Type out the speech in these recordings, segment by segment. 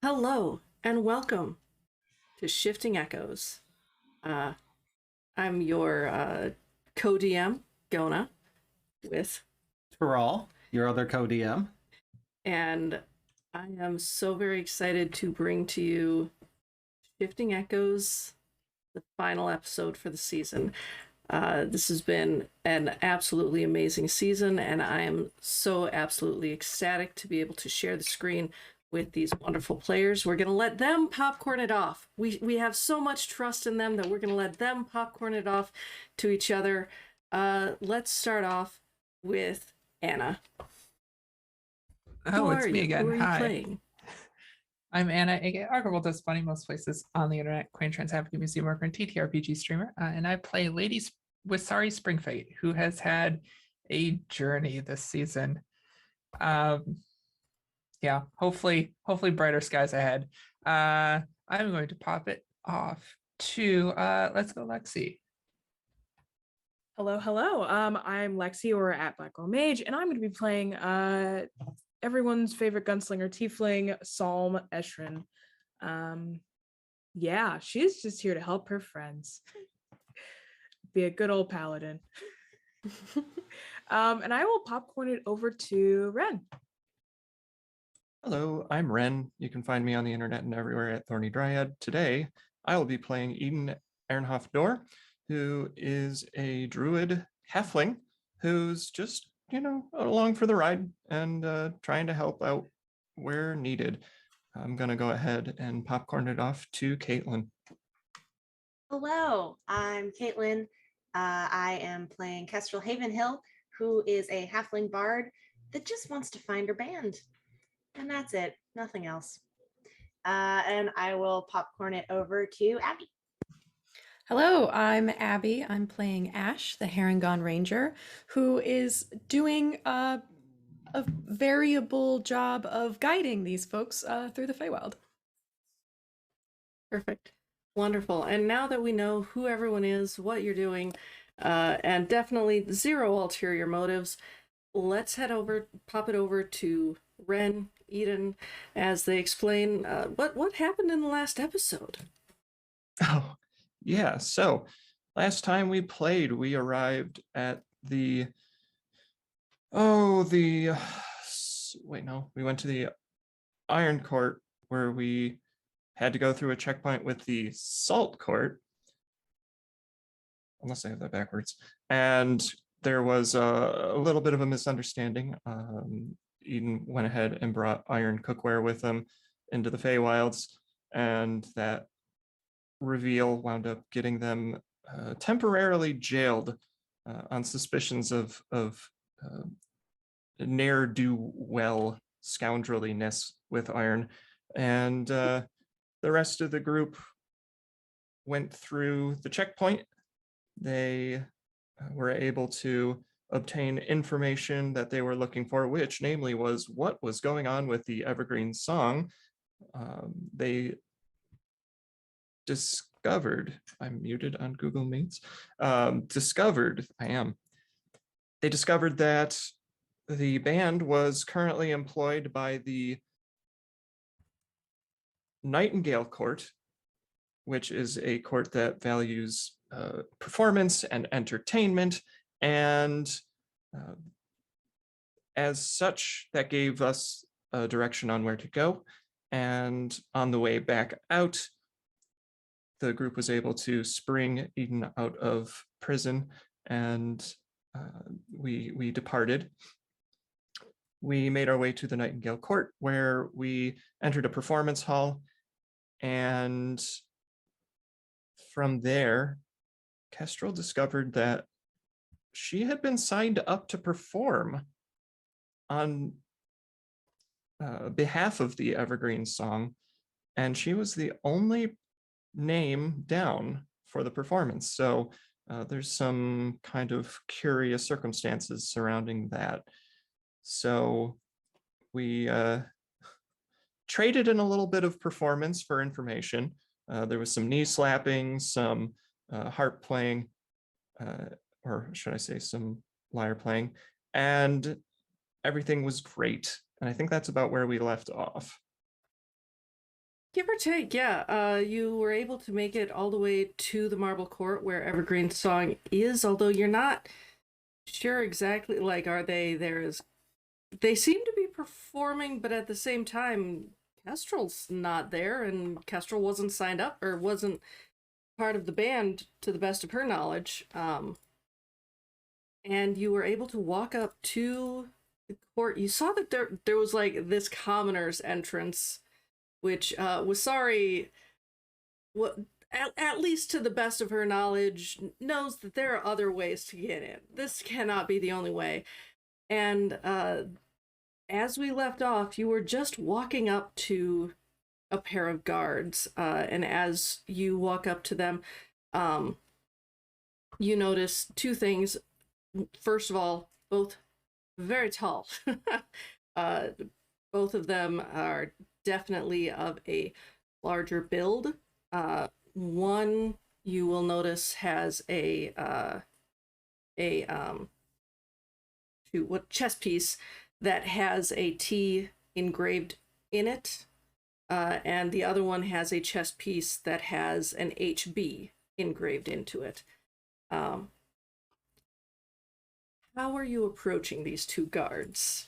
Hello and welcome to Shifting Echoes. Uh, I'm your co-DM, Gonah, with, Teral, your other co-DM. and I am so very excited to bring to you Shifting Echoes, the final episode for the season. This has been an absolutely amazing season, and I am so absolutely ecstatic to be able to share the screen with these wonderful players. We're going to let them popcorn it off. We have so much trust in them that we're going to let them popcorn it off to each other. Let's start off with Anna. Who Oh, are it's me you? again. Who are you Hi, playing? I'm Anna, aka Archibald does funny most places on the internet, Queen Trans Advocate Museum worker and TTRPG streamer, and I play Lady with Sorry Spring Fate, who has had a journey this season. Um, yeah, hopefully brighter skies ahead. I'm going to pop it off to let's go, Lexi. Hello. I'm Lexi, or at Black Girl Mage, and I'm going to be playing everyone's favorite gunslinger tiefling, Psalm Eshrin. Yeah, she's just here to help her friends. Be a good old paladin. And I will popcorn it over to Wren. Hello, I'm Wren. You can find me on the internet and everywhere at Thorny Dryad. Today, I will be playing Iden Ehrenhoff-Dor, who is a druid halfling who's just, along for the ride and trying to help out where needed. I'm going to go ahead and popcorn it off to Caitlin. Hello, I'm Caitlin. I am playing Kestrel Havenhill, who is a halfling bard that just wants to find her band. And that's it, nothing else. And I will popcorn it over to Abby. Hello, I'm Abby. I'm playing Ash, the Harangon Ranger, who is doing a variable job of guiding these folks through the Feywild. Perfect. Wonderful. And now that we know who everyone is, what you're doing, and definitely zero ulterior motives, let's pop it over to Wren, Iden, as they explain what happened in the last episode. Oh, yeah. So last time we played, we arrived at we went to the Iron Court where we had to go through a checkpoint with the Salt Court, unless I have that backwards. And there was a little bit of a misunderstanding. Eden went ahead and brought iron cookware with him into the Feywilds, and that reveal wound up getting them temporarily jailed on suspicions of ne'er-do-well scoundreliness with iron. And the rest of the group went through the checkpoint. They were able to obtain information that they were looking for, which namely was what was going on with the Evergreen song. They discovered, I'm muted on Google Meets, they discovered that the band was currently employed by the Nightingale Court, which is a court that values performance and entertainment. And as such, that gave us a direction on where to go. And on the way back out, the group was able to spring Eden out of prison, and we departed. We made our way to the Nightingale Court, where we entered a performance hall, and from there, Kestrel discovered that she had been signed up to perform on behalf of the Evergreen song, and she was the only name down for the performance. So there's some kind of curious circumstances surrounding that. So we traded in a little bit of performance for information. There was some knee slapping, some harp playing, or should I say some lyre playing, and everything was great. And I think that's about where we left off. Give or take, yeah. You were able to make it all the way to the Marble Court where Evergreen Song is, although you're not sure exactly, like, are they there as... They seem to be performing, but at the same time, Kestrel's not there, and Kestrel wasn't signed up, or wasn't part of the band, to the best of her knowledge. And you were able to walk up to the court. You saw that there was, like, this commoner's entrance, which was sorry... What, at least to the best of her knowledge, knows that there are other ways to get in. This cannot be the only way. And as we left off, you were just walking up to a pair of guards, and as you walk up to them, you notice two things. First of all, both very tall. Both of them are definitely of a larger build. One you will notice has a chest piece that has a T engraved in it, and the other one has a chest piece that has an HB engraved into it. How are you approaching these two guards?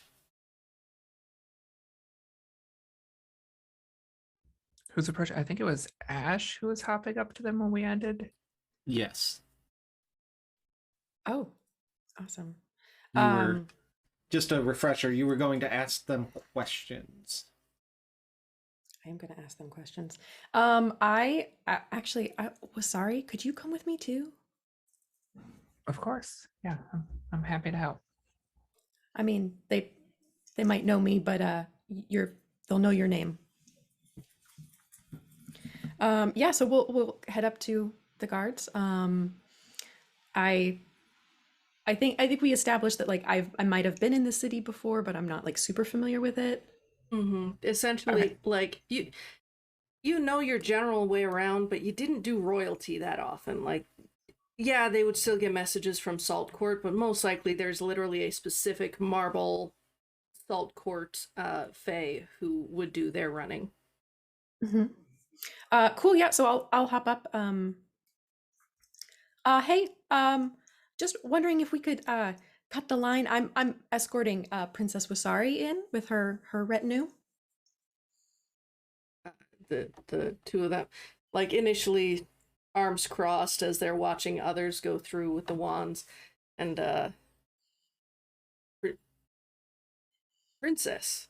Who's approaching? I think it was Ash who was hopping up to them when we ended. Yes. Oh, awesome. You were, just a refresher, you were going to ask them questions. I am going to ask them questions. Actually, I was sorry. Could you come with me too? Of course. Yeah, I'm happy to help. I mean, they might know me, but they'll know your name. Yeah, so we'll head up to the guards. I think we established that, like, I might have been in the city before, but I'm not, like, super familiar with it. Essentially, Okay. like, you know your general way around, but you didn't do royalty that often. Like, yeah, they would still get messages from Salt Court, but most likely there's literally a specific Marble Salt Court Fae who would do their running. Cool. Yeah. So I'll hop up. Hey. Just wondering if we could cut the line. I'm escorting Princess Wasari in with her retinue. The two of them, like, initially arms crossed as they're watching others go through with the wands, and Princess,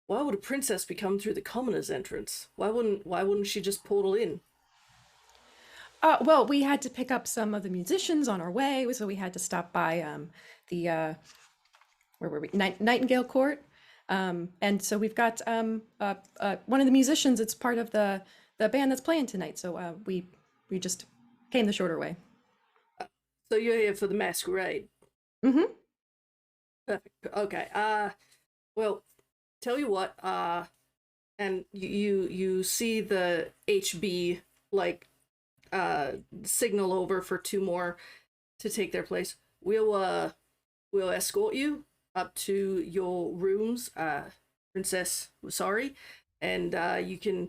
why would a princess be coming through the commoner's entrance? Why wouldn't she just portal in? Well, we had to pick up some of the musicians on our way, so we had to stop by the where were we? Nightingale Court. And so we've got one of the musicians. It's part of the band that's playing tonight. So we just came the shorter way. So you're here for the Masquerade. Mm-hmm. Perfect. Okay. Well, tell you what. And you see the HB, like, signal over for two more to take their place. We'll escort you up to your rooms, Princess Wasari, and you can...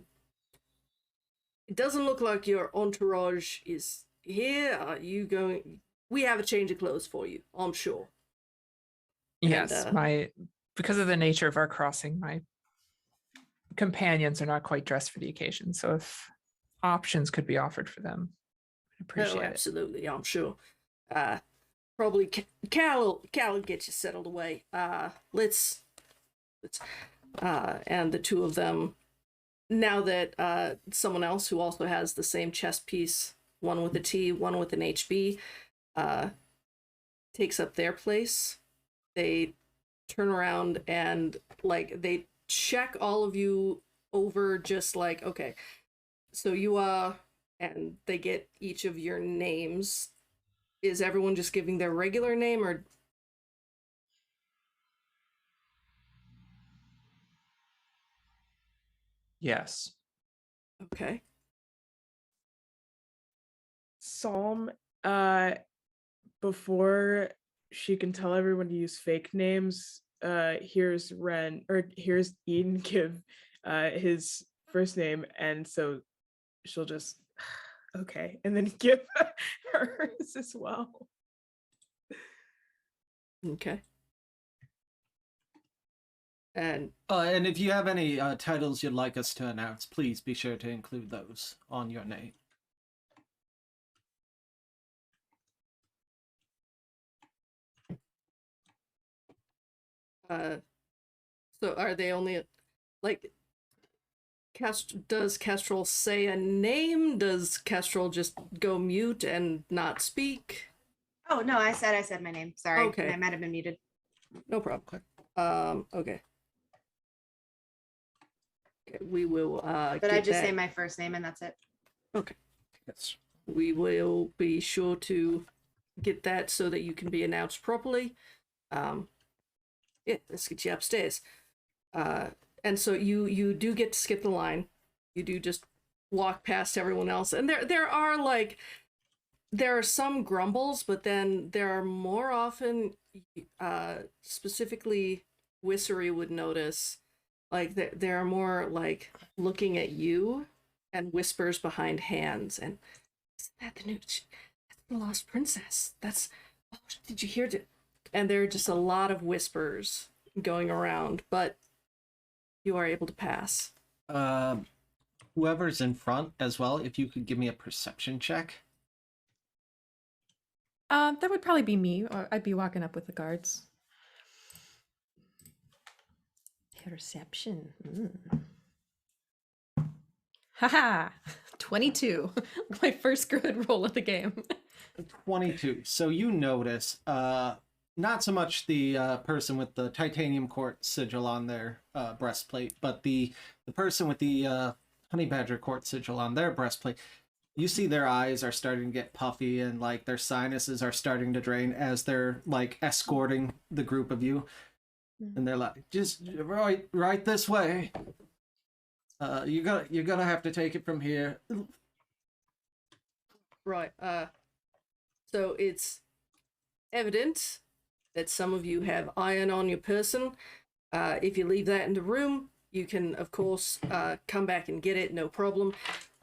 It doesn't look like your entourage is here. Are you going... We have a change of clothes for you, I'm sure. Yes, And, because of the nature of our crossing, my companions are not quite dressed for the occasion. So if options could be offered for them, I'd appreciate it. Absolutely, I'm sure. Probably Cal will get you settled away. Let's and the two of them, now that someone else who also has the same chest piece, one with a T, one with an HB, takes up their place, they turn around and, like, they check all of you over, just like, okay, so you are, and they get each of your names. Is everyone just giving their regular name, or... Yes. Okay. Psalm, before she can tell everyone to use fake names, hears Wren or hears Eden give his first name, and so she'll just okay, and then give hers as well. Okay. And And if you have any titles you'd like us to announce, please be sure to include those on your name. so are they only like does Castrol say a name? Does Castrol just go mute and not speak? Oh no, I said my name. Sorry. Okay. I might have been muted. No problem. Okay. Okay, we will But I just say my first name and that's it. Okay. Yes. We will be sure to get that so that you can be announced properly. Yeah, let's get you upstairs. And so you do get to skip the line. You do just walk past everyone else, and there are some grumbles, but then there are more often, specifically, Wissery would notice, like there are more like looking at you, and whispers behind hands, and is that the new? That's the lost princess. That's oh, did you hear it? And there are just a lot of whispers going around, but you are able to pass. Whoever's in front as well, if you could give me a perception check. That would probably be me, or I'd be walking up with the guards. Perception. Haha! 22. My first good roll of the game. 22. So you notice, not so much the person with the titanium court sigil on their breastplate, but the person with the honey badger court sigil on their breastplate. You see their eyes are starting to get puffy and like their sinuses are starting to drain as they're like escorting the group of you. And they're like, just right this way. You're gonna have to take it from here. Right. So it's evident that some of you have iron on your person. If you leave that in the room, you can, of course, come back and get it, no problem.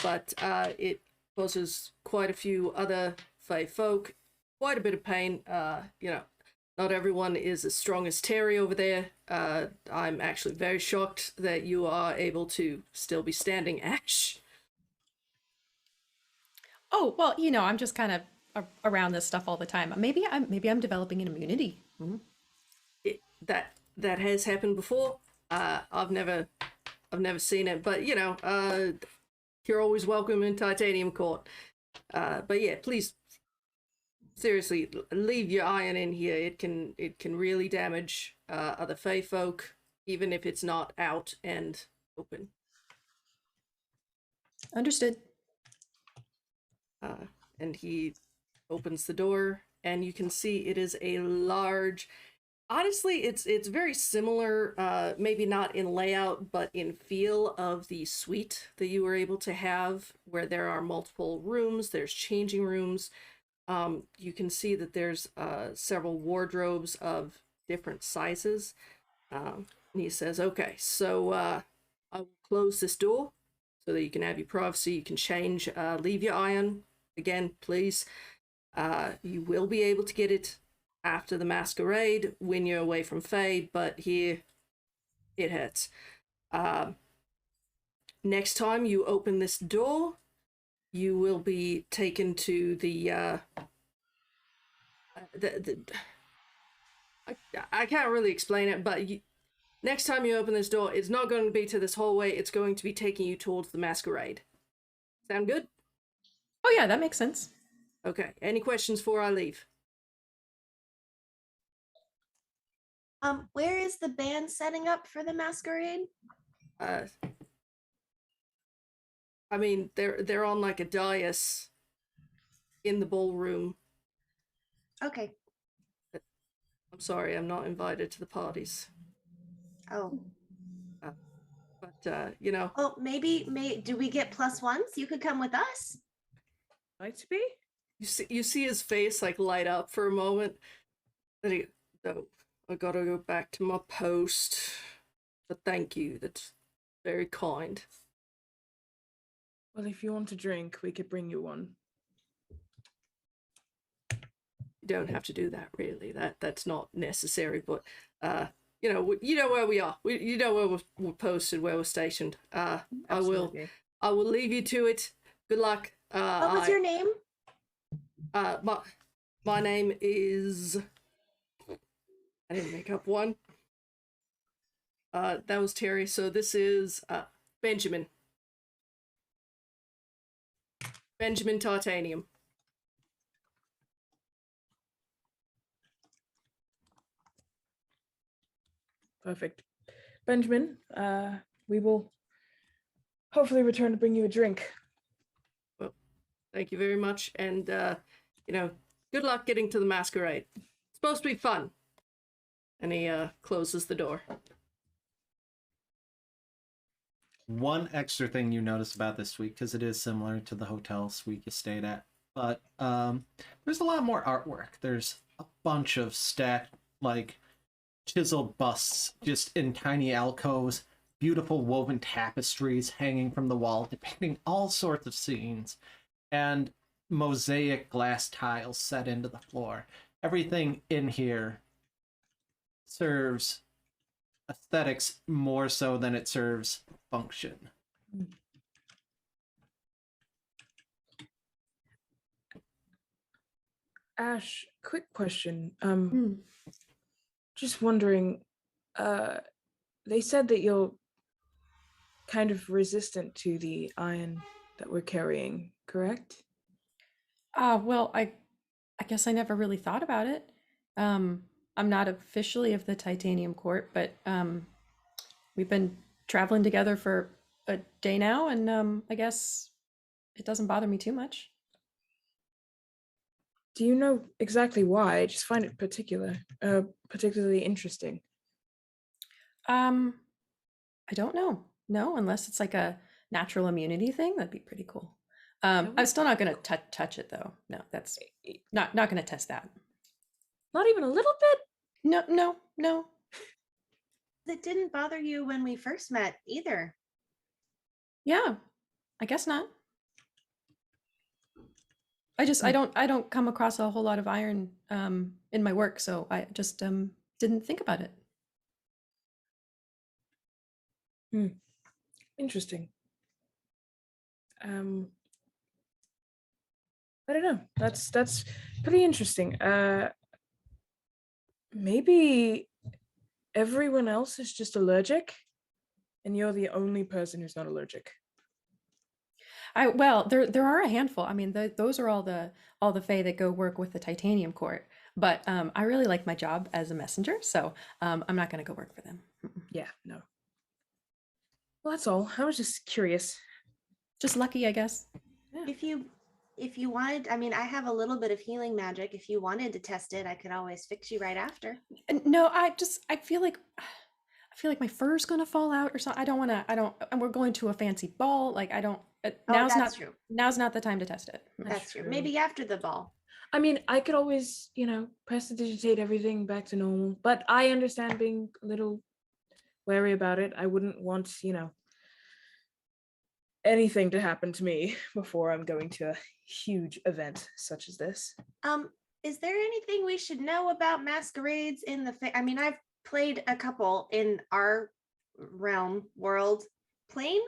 But it causes quite a few other Fey folk quite a bit of pain. Not everyone is as strong as Terry over there. I'm actually very shocked that you are able to still be standing, Ash. Oh, well, I'm just kind of around this stuff all the time. Maybe I'm developing an immunity. That has happened before. I've never seen it, but you're always welcome in Titanium Court. But yeah, please, seriously, leave your iron in here. It can really damage other Fey folk, even if it's not out and open. Understood. And he opens the door, and you can see it is a large. Honestly, it's very similar, maybe not in layout, but in feel of the suite that you were able to have, where there are multiple rooms, there's changing rooms. You can see that there's several wardrobes of different sizes. And he says, okay, so I will close this door so that you can have your privacy, you can change, leave your iron, again, please. You will be able to get it after the Masquerade when you're away from Faye, but here it hurts. Next time you open this door, you will be taken to the I can't really explain it, but next time you open this door, it's not going to be to this hallway, it's going to be taking you towards the Masquerade. Sound good? Oh yeah, that makes sense. Okay, any questions before I leave? Where is the band setting up for the Masquerade? I mean, they're on like a dais in the ballroom. Okay. I'm sorry, I'm not invited to the parties. Oh. But Oh, maybe do we get +1s? You could come with us. Like to be? you see his face like light up for a moment. Then he, oh, I gotta go back to my post. But thank you. That's very kind. Well, if you want a drink, we could bring you one. You don't have to do that, really. That's not necessary. But you know where we are. You know where we're posted, where we're stationed. I will leave you to it. Good luck. What was your name? My name is. I didn't make up one. That was Terry. So this is Benjamin. Benjamin Titanium. Perfect. Benjamin, we will hopefully return to bring you a drink. Well, thank you very much. And, good luck getting to the Masquerade. It's supposed to be fun. And he closes the door. One extra thing you notice about this week, because it is similar to the hotel suite you stayed at, but there's a lot more artwork. There's a bunch of stacked, chiseled busts just in tiny alcoves, beautiful woven tapestries hanging from the wall depicting all sorts of scenes, and mosaic glass tiles set into the floor. Everything in here serves aesthetics more so than it serves function. Ash, quick question. Hmm. Just wondering, they said that you're kind of resistant to the iron that we're carrying, correct? Well, I guess I never really thought about it. I'm not officially of the Titanium Court, but we've been traveling together for a day now, and I guess it doesn't bother me too much. Do you know exactly why? I just find it particularly interesting. I don't know. No, unless it's like a natural immunity thing, that'd be pretty cool. I'm still not gonna touch it though. No, that's not gonna test that. Not even a little bit? No. It didn't bother you when we first met either. Yeah, I guess not. I don't come across a whole lot of iron in my work, so I just didn't think about it. Interesting. I don't know. That's pretty interesting. Maybe everyone else is just allergic, and you're the only person who's not allergic. Well, there are a handful. I mean, those are all the Fae that go work with the Titanium Court. But I really like my job as a messenger, so I'm not going to go work for them. Yeah, no. Well, that's all. I was just curious. Just lucky, I guess. Yeah. If you wanted, I mean, I have a little bit of healing magic. If you wanted to test it, I could always fix you right after. No, I feel like my fur's gonna fall out or something. And we're going to a fancy ball. Like I don't. That's true. Now's not the time to test it. That's true. Maybe after the ball. I mean, I could always, prestidigitate everything back to normal, but I understand being a little wary about it. I wouldn't want, anything to happen to me before I'm going to a huge event such as this. Is there anything we should know about masquerades in the I mean, I've played a couple in our realm world plane.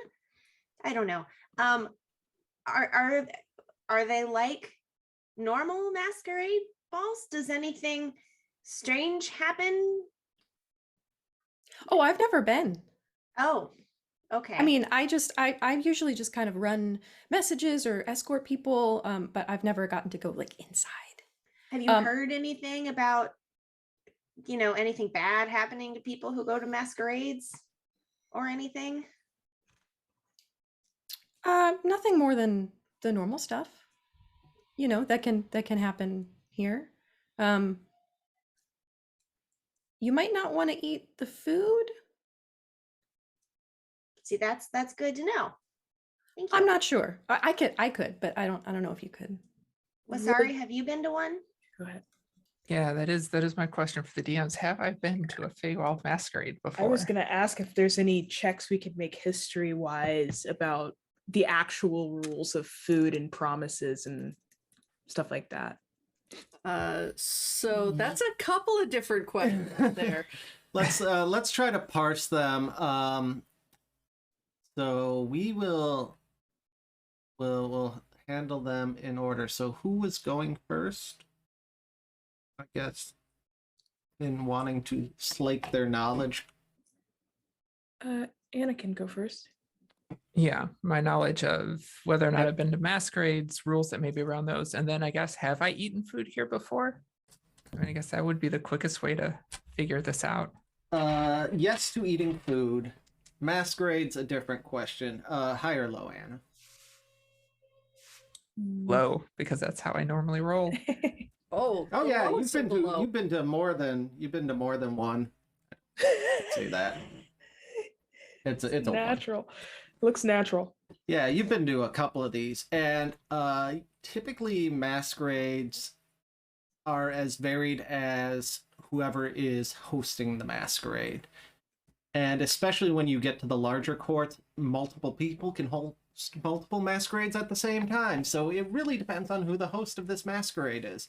I don't know. Are they like normal masquerade balls? Does anything strange happen? Oh, I've never been. Oh, okay. I mean, I usually just kind of run messages or escort people, but I've never gotten to go like inside. Have you heard anything about, anything bad happening to people who go to masquerades or anything? Nothing more than the normal stuff, that can happen here. You might not want to eat the food. See, that's good to know. Thank you. I'm not sure. I could, but I don't know if you could. Well, sorry, have you been to one? Go ahead. Yeah, that is my question for the DMs. Have I been to a Feywild Masquerade before? I was gonna ask if there's any checks we could make history-wise about the actual rules of food and promises and stuff like that. So that's a couple of different questions there. Let's try to parse them. So we'll handle them in order. So who was going first? I guess in wanting to slake their knowledge. Anna can go first. Yeah, my knowledge of whether or not I've been to masquerades, rules that may be around those, and then I guess, have I eaten food here before? I guess that would be the quickest way to figure this out. Yes to eating food. Masquerade's a different question. High or low, Anna? Low, because that's how I normally roll. Oh Yeah, low you've is so been below. to more than one. Say that. It's a one. Natural. Looks natural. Yeah, you've been to a couple of these, and typically masquerades are as varied as whoever is hosting the masquerade. And especially when you get to the larger court, multiple people can host multiple masquerades at the same time. So it really depends on who the host of this masquerade is.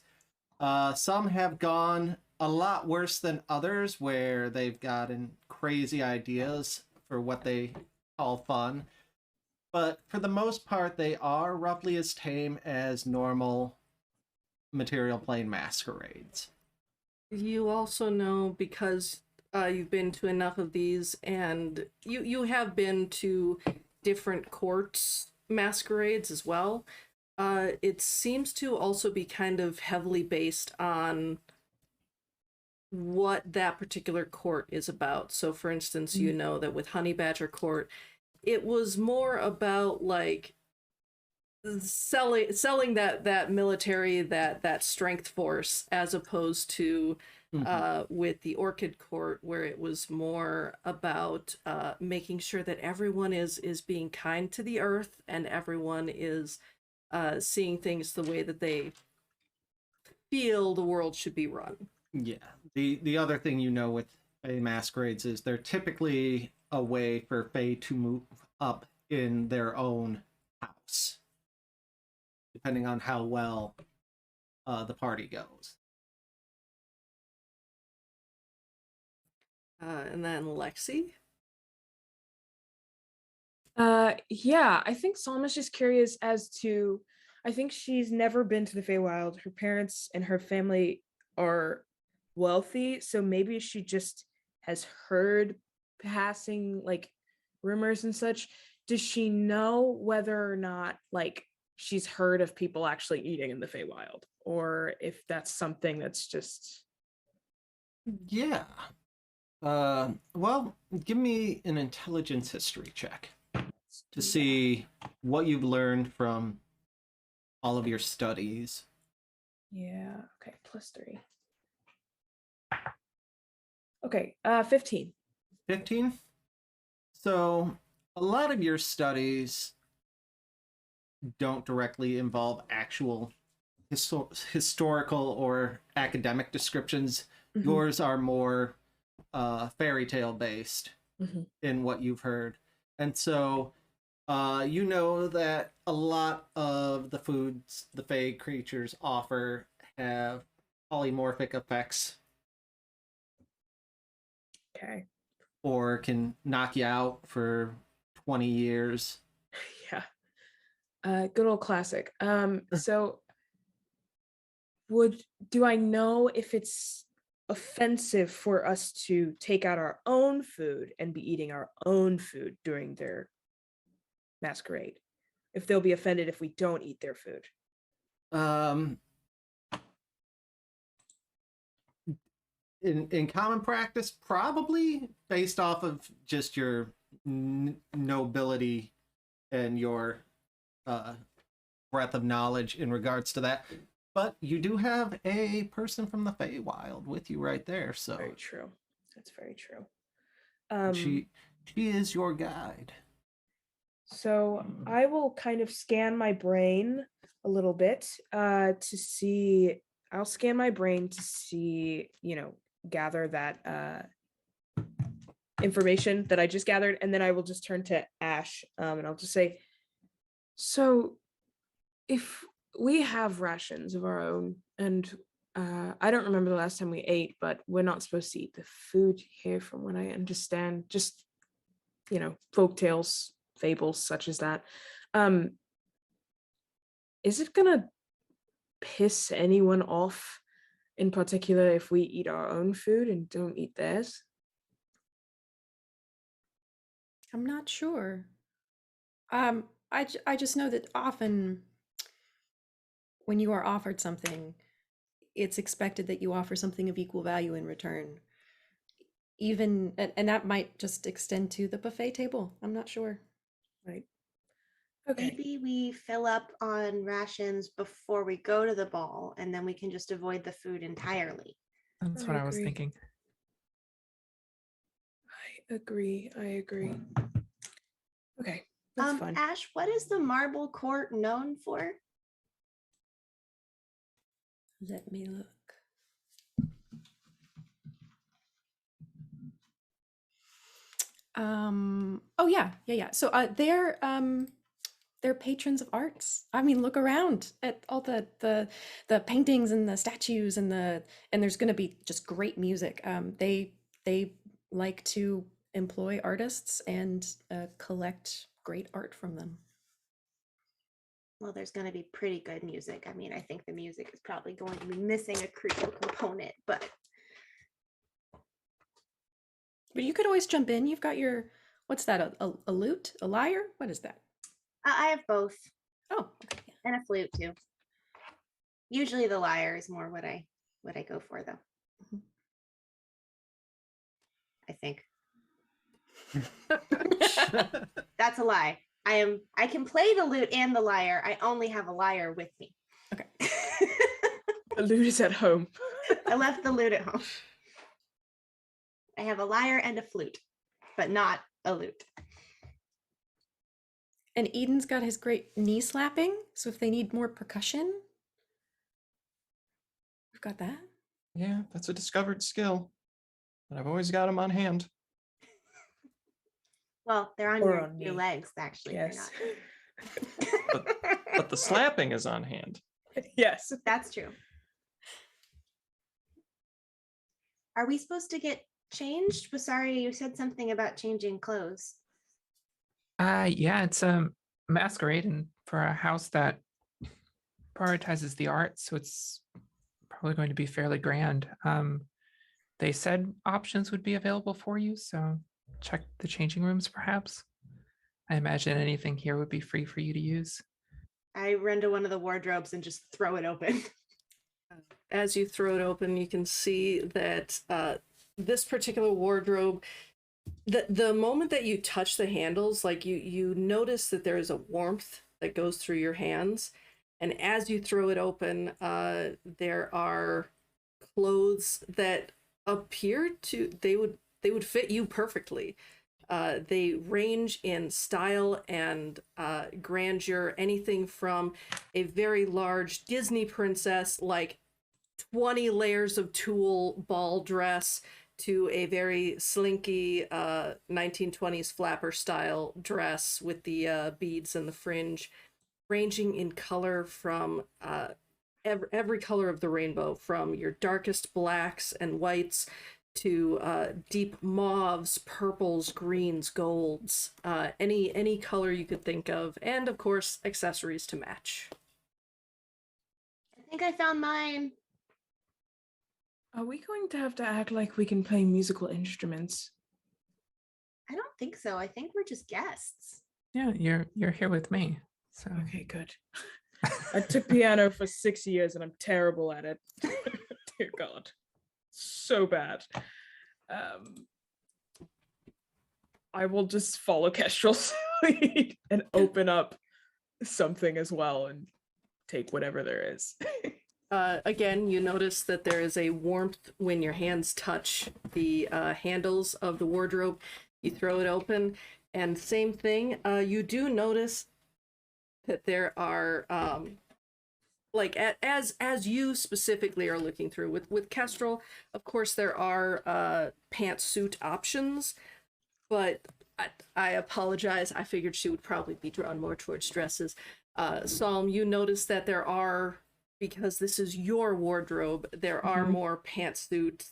Some have gone a lot worse than others, where they've gotten crazy ideas for what they call fun. But for the most part, they are roughly as tame as normal material plane masquerades. You also know, because you've been to enough of these, and you have been to different courts masquerades as well. It seems to also be kind of heavily based on what that particular court is about. So for instance, you know that with Honey Badger Court, it was more about like selling that military, that strength force, as opposed to with the Orchid Court, where it was more about making sure that everyone is being kind to the earth, and everyone is seeing things the way that they feel the world should be run. Yeah. The other thing you know with Fae masquerades is they're typically a way for Fae to move up in their own house, depending on how well the party goes. And then Lexi. Yeah, I think Salma's just curious as to, I think she's never been to the Feywild. Her parents and her family are wealthy, so maybe she just has heard passing like rumors and such. Does she know whether or not like she's heard of people actually eating in the Feywild, or if that's something that's just Yeah. Well, give me an intelligence history check to see what you've learned from all of your studies. Yeah, okay, +3. Okay, 15. 15? So, a lot of your studies don't directly involve actual historical or academic descriptions. Mhm. Yours are more fairy tale based Mhm. in what you've heard. And so you know that a lot of the foods the Fae creatures offer have polymorphic effects, Okay. or can knock you out for 20 years. Yeah. Good old classic. So do I know if it's offensive for us to take out our own food and be eating our own food during their masquerade? If they'll be offended if we don't eat their food? In common practice, probably, based off of just your nobility and your breadth of knowledge in regards to that. But you do have a person from the Feywild with you right there, so Very true. That's very true. she is your guide. So I will kind of scan my brain a little bit to see I'll scan my brain to see, gather that information that I just gathered, and then I will just turn to Ash, and I'll just say, so if we have rations of our own, and I don't remember the last time we ate, but we're not supposed to eat the food here from what I understand, just, folk tales, fables such as that. Is it gonna piss anyone off in particular if we eat our own food and don't eat theirs? I'm not sure. I just know that often when you are offered something, it's expected that you offer something of equal value in return. Even, and that might just extend to the buffet table. I'm not sure. Right. Okay. Maybe we fill up on rations before we go to the ball, and then we can just avoid the food entirely. That's I what I was agree. thinking. I agree. Okay, that's fine. Ash, what is the marble court known for? Let me look. Oh yeah. So they're patrons of arts. I mean, look around at all the paintings and the statues and there's going to be just great music. They like to employ artists and collect great art from them. Well, there's going to be pretty good music. I mean, I think the music is probably going to be missing a crucial component, but you could always jump in. You've got your, what's that? A lute? A lyre? What is that? I have both. Oh, okay. Yeah. And a flute too. Usually the lyre is more what I go for though. Mhm. I think. That's a lie. I can play the lute and the lyre. I only have a lyre with me. Okay. The lute is at home. I left the lute at home. I have a lyre and a flute, but not a lute. And Eden's got his great knee slapping. So if they need more percussion, we've got that. Yeah, that's a discovered skill. And I've always got them on hand. Well, they're on Or your, on your me. legs, actually. Yes. They're not. But the slapping is on hand. Yes. That's true. Are we supposed to get changed? Sorry, you said something about changing clothes. Yeah, it's a masquerade and for a house that prioritizes the arts, so it's probably going to be fairly grand. They said options would be available for you, so check the changing rooms perhaps. I imagine anything here would be free for you to use. I run to one of the wardrobes and just throw it open. As you throw it open, you can see that this particular wardrobe, the moment that you touch the handles, like you notice that there is a warmth that goes through your hands, and as you throw it open, there are clothes that appear to they would fit you perfectly. They range in style and grandeur, anything from a very large Disney princess, like 20 layers of tulle ball dress, to a very slinky 1920s flapper style dress with the beads and the fringe, ranging in color from every color of the rainbow, from your darkest blacks and whites to deep mauves, purples, greens, golds, any color you could think of, and of course accessories to match. I think I found mine. Are we going to have to act like we can play musical instruments? I don't think so. I think we're just guests. Yeah, you're here with me. So Okay, good. I took piano for 6 years and I'm terrible at it. Dear God. So bad. I will just follow Kestrel's lead and open up something as well and take whatever there is. Again, you notice that there is a warmth when your hands touch the handles of the wardrobe. You throw it open, and same thing. You do notice that there are like as you specifically are looking through with Kestrel, of course there are pantsuit options, but I apologize. I figured she would probably be drawn more towards dresses. Psalm, you notice that there are, because this is your wardrobe, there are more pantsuit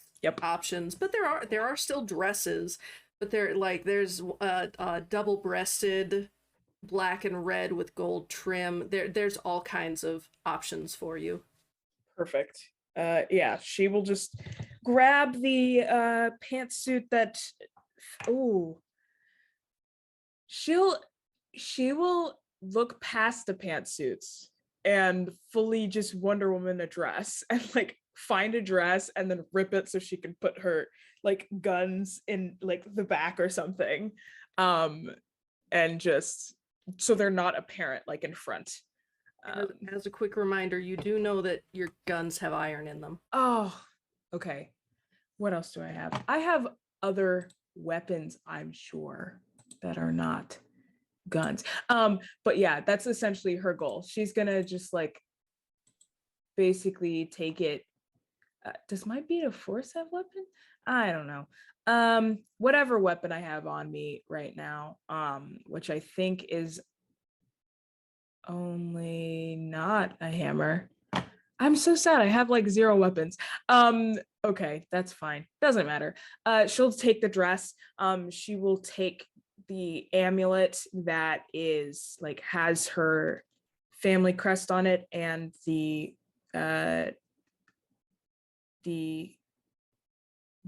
options, but there are still dresses, but there's double-breasted black and red with gold trim. There's all kinds of options for you. Perfect. Yeah, she will just grab the pantsuit that. Oh, she will look past the pantsuits and fully just Wonder Woman a dress and like find a dress and then rip it so she can put her like guns in like the back or something, and just so they're not apparent like in front. As a quick reminder, you do know that your guns have iron in them. Oh, okay. What else do I have? I have other weapons, I'm sure, that are not guns. But yeah, that's essentially her goal. She's gonna just like basically take it. Does my beat of force have weapon? I don't know. Whatever weapon I have on me right now, which I think is only not a hammer. I'm so sad. I have like 0 weapons. Okay, that's fine. Doesn't matter. She'll take the dress. She will take the amulet that is like has her family crest on it and the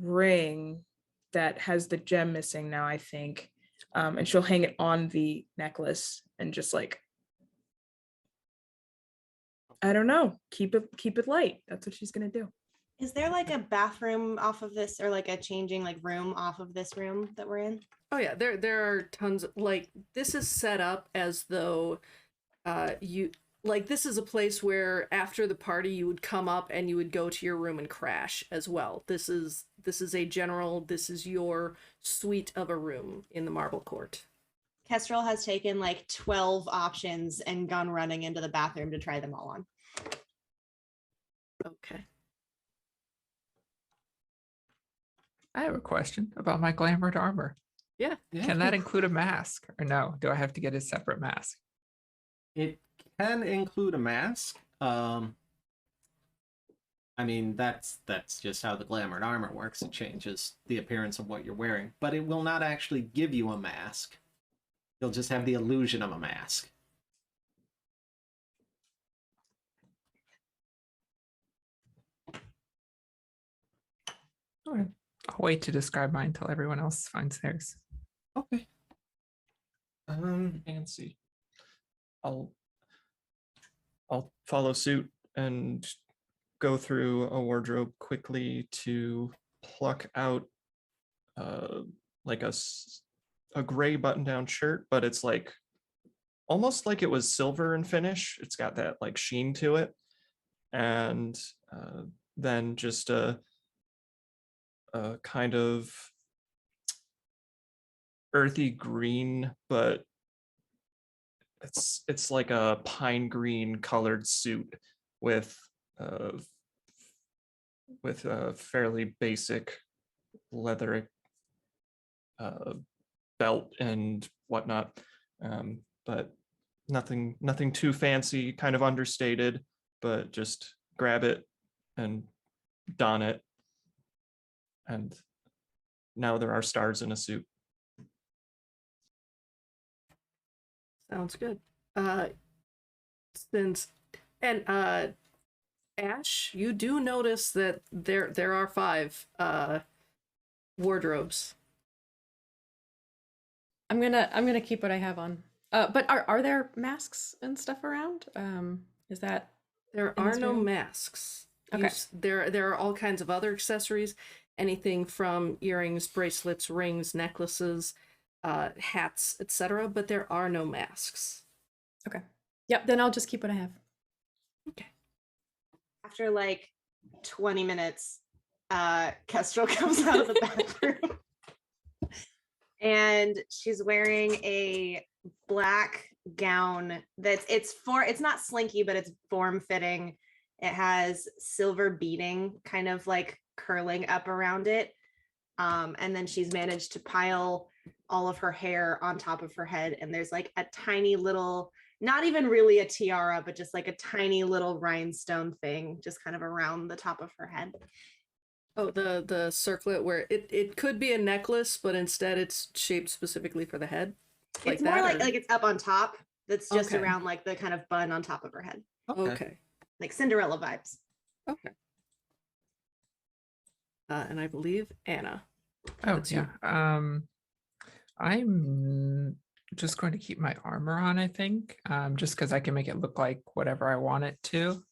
ring that has the gem missing now, I think. And she'll hang it on the necklace and just like, I don't know, keep it light. That's what she's gonna do. Is there like a bathroom off of this, or like a changing like room off of this room that we're in? Oh yeah, there are tons of, like, this is set up as though this is a place where after the party you would come up and you would go to your room and crash as well. This is your suite of a room in the Marble Court. Kestrel has taken like 12 options and gone running into the bathroom to try them all on. Okay. I have a question about my glamored armor. Yeah. Can that include a mask or no? Do I have to get a separate mask? It can include a mask. I mean, that's just how the glamored armor works. It changes the appearance of what you're wearing, but it will not actually give you a mask. You'll just have the illusion of a mask. Okay. I'll wait to describe mine until everyone else finds theirs. Okay. And see. I'll follow suit and go through a wardrobe quickly to pluck out like a gray button-down shirt, but it's like almost like it was silver in finish. It's got that like sheen to it, and then just a kind of earthy green, but it's like a pine green colored suit with a fairly basic leather belt and whatnot, but nothing too fancy, kind of understated, but just grab it and don it, and now there are stars in a suit. Sounds good. Ash, you do notice that there are 5 wardrobes. I'm gonna keep what I have on. But are there masks and stuff around? Is that There in are this no room? masks. Okay. There are all kinds of other accessories, anything from earrings, bracelets, rings, necklaces, hats, etc. But there are no masks. Okay. Yep. Then I'll just keep what I have. Okay. After like 20 minutes, Kestrel comes out of the bathroom and she's wearing a black gown it's not slinky, but it's form fitting. It has silver beading kind of like curling up around it. And then she's managed to pile all of her hair on top of her head. And there's like a tiny little, not even really a tiara, but just like a tiny little rhinestone thing just kind of around the top of her head. Oh, the circlet where it could be a necklace, but instead it's shaped specifically for the head. It's more that, like it's up on top. That's just Okay. around like the kind of bun on top of her head, Okay. like Cinderella vibes. Okay. And I believe Anna. Oh That's you. yeah. I'm just going to keep my armor on, I think, just because I can make it look like whatever I want it to.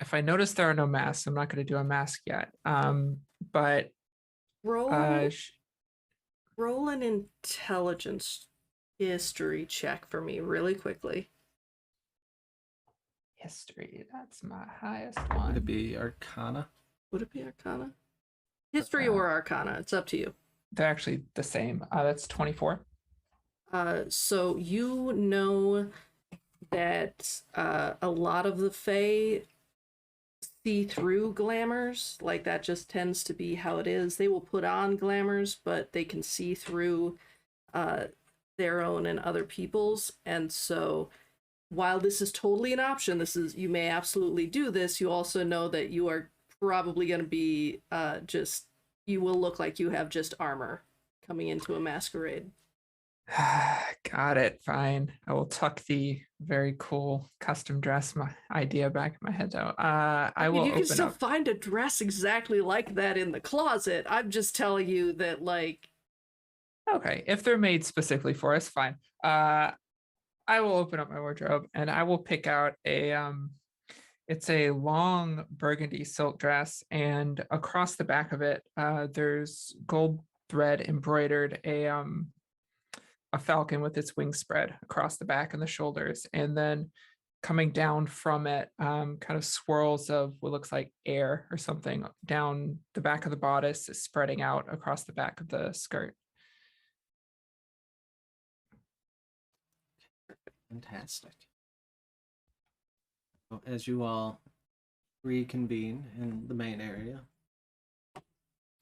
If I notice there are no masks, I'm not going to do a mask yet. But Roll roll an intelligence history check for me really quickly. history, that's my highest Would one. it be Arcana? Would it be Arcana? History or Arcana? It's up to you. They're actually the same. That's 24. So you know that a lot of the Fae see through glamours. Like that just tends to be how it is. They will put on glamours, but they can see through their own and other people's. And so while this is totally an option, you may absolutely do this, you also know that you are probably going to be you will look like you have just armor coming into a masquerade. Got it. Fine. I will tuck the very cool custom dress idea back in my head though. I will You can open still up. find a dress exactly like that in the closet. I'm just telling you that, like, Okay, if they're made specifically for us, fine. I will open up my wardrobe and I will pick out it's a long burgundy silk dress, and across the back of it, there's gold thread embroidered a falcon with its wings spread across the back and the shoulders, and then coming down from it, kind of swirls of what looks like air or something down the back of the bodice, is spreading out across the back of the skirt. Fantastic. So as you all reconvene in the main area,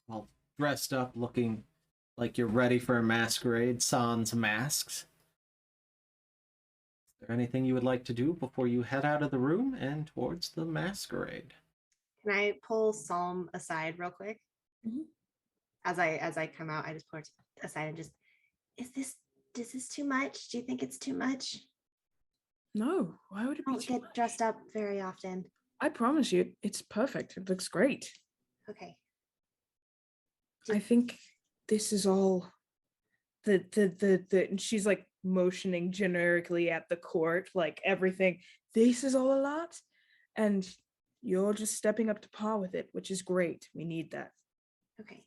all dressed up, looking like you're ready for a masquerade, sans masks. Is there anything you would like to do before you head out of the room and towards the masquerade? Can I pull Psalm aside real quick? Mhm. As I come out, I just pull it aside and just, is this too much? Do you think it's too much? No, why would it I be don't too get much? dressed up very often. I promise you, it's perfect. It looks great. Okay. I think this is all and she's like motioning generically at the court, like everything. This is all a lot, and you're just stepping up to par with it, which is great. We need that. Okay.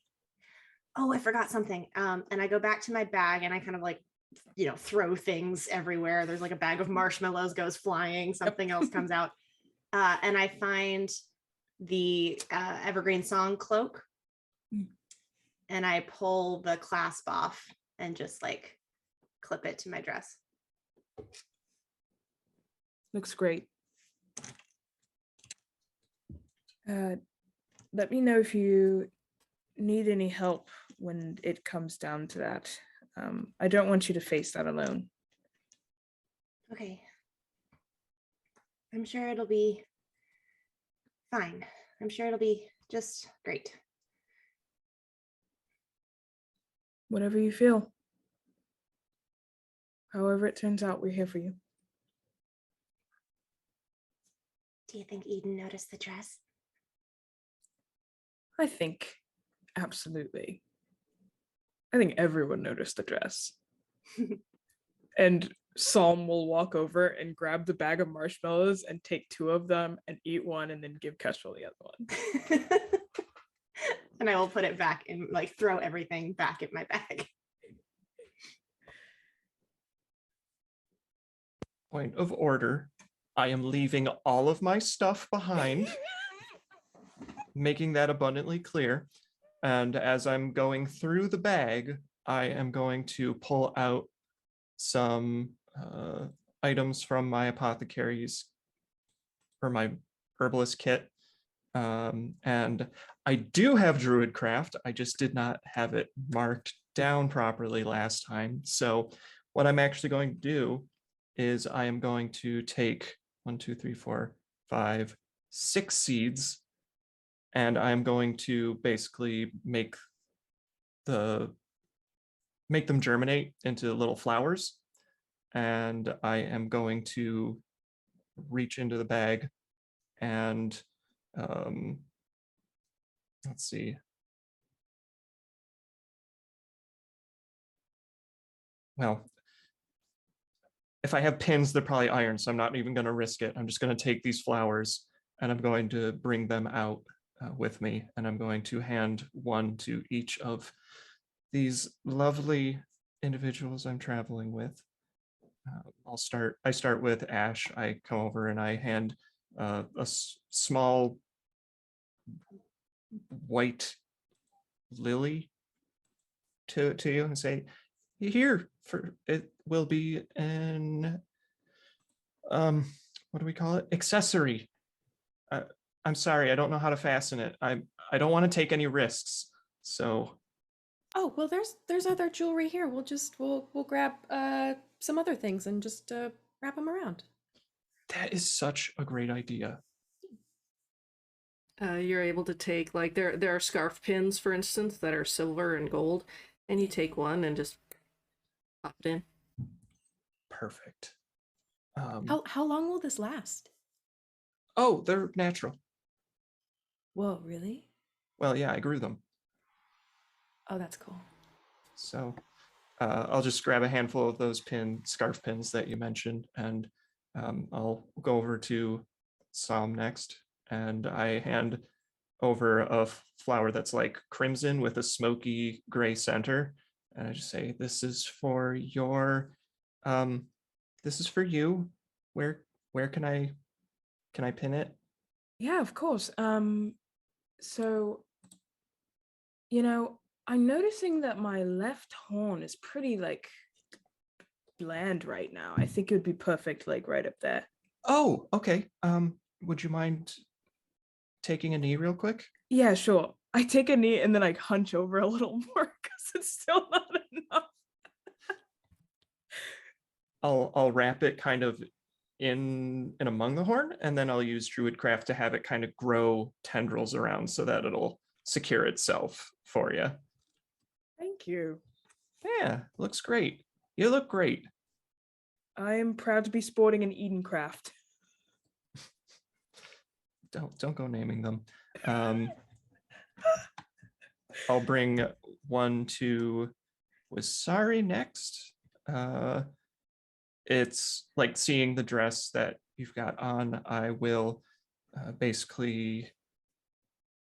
Oh, I forgot something. And I go back to my bag and I kind of like, throw things everywhere. There's like a bag of marshmallows goes flying, something else comes out. And I find the Evergreen Song cloak. And I pull the clasp off and just like clip it to my dress. Looks great. Let me know if you need any help when it comes down to that. I don't want you to face that alone. Okay. I'm sure it'll be fine. I'm sure it'll be just great. Whatever you feel. However it turns out, we're here for you. Do you think Iden noticed the dress? I think absolutely. I think everyone noticed the dress. And Psalm will walk over and grab the bag of marshmallows and take 2 of them and eat one and then give Kestrel the other one. And I will put it back and like throw everything back in my bag. Point of order. I am leaving all of my stuff behind, making that abundantly clear. And as I'm going through the bag, I am going to pull out some items from my apothecary's or my herbalist kit. And I do have Druidcraft. I just did not have it marked down properly last time. So what I'm actually going to do is I am going to take 1, 2, 3, 4, 5, 6 seeds, and I'm going to basically make them germinate into little flowers. And I am going to reach into the bag and let's see. Well, if I have pins, they're probably iron, so I'm not even going to risk it. I'm just going to take these flowers and I'm going to bring them out with me, and I'm going to hand one to each of these lovely individuals I'm traveling with. I start with Ash. I come over and I hand a small white lily to you and say, here, for it will be an what do we call it? Accessory. I'm sorry, I don't know how to fasten it. I don't want to take any risks. So Oh, well, there's other jewelry here. We'll grab some other things and just wrap them around. that is such a great idea. You're able to take, like, there are scarf pins, for instance, that are silver and gold, and you take one and just pop it in. Perfect. How long will this last? Oh, they're natural. Whoa, really? Well, yeah, I grew them. Oh, that's cool. So I'll just grab a handful of those scarf pins that you mentioned, and I'll go over to Psalm next, and I hand over a flower that's like crimson with a smoky gray center, and I just say, "This is for your, this is for you. Where can I pin it?" Yeah, of course. So, I'm noticing that my left horn is pretty like bland right now. I think it would be perfect, like right up there. Oh, okay. Would you mind taking a knee real quick? Yeah, sure. I take a knee and then I hunch over a little more because it's still not enough. I'll wrap it kind of in among the horn, and then I'll use Druidcraft to have it kind of grow tendrils around so that it'll secure itself for you. Thank you. Yeah, looks great. You look great. I am proud to be sporting an Eden craft. Don't go naming them. I'll bring one to Wasari next. It's like seeing the dress that you've got on. I will basically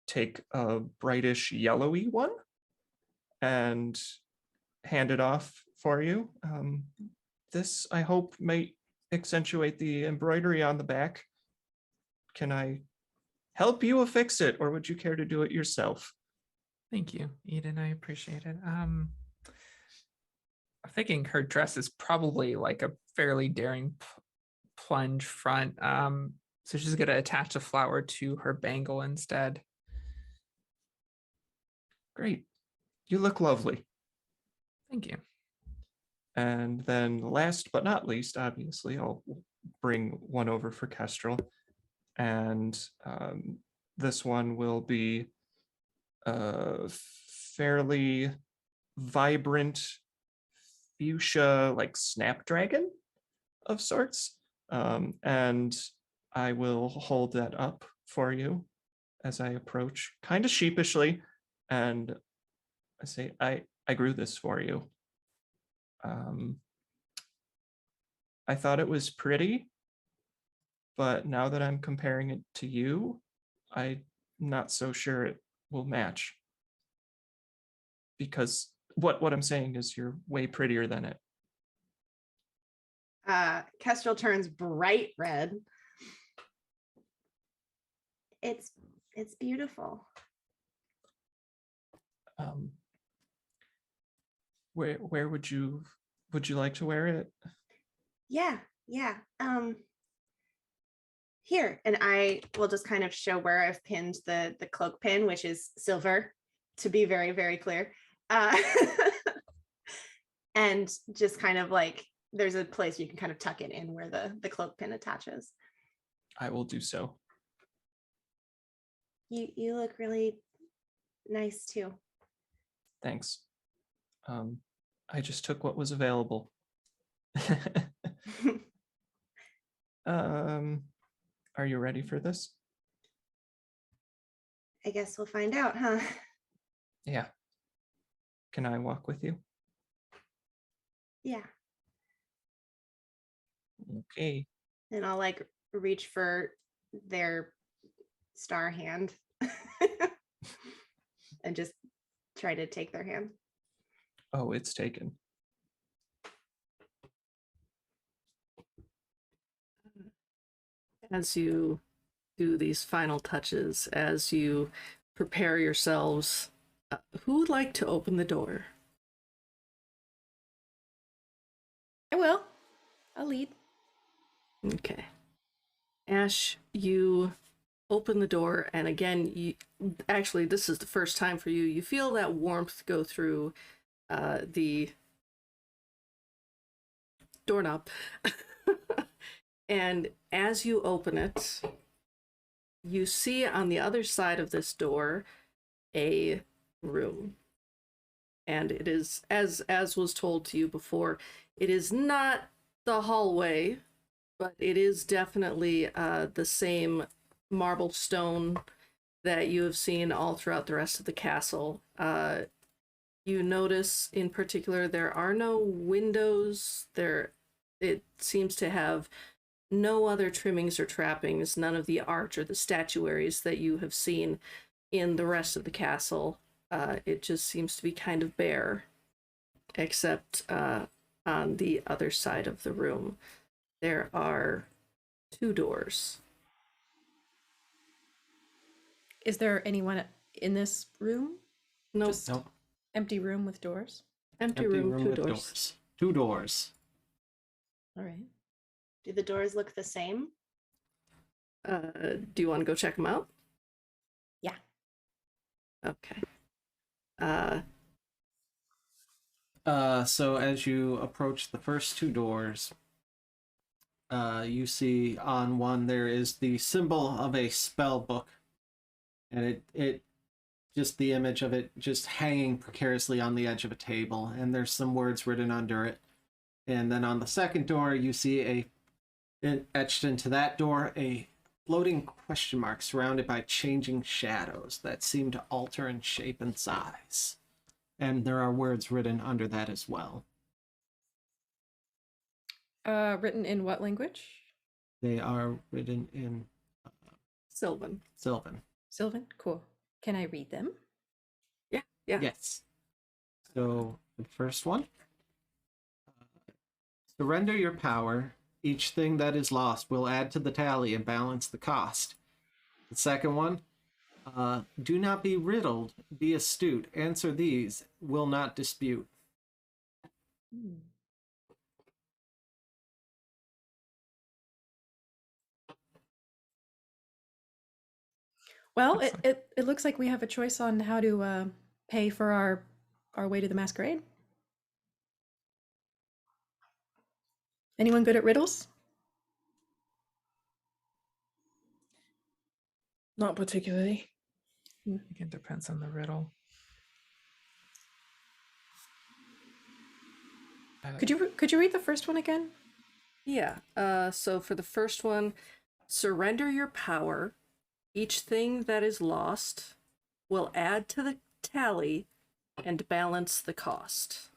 take a brightish yellowy one and hand it off for you. This, I hope, might accentuate the embroidery on the back. Can I help you affix it, or would you care to do it yourself? Thank you, Eden. I appreciate it. I'm thinking her dress is probably like a fairly daring plunge front. So she's gonna attach a flower to her bangle instead. Great. You look lovely. Thank you. And then last but not least, obviously, I'll bring one over for Kestrel. And this one will be a fairly vibrant fuchsia, like snapdragon of sorts. And I will hold that up for you as I approach, kind of sheepishly, and I say, I grew this for you. I thought it was pretty, but now that I'm comparing it to you, I'm not so sure it will match. Because what I'm saying is you're way prettier than it. Kestrel turns bright red. It's beautiful. Where would you like to wear it? Yeah, yeah. Here, and I will just kind of show where I've pinned the cloak pin, which is silver, to be very, very clear. And just kind of like there's a place you can kind of tuck it in where the cloak pin attaches. I will do so. You look really nice too. Thanks. I just took what was available. Are you ready for this? I guess we'll find out, huh? Yeah. Can I walk with you? Yeah. Okay. And I'll like reach for their star hand and just try to take their hand. Oh, it's taken. As you do these final touches, as you prepare yourselves, who would like to open the door? I will. I'll lead. Okay. Ash, you open the door, and again, actually, this is the first time for you. You feel that warmth go through the doorknob. And as you open it, you see on the other side of this door a room. And it is, as was told to you before, it is not the hallway, but it is definitely the same marble stone that you have seen all throughout the rest of the castle. You notice in particular there are no windows. It seems to have no other trimmings or trappings, none of the art or the statuaries that you have seen in the rest of the castle. It just seems to be kind of bare, except on the other side of the room. There are 2 doors. Is there anyone in this room? Nope. Just Nope. empty room with doors? Empty Empty room, 2 with doors. 2 doors. All right. Do the doors look the same? Do you want to go check them out? Yeah. Okay. So as you approach the first 2 doors, you see on one there is the symbol of a spell book, and it just the image of it just hanging precariously on the edge of a table, and there's some words written under it. And then on the second door, you see etched into that door a floating question mark surrounded by changing shadows that seem to alter in shape and size. And there are words written under that as well. Written in what language? They are written in Sylvan. Sylvan. Sylvan? Cool. Can I read them? Yeah. Yes. So the first one. Surrender your power. Each thing that is lost will add to the tally and balance the cost. The second one. Do not be riddled. Be astute. Answer these. Will not dispute. Well, Looks it looks like we have a choice on how to pay for our way to the masquerade. Anyone good at riddles? Not particularly. I think it depends on the riddle. Could you read the first one again? Yeah. So for the first one, surrender your power. Each thing that is lost will add to the tally and balance the cost.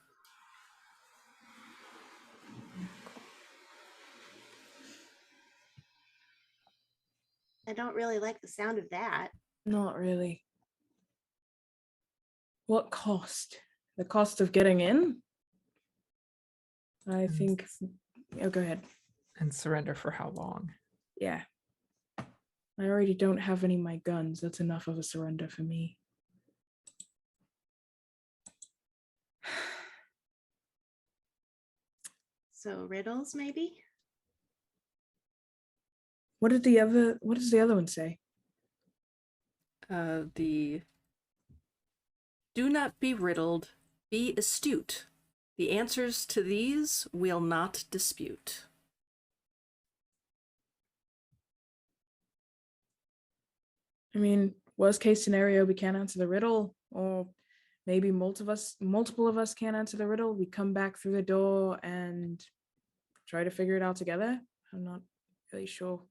I don't really like the sound of that. Not really. What cost? The cost of getting in? I think. Oh, go ahead. And surrender for how long? Yeah. I already don't have any of my guns. That's enough of a surrender for me. So riddles, maybe? What does the other one say? The do not be riddled, be astute. The answers to these we'll not dispute. I mean, worst case scenario, we can't answer the riddle, or maybe multiple of us can't answer the riddle. We come back through the door and try to figure it out together. I'm not really sure.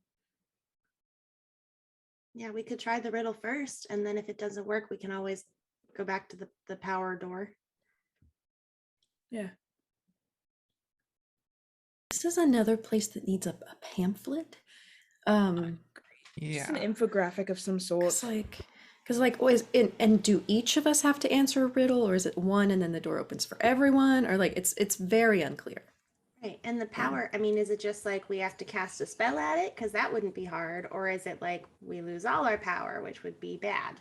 Yeah, we could try the riddle first, and then if it doesn't work, we can always go back to the power door. Yeah. This is another place that needs a pamphlet. Just an infographic of some sort. Because and do each of us have to answer a riddle, or is it one and then the door opens for everyone, or like it's very unclear. Right, and the power, I mean, is it just like we have to cast a spell at it? Because that wouldn't be hard. Or is it like we lose all our power, which would be bad?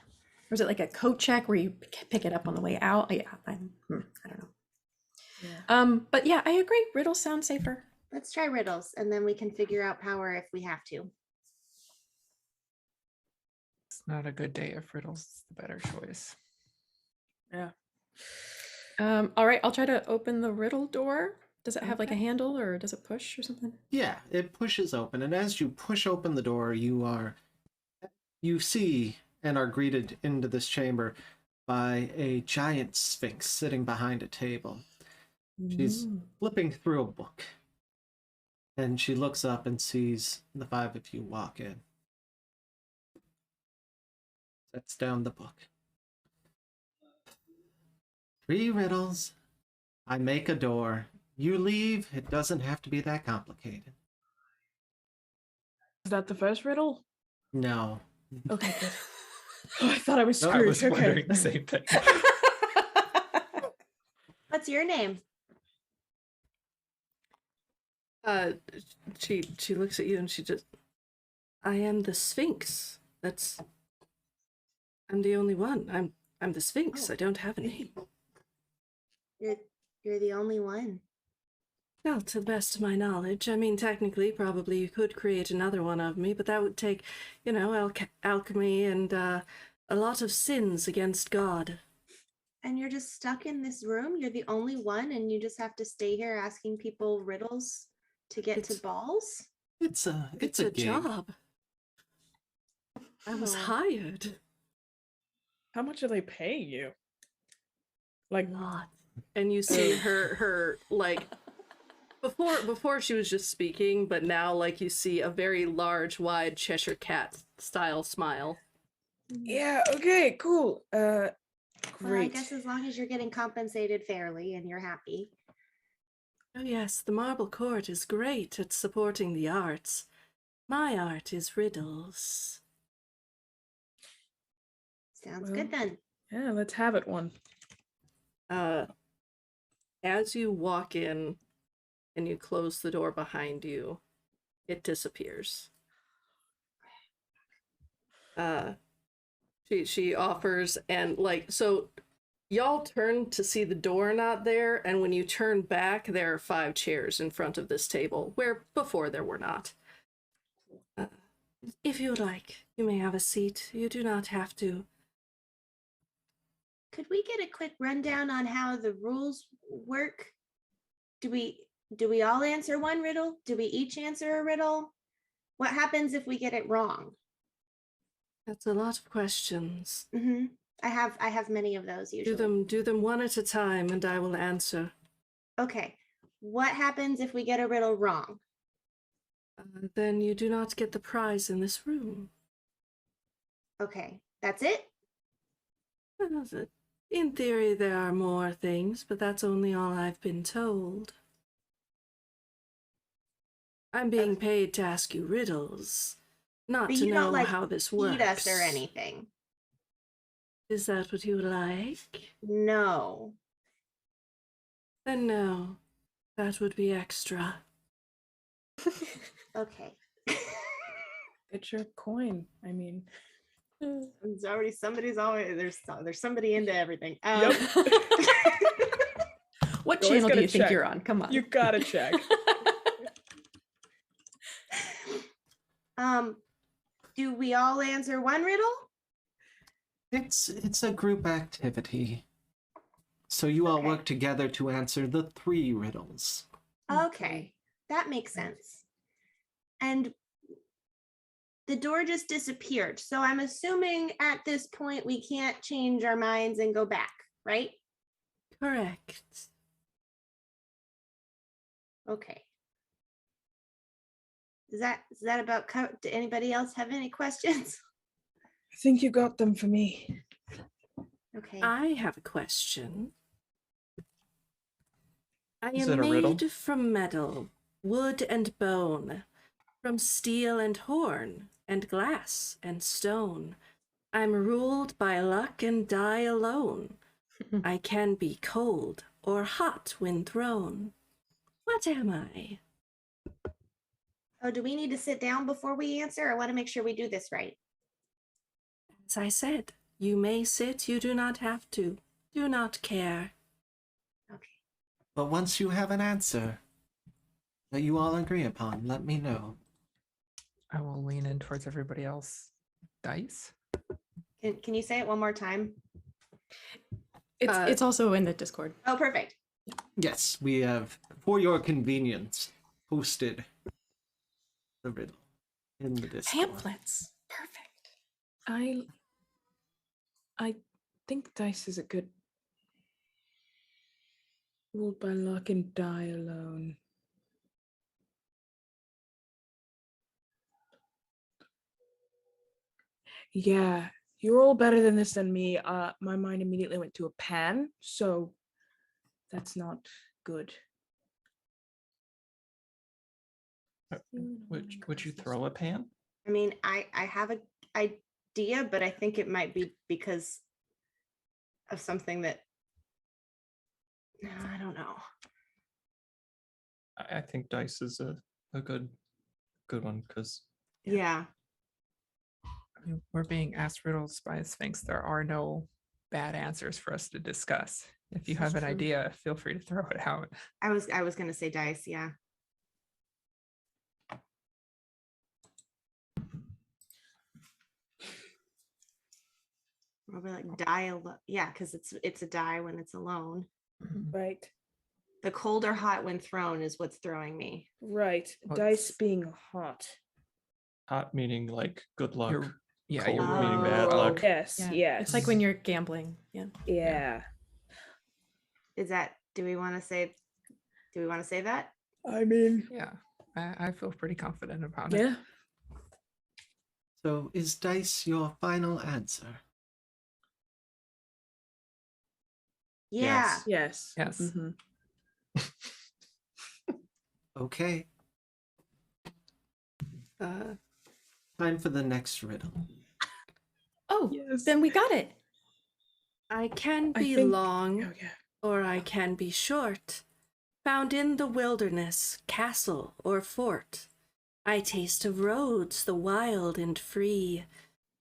Or is it like a coat check where you pick it up on the way out? Yeah, I don't know. Yeah. But yeah, I agree. Riddles sound safer. Let's try riddles, and then we can figure out power if we have to. It's not a good day if riddles is the better choice. Yeah. All right, I'll try to open the riddle door. Does it have like a Okay. handle, or does it push or something? Yeah, it pushes open, and as you push open the door, you see and are greeted into this chamber by a giant sphinx sitting behind a table. She's flipping through a book, and she looks up and sees the five of you walk in. Sets down the book. 3 riddles. I make a door. You leave. It doesn't have to be that complicated. Is that the first riddle? No. Okay, good. Oh, I thought I was No, screwed. I was Okay. wondering the same thing. What's your name? She looks at you and she just, I am the Sphinx. I'm the only one. I'm the Sphinx. Oh. I don't have a name. You're the only one. Well, to the best of my knowledge. I mean, technically, probably you could create another one of me, but that would take, alchemy and a lot of sins against God. And you're just stuck in this room? You're the only one, and you just have to stay here asking people riddles to get to It's- balls? It's a a gig. job. I was Oh. hired. How much are they paying you? Like, A lot. And you see her like before she was just speaking, but now like you see a very large, wide Cheshire cat style smile. yeah, okay, cool. Well, I Great. guess as long as you're getting compensated fairly and you're happy. Oh yes, the Marble Court is great at supporting the arts. My art is riddles. Sounds Well, good then. Yeah, let's have it one. As you walk in and you close the door behind you, it disappears. She offers, and like, so y'all turn to see the door not there, and when you turn back, there are 5 chairs in front of this table, where before there were not. If you like, you may have a seat. You do not have to. Could we get a quick rundown on how the rules work? Do we all answer one riddle? Do we each answer a riddle? What happens if we get it wrong? That's a lot of questions. Mm-hmm. I have many of those usually. Do them one at a time, and I will answer. Okay. What happens if we get a riddle wrong? Then you do not get the prize in this room. Okay. That's it? In theory, there are more things, but that's only all I've been told. I'm being paid to ask you riddles, not But to you know don't like how this works. eat us or anything. Is that what you would like? No. Then no, that would be extra. Okay. Get your coin. I mean, There's somebody into everything. Yep. What You always channel do gotta you think check. you're on? Come on. You gotta check. Do we all answer one riddle? It's a group activity. So you all Okay. work together to answer the 3 riddles. Okay, that makes sense. And the door just disappeared. So I'm assuming at this point we can't change our minds and go back, right? Correct. Okay. Is that about do anybody else have any questions? I think you got them for me. Okay. I have a question. I Is am it a riddle? made from metal, wood and bone, from steel and horn, and glass and stone. I'm ruled by luck and die alone. I can be cold or hot when thrown. What am I? Oh, do we need to sit down before we answer? I want to make sure we do this right. As I said, you may sit, you do not have to. Do not care. Okay. But once you have an answer that you all agree upon, let me know. I will lean in towards everybody else. Dice? Can you say it one more time? It's also in the Discord. Oh, perfect. Yes, we have, for your convenience, posted the riddle in the Discord. Pamphlets. Perfect. I think dice is a good ruled by luck and die alone. Yeah, you're all better than this than me. My mind immediately went to a pan, so that's not good. Would you throw a pan? I mean, I have an idea, but I think it might be because of something that I don't know. I think dice is a good one because Yeah. I mean, we're being asked riddles by a Sphinx. There are no bad answers for us to discuss. If you This is have an true. idea, feel free to throw it out. I was gonna say dice, yeah. Probably like die alone. Yeah, because it's a die when it's alone. Right, The cold or hot when thrown is what's throwing me. right. Well, Dice it's- being hot. hot meaning like good luck. You're, yeah, Cold you're meaning rolling bad low. luck. Yes, Yeah. yes. It's like when you're gambling. Yeah. Yeah. Is that do we want to say that? I mean, Yeah, I feel pretty confident about it. yeah. So is dice your final answer? Yeah. Yes. Yes. Mhm. Okay, time for the next riddle. Oh, Yes. then we got it. I can I be think- long, Oh, yeah. or I can be short. Found in the wilderness, castle or fort. I taste of roads, the wild and free,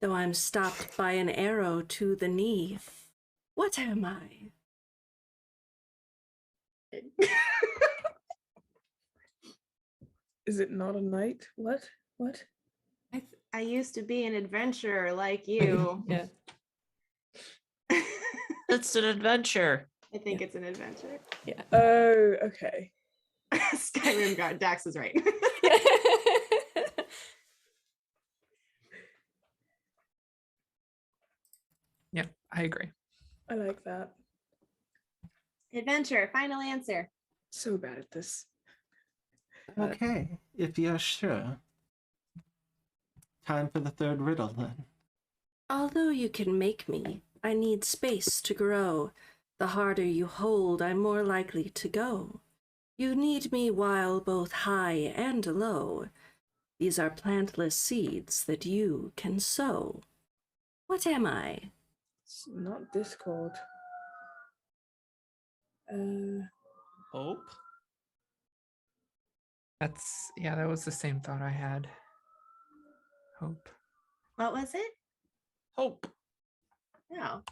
though I'm stopped by an arrow to the knee. What am I? Is it not a knight? What? What? I used to be an adventurer like you. Yeah. It's an adventure. I think it's an adventure. Oh, okay. Skyrim God, Dax is right. Yeah, I agree. I like that. Adventure, final answer. So bad at this. Okay, if you're sure. Time for the third riddle then. Although you can make me, I need space to grow. The harder you hold, I'm more likely to go. You need me while both high and low. These are plantless seeds that you can sow. What am I? It's not Discord. Hope. That was the same thought I had. Hope. What was it? Hope. No.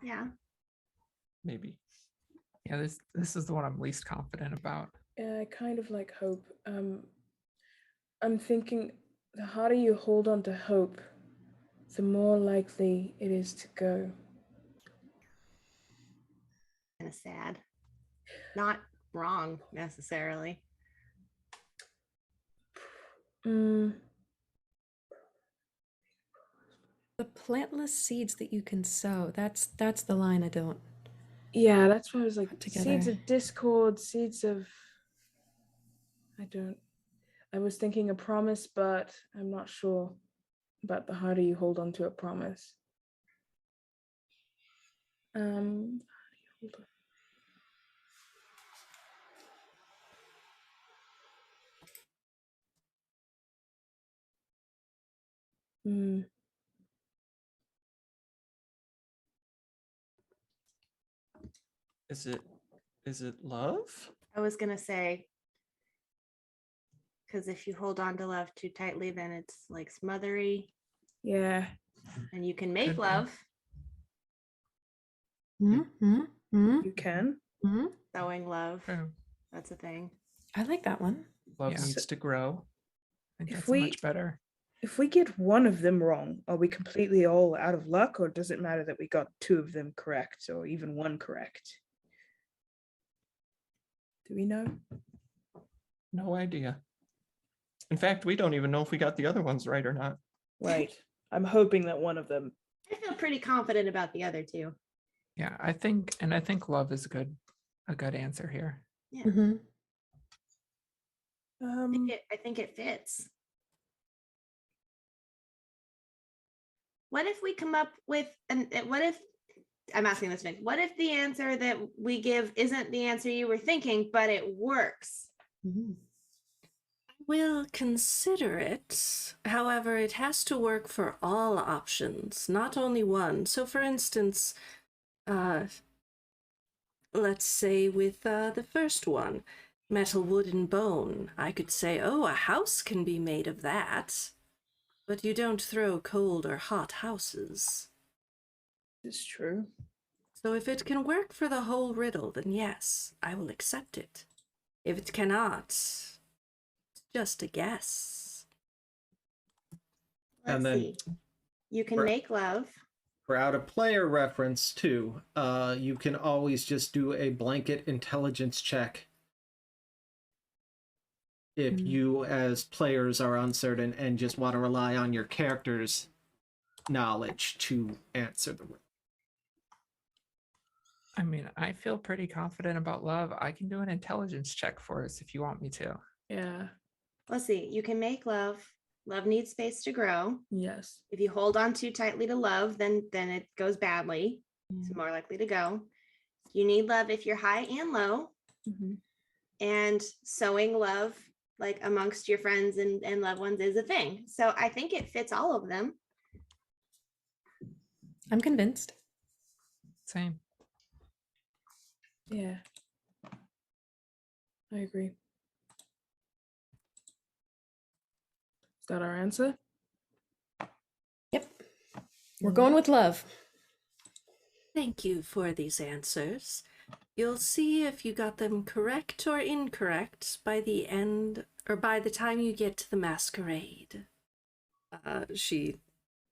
Yeah. Maybe. Yeah, this is the one I'm least confident about. Yeah, I kind of like hope. I'm thinking the harder you hold on to hope, the more likely it is to go. Kind of sad. Not wrong necessarily. Mm, The plantless seeds that you can sow. That's the line I don't. yeah, that's why I was like, Put seeds together. of discord, seeds of. I was thinking a promise, but I'm not sure about the harder you hold on to a promise. Hold on. Hmm. Is it love? I was gonna say, because if you hold on to love too tightly, then it's like smothery, Yeah. and you can make Could be. love. You can. Sowing love. True. That's a thing. I like that one. Love Yeah. needs to grow. I think If that's we- much better. If we get one of them wrong, are we completely all out of luck, or does it matter that we got two of them correct, or even one correct? Do we know? No idea. In fact, we don't even know if we got the other ones right or not. Right. I'm hoping that one of them. I feel pretty confident about the other two. Yeah, I think love is a good answer here. Yeah. Mm-hmm. I think it fits. What if we come up with what if I'm asking this, Nick, what if the answer that we give isn't the answer you were thinking, but it works? We'll consider it. However, it has to work for all options, not only one. So, for instance, let's say with the first one, metal, wood, and bone, I could say, oh, a house can be made of that. But you don't throw cold or hot houses. It's true. So if it can work for the whole riddle, then yes, I will accept it. If it cannot, it's just a guess. Let's And then see. You can for- make love. For out of player reference too, you can always just do a blanket intelligence check if you as players are uncertain and just want to rely on your character's knowledge to answer the riddle. I mean, I feel pretty confident about love. I can do an intelligence check for us if you want me to. Yeah. Let's see. You can make love. Love needs space to grow. Yes. If you hold on too tightly to love, then it goes badly. It's more likely to go. You need love if you're high and low. Mm-hmm. And sowing love like amongst your friends and loved ones is a thing. So I think it fits all of them. I'm convinced. Same. Yeah. I agree. Is that our answer? Yep. We're going with love. Thank you for these answers. You'll see if you got them correct or incorrect by the end, or by the time you get to the masquerade. She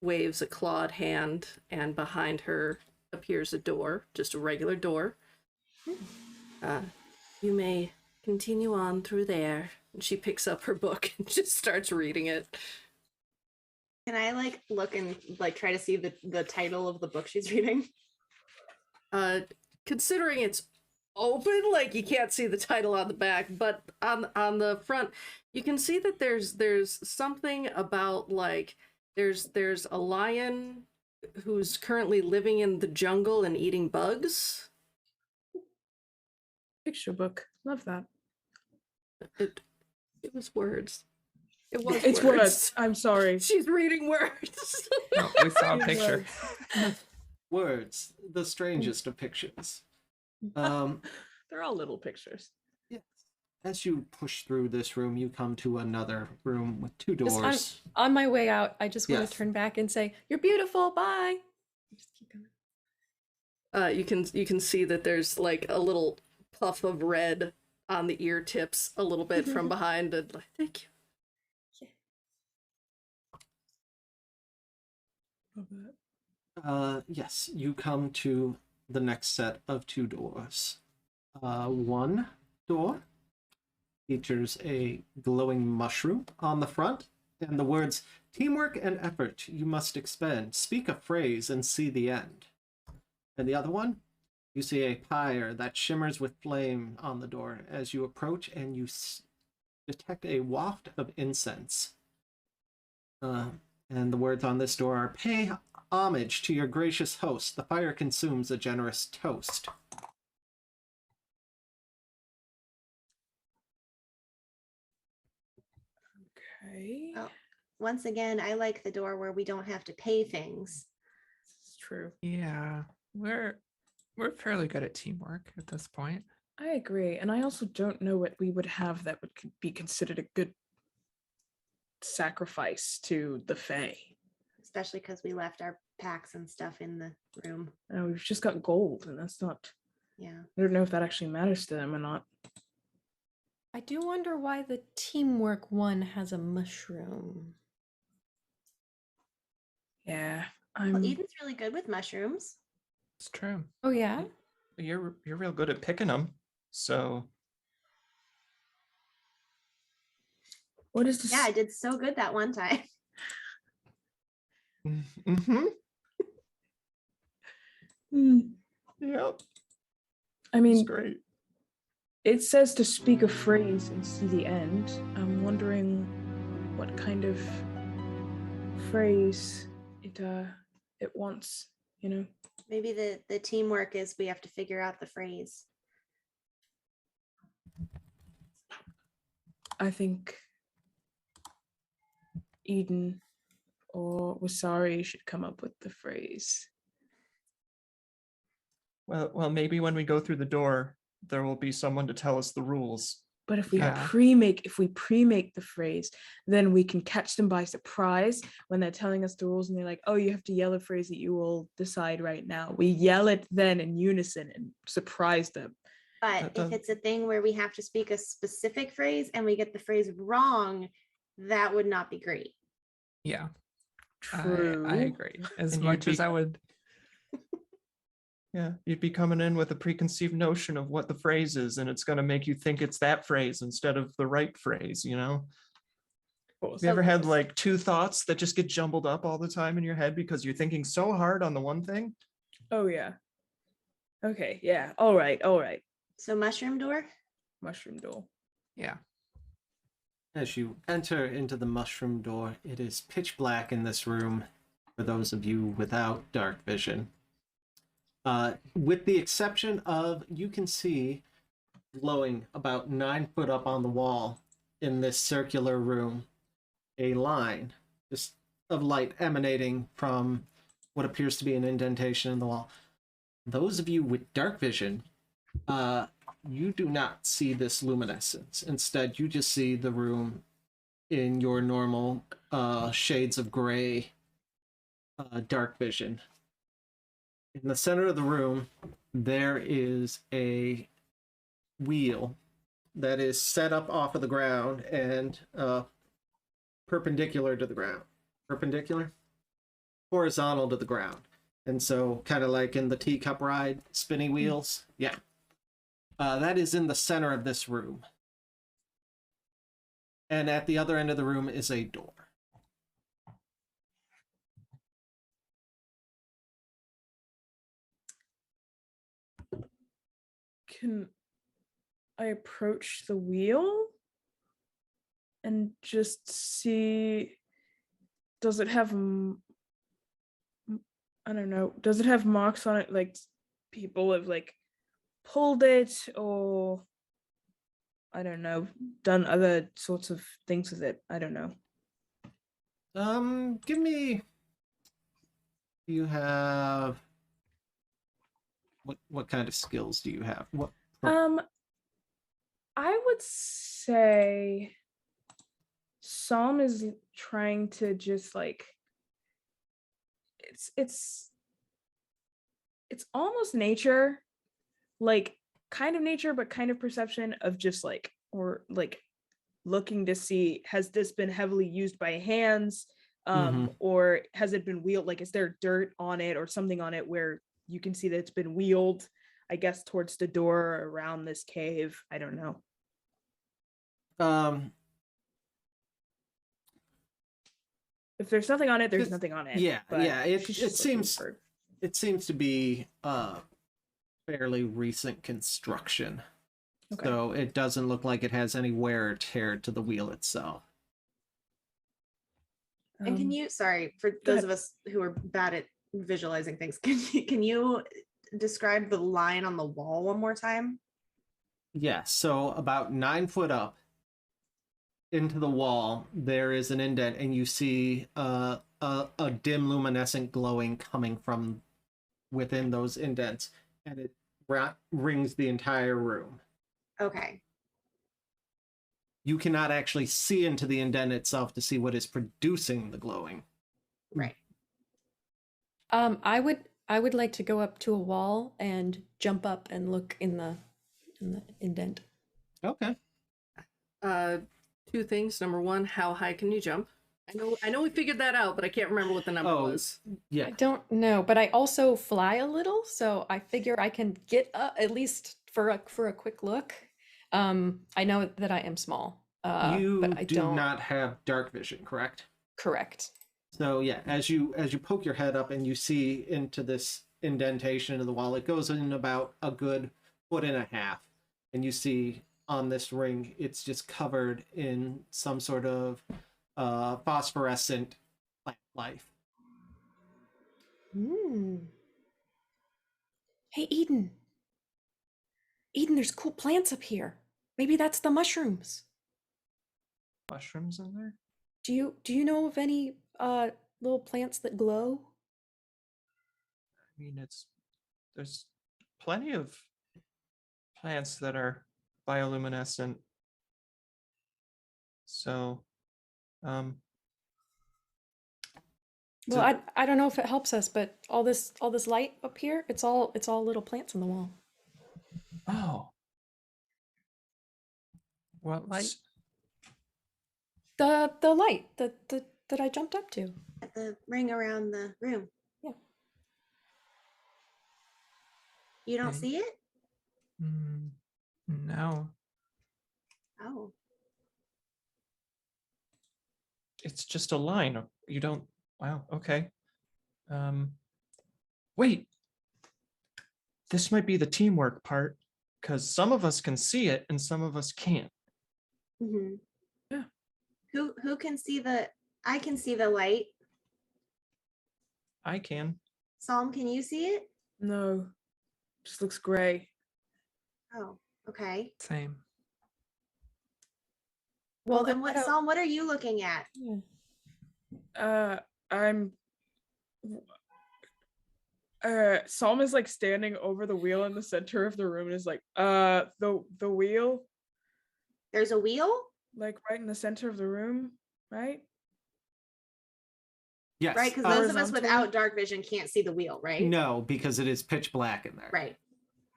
waves a clawed hand, and behind her appears a door, just a regular door. You may continue on through there. And she picks up her book and just starts reading it. Can I like look and like try to see the title of the book she's reading? Considering it's open, like you can't see the title on the back, but on the front you can see that there's something about like there's a lion who's currently living in the jungle and eating bugs. Picture book. Love that. It was words. It was It's words. I'm sorry. She's reading words. No, we saw a It's picture. words. Words, the strangest of pictures. They're all little pictures. Yes. As you push through this room, you come to another room with two Just doors. on my way out, I just want Yes. to turn back and say, "You're beautiful. Bye." Just keep going. You can see that there's like a little puff of red on the ear tips a little bit from behind, and like, thank you. Yes, you come to the next set of 2 doors. One door features a glowing mushroom on the front, and the words, "Teamwork and effort you must expend. Speak a phrase and see the end." And the other one, you see a pyre that shimmers with flame on the door as you approach, and you detect a waft of incense. And the words on this door are, "Pay homage to your gracious host. The fire consumes a generous toast." Okay. Well, once again, I like the door where we don't have to pay things. It's true. Yeah, we're fairly good at teamwork at this point. I agree. And I also don't know what we would have that would be considered a good sacrifice to the Fae. Especially because we left our packs and stuff in the room. We've just got gold, and that's not. Yeah. I don't know if that actually matters to them or not. I do wonder why the teamwork one has a mushroom. Yeah. Well, Eden's really good with mushrooms. It's true. Oh yeah? You're real good at picking them. So What is this? Yeah, I did so good that one time. mm-hmm. Yep. I It's mean, great. it says to speak a phrase and see the end. I'm wondering what kind of phrase it wants, you know? Maybe the teamwork is we have to figure out the phrase. I think Eden or Wasari should come up with the phrase. Well, maybe when we go through the door, there will be someone to tell us the rules. But if we Yeah. pre-make the phrase, then we can catch them by surprise when they're telling us the rules and they're like, "Oh, you have to yell a phrase that you will decide right now." We yell it then in unison and surprise them. But That if does- it's a thing where we have to speak a specific phrase and we get the phrase wrong, that would not be great. Yeah, True. I agree. As And you'd much as be- I would, Yeah, you'd be coming in with a preconceived notion of what the phrase is, and it's going to make you think it's that phrase instead of the right phrase, you know? Have you ever had like 2 thoughts that just get jumbled up all the time in your head because you're thinking so hard on the one thing? Oh yeah. Okay, yeah. All right. So mushroom door? Mushroom door. yeah. As you enter into the mushroom door, it is pitch black in this room for those of you without dark vision. With the exception of, you can see glowing about 9 foot up on the wall in this circular room, a line just of light emanating from what appears to be an indentation in the wall. Those of you with dark vision, you do not see this luminescence. Instead, you just see the room in your normal shades of gray dark vision. In the center of the room, there is a wheel that is set up off of the ground and perpendicular to the ground. Perpendicular? Horizontal to the ground. And so, kind of like in the teacup ride, spinny wheels. Yeah. That is in the center of this room. And at the other end of the room is a door. Can I approach the wheel and just see, does it have I don't know, does it have marks on it like people have like pulled it, or I don't know, done other sorts of things with it? I don't know. Give me. You have. What kind of skills do you have? What? I would say Psalm is trying to just like it's almost nature. Like kind of nature, but kind of perception of just like, or like looking to see, has this been heavily used by hands? Or has it been wheeled? Like, is there dirt on it or something on it where you can see that it's been wheeled, I guess, towards the door or around this cave? I don't know. If there's nothing on it, there's nothing on it. Yeah, but yeah. It she's just seems looking for- it seems to be fairly recent construction. Okay. So it doesn't look like it has any wear or tear to the wheel itself. And can you, sorry, for go those ahead. of us who are bad at visualizing things, can you describe the line on the wall one more time? Yeah, so about 9 foot up into the wall, there is an indent, and you see a dim luminescent glowing coming from within those indents, and it rings the entire room. Okay. You cannot actually see into the indent itself to see what is producing the glowing. Right. I would like to go up to a wall and jump up and look in the indent. Okay. Two things. Number one, how high can you jump? I know we figured that out, but I can't remember what the number was. Yeah. I don't know, but I also fly a little, so I figure I can get up at least for a quick look. I know that I am small. You but I don't. not have dark vision, correct? Correct. So yeah, as you poke your head up and you see into this indentation in the wall, it goes in about a good 1.5 feet, and you see on this ring, it's just covered in some sort of phosphorescent plant life. Hey, Eden. Eden, there's cool plants up here. Maybe that's the mushrooms. Mushrooms in there? Do you know of any little plants that glow? I mean, there's plenty of plants that are bioluminescent. So, Well, I don't know if it helps us, but all this light up here, it's all little plants on the wall. oh, What light? The light that I jumped up to. At the ring around the room. Yeah. You don't Okay. see it? No. Oh. it's just a line. You don't. Wow. Okay. Wait. This might be the teamwork part, because some of us can see it and some of us can't. Mm-hmm. Yeah. Who can see the? I can see the light. I can. Psalm, can you see it? No, just looks gray. Oh, okay. Same. Well, then then what, why don't- Psalm? What are you looking at? I'm. Psalm is like standing over the wheel in the center of the room and is like, the wheel, There's a wheel, like right in the center of the room, right? Yes. right? Because those of us Horizontally? without dark vision can't see the wheel, right? No, because it is pitch black in there. Right.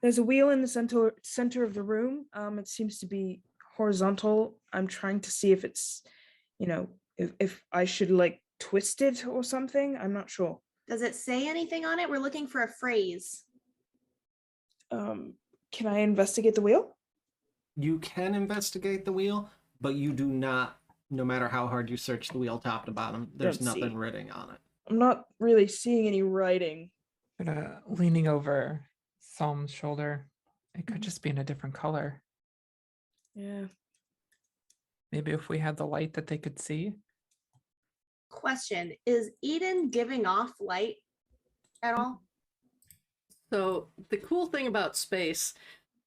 There's a wheel in the center of the room. It seems to be horizontal. I'm trying to see if it's, if I should like twist it or something. I'm not sure. Does it say anything on it? We're looking for a phrase. Can I investigate the wheel? You can investigate the wheel, but you do not, no matter how hard you search the wheel top to bottom, there's Don't see. nothing written on it. I'm not really seeing any writing. But leaning over Psalm's shoulder, it could just be in a different color. Yeah. Maybe if we had the light that they could see. Question: is Eden giving off light at all? So the cool thing about space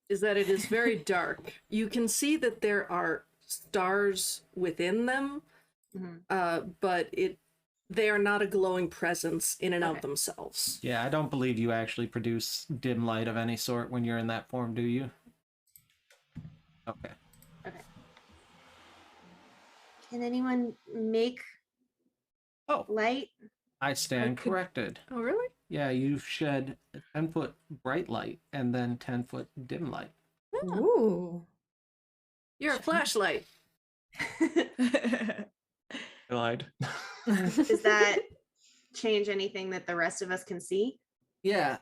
is that it is very dark. You can see that there are stars within them, but they are not a glowing presence in and Okay. of themselves. Yeah, I don't believe you actually produce dim light of any sort when you're in that form, do you? Okay. Can anyone make Oh, light? I stand could- corrected. Oh, really? Yeah, you shed a 10-foot bright light and then 10-foot dim light. Ooh. You're a flashlight. I lied. Does that change anything that the rest of us can see? Yeah,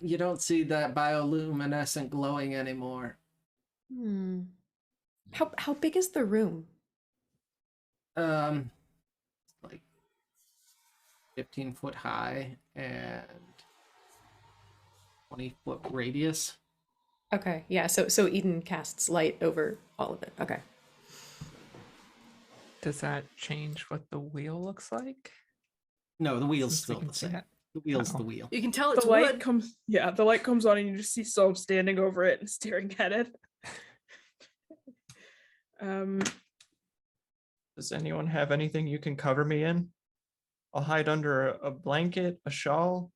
you don't see that bioluminescent glowing anymore. Hmm. How big is the room? Like 15-foot high and 20-foot radius. Okay, yeah. So Eden casts light over all of it. Okay. Does that change what the wheel looks like? No, the wheel's Since we still can the see same. it. The wheel's Oh. the wheel. You can tell it's The light wood. comes, yeah, the light comes on and you just see Psalm standing over it and staring at it. Does anyone have anything you can cover me in? I'll hide under a blanket, a shawl.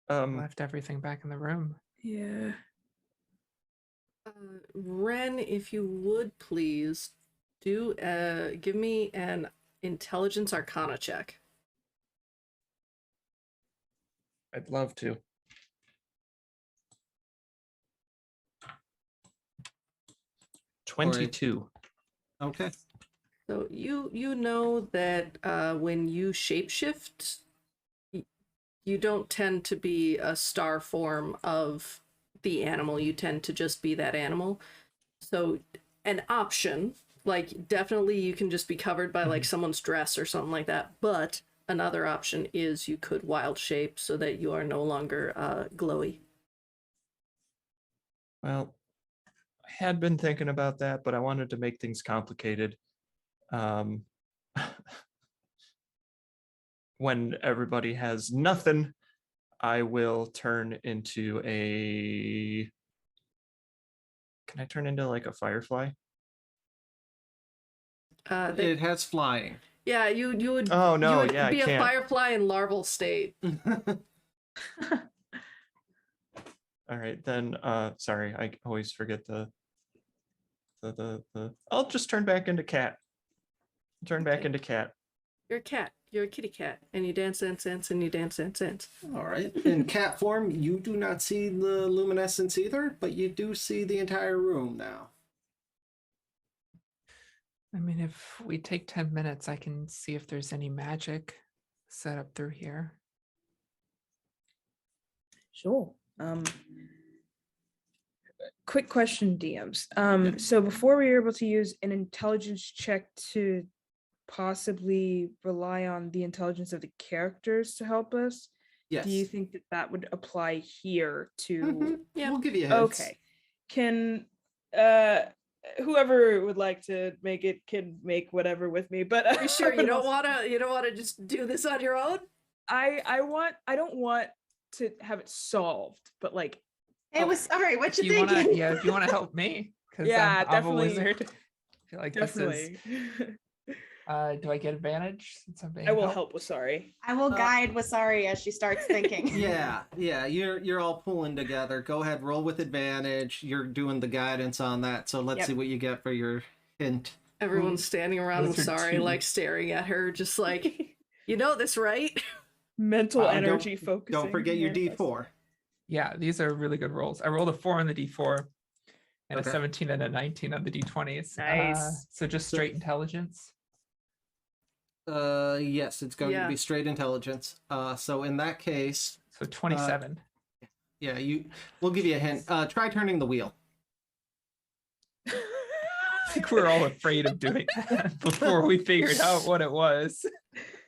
Left everything back in the room. Yeah. Wren, if you would please do give me an intelligence arcana check. I'd love to. Or 22. Okay. So you know that when you shapeshift, you don't tend to be a star form of the animal. You tend to just be that animal. So an option, like definitely you can just be covered by like someone's dress or something like that. But another option is you could wild shape so that you are no longer glowy. Well, I had been thinking about that, but I wanted to make things complicated. When everybody has nothing, I will turn into a... Can I turn into like a firefly? It has flying. Yeah, you would. Oh, no, you would yeah, I be a can't. firefly in larval state. All right, then, sorry, I always forget the I'll just turn back into cat. Turn back Okay. into cat. You're a cat. You're a kitty cat, and you dance, dance, dance, and you dance, dance, dance. All right. In cat form, you do not see the luminescence either, but you do see the entire room now. I mean, if we take 10 minutes, I can see if there's any magic set up through here. Sure. Quick question, DMs. So before we were able to use an intelligence check to possibly rely on the intelligence of the characters to help us, Yes. do you think that that would apply here to? Mhm. Yeah. We'll give you heads. Okay. Can whoever would like to make it can make whatever with me, but Are you sure you don't wanna just do this on your own? I don't want to have it solved, but like Hey, was sorry. What If you you thinking? wanna, if you wanna help me, because Yeah, I'm a definitely. wizard. I feel like definitely this is. Do I get advantage since I'm being I will helped? help with sorry. I will guide Wasari as she starts thinking. Yeah, you're all pulling together. Go ahead, roll with advantage. You're doing the guidance on that, so let's Yep. see what you get for your hint. Everyone's standing around with Those are sorry, two. like staring at her, just like, you know this, right? Mental Don't- energy focusing. Don't forget your Yes. D4. Yeah, these are really good rolls. I rolled a 4 on the D4 and Okay. a 17 and a 19 on the D20s. Nice. So just straight intelligence. Yes, it's going to Yeah. be straight intelligence. So in that case, So 27. yeah, we'll give you a hint. Try turning the wheel. I think we're all afraid of doing that before we figured out what it was.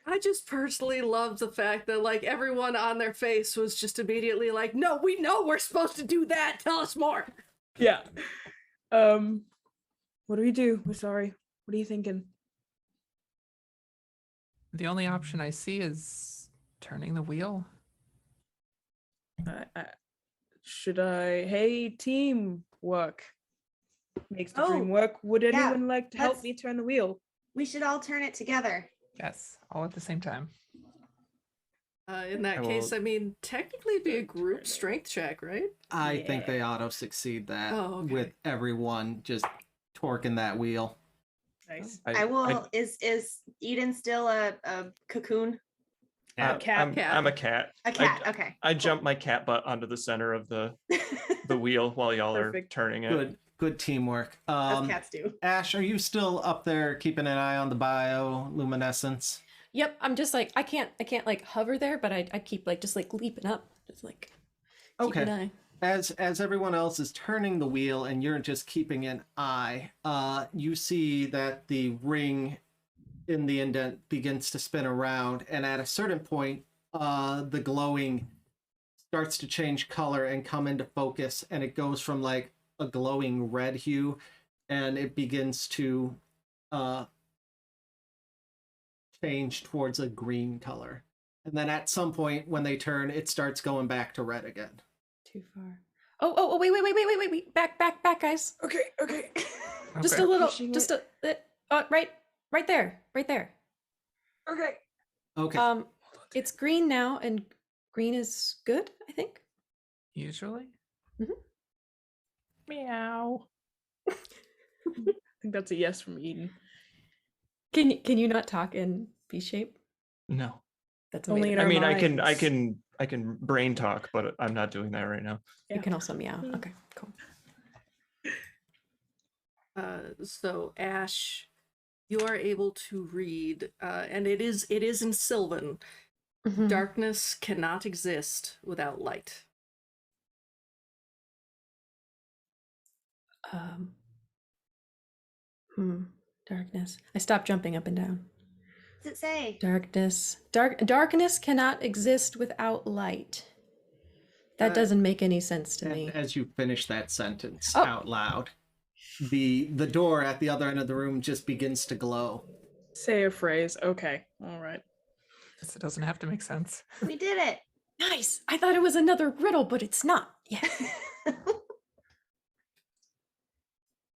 I just personally love the fact that like everyone on their face was just immediately like, no, we know we're supposed to do that. Tell us more. Yeah. What do we do? We're sorry. What are you thinking? The only option I see is turning the wheel. Should I? Hey, team work makes the Oh, dream work. Would yeah, anyone like to help that's- me turn the wheel? We should all turn it together. Yes, all at the same time. In that I case, will- I mean, technically it'd be a group strength check, right? I think they auto succeed that Oh, okay. with everyone just torquing that wheel. Nice. I will. Is Eden still a cocoon? Cat. I'm a cat. A cat. Okay. I jump my cat butt onto the center of the wheel while y'all Perfect. are turning it. Good teamwork. As cats do. Ash, are you still up there keeping an eye on the bioluminescence? Yep, I'm just like I can't like hover there, but I keep like just like leaping up, just like keep an eye. As everyone else is turning the wheel and you're just keeping an eye, you see that the ring in the indent begins to spin around, and at a certain point, the glowing starts to change color and come into focus, and it goes from like a glowing red hue, and it begins to change towards a green color. And then at some point when they turn, it starts going back to red again. Too far. Oh, wait. Back, guys. Okay. Just Okay. a little, Pushing just a, right there. Okay. Okay. It's green now, and green is good, I think. Usually. Mhm. Meow. I think that's a yes from Eden. Can you not talk in B shape? No. That's Only amazing. in I our mean, minds. I can brain talk, but I'm not doing that right now. You Yeah. can also meow. Okay, cool. So Ash, you are able to read, and it is in Sylvan. Mhm. Darkness cannot exist without light. Um, Darkness. I stopped jumping up and down. What does it say? Darkness cannot exist without light. That doesn't make any sense to And me. as you finish that sentence Oh. out loud, the door at the other end of the room just begins to glow. Say a phrase. Okay. All right. Guess it doesn't have to make sense. We did it. Nice. I thought it was another riddle, but it's not. Yeah.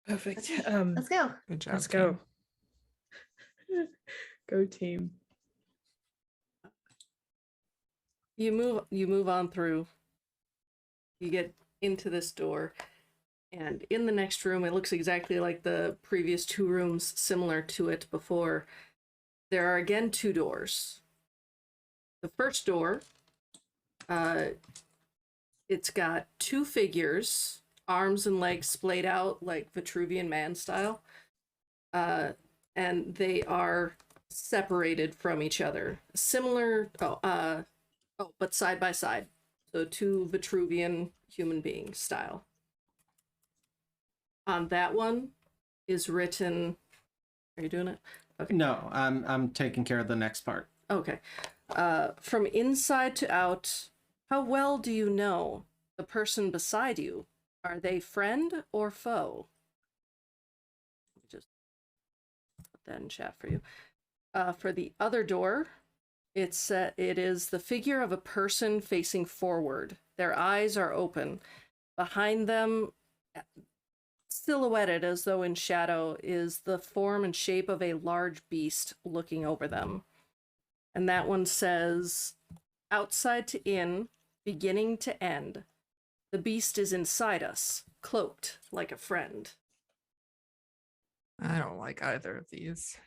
Perfect. Let's go. Good job. Let's team. go. Go team. You move on through. You get into this door, and in the next room, it looks exactly like the previous two rooms similar to it before. There are again two doors. The first door, it's got two figures, arms and legs splayed out like Vitruvian Man style, and they are separated from each other. Similar, but side by side. So two Vitruvian human being style. On that one is written. Are you doing it? Okay. No, I'm taking care of the next part. Okay. From inside to out, how well do you know the person beside you? Are they friend or foe? Let me just put that in chat for you. For the other door, it is the figure of a person facing forward. Their eyes are open. Behind them, silhouetted as though in shadow, is the form and shape of a large beast looking over them. And that one says, outside to in, beginning to end. The beast is inside us, cloaked like a friend. I don't like either of these.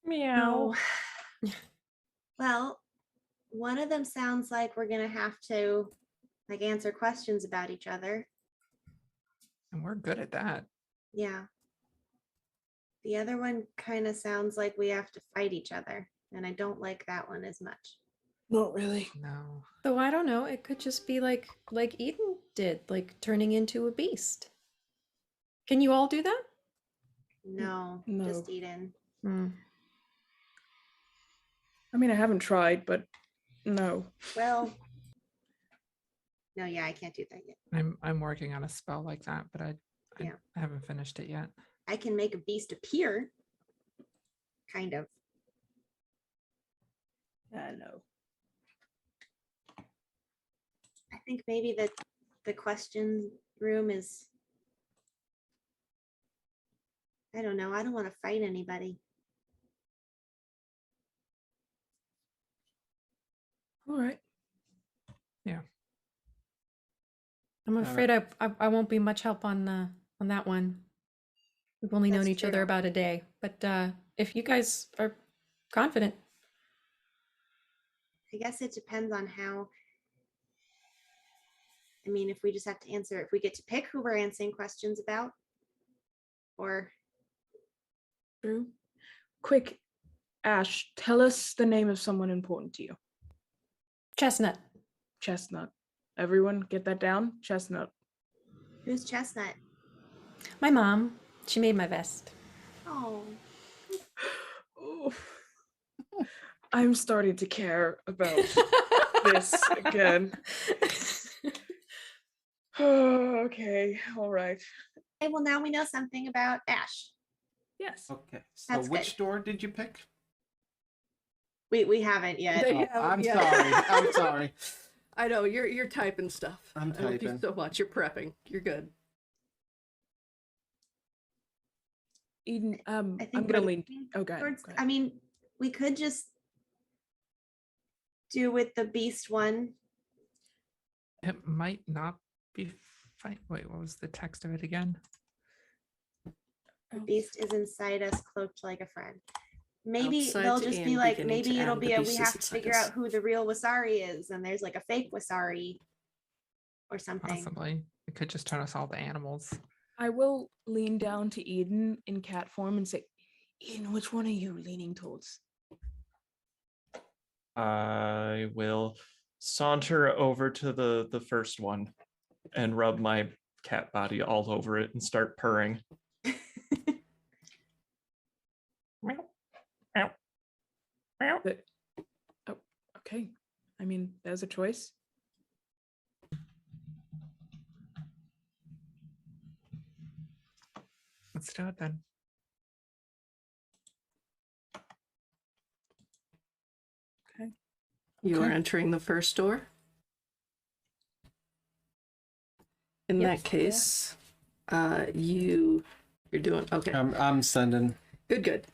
Meow. No. Well, one of them sounds like we're gonna have to like answer questions about each other. And we're good at that. Yeah. The other one kind of sounds like we have to fight each other, and I don't like that one as much. Not really. No. Though I don't know, it could just be like Eden did, like turning into a beast. Can you all do that? No, No. just Eden. I mean, I haven't tried, but no. Well, no, yeah, I can't do that yet. I'm working on a spell like that, but I Yeah. haven't finished it yet. I can make a beast appear. Kind of. No. I think maybe the question room is. I don't know. I don't want to fight anybody. All right. I'm All afraid I won't be much help on that one. We've only known That's each other true. about a day, but if you guys are confident, I guess it depends on how. I mean, if we just have to answer, if we get to pick who we're answering questions about, or True. Quick, Ash, tell us the name of someone important to you. Chestnut. Chestnut. Everyone get that down? Chestnut. who's Chestnut? My mom. She made my vest. Oh, Oh, I'm starting to care about this again. Oh, okay, all right. okay. Well, now we know something about Ash. Yes. Okay. So That's which good. door did you pick? We haven't yet. They Oh, haven't I'm yet. sorry. I'm sorry. I know you're typing stuff. I'm I love you typing. so much. You're prepping. You're good. Eden, I I'm think gonna we're lean. leaning Oh, go ahead. towards- Go ahead. I mean, we could just do with the beast one. It might not be fine. Wait, what was the text of it again? The beast is inside us, cloaked like a friend. Maybe Outside they'll to just in, be like, beginning to maybe it'll end, be the a beast we is have to inside figure us. out who the real Wasari is, and there's like a fake Wasari or something. Possibly. It could just turn us all to animals. I will lean down to Eden in cat form and say, Eden, which one are you leaning towards? I will saunter over to the first one and rub my cat body all over it and start purring. But, oh, okay. I mean, there's a choice. Let's do it then. You are Okay. entering the first door. In Yes, that case, you're doing okay. I'm sending. Good.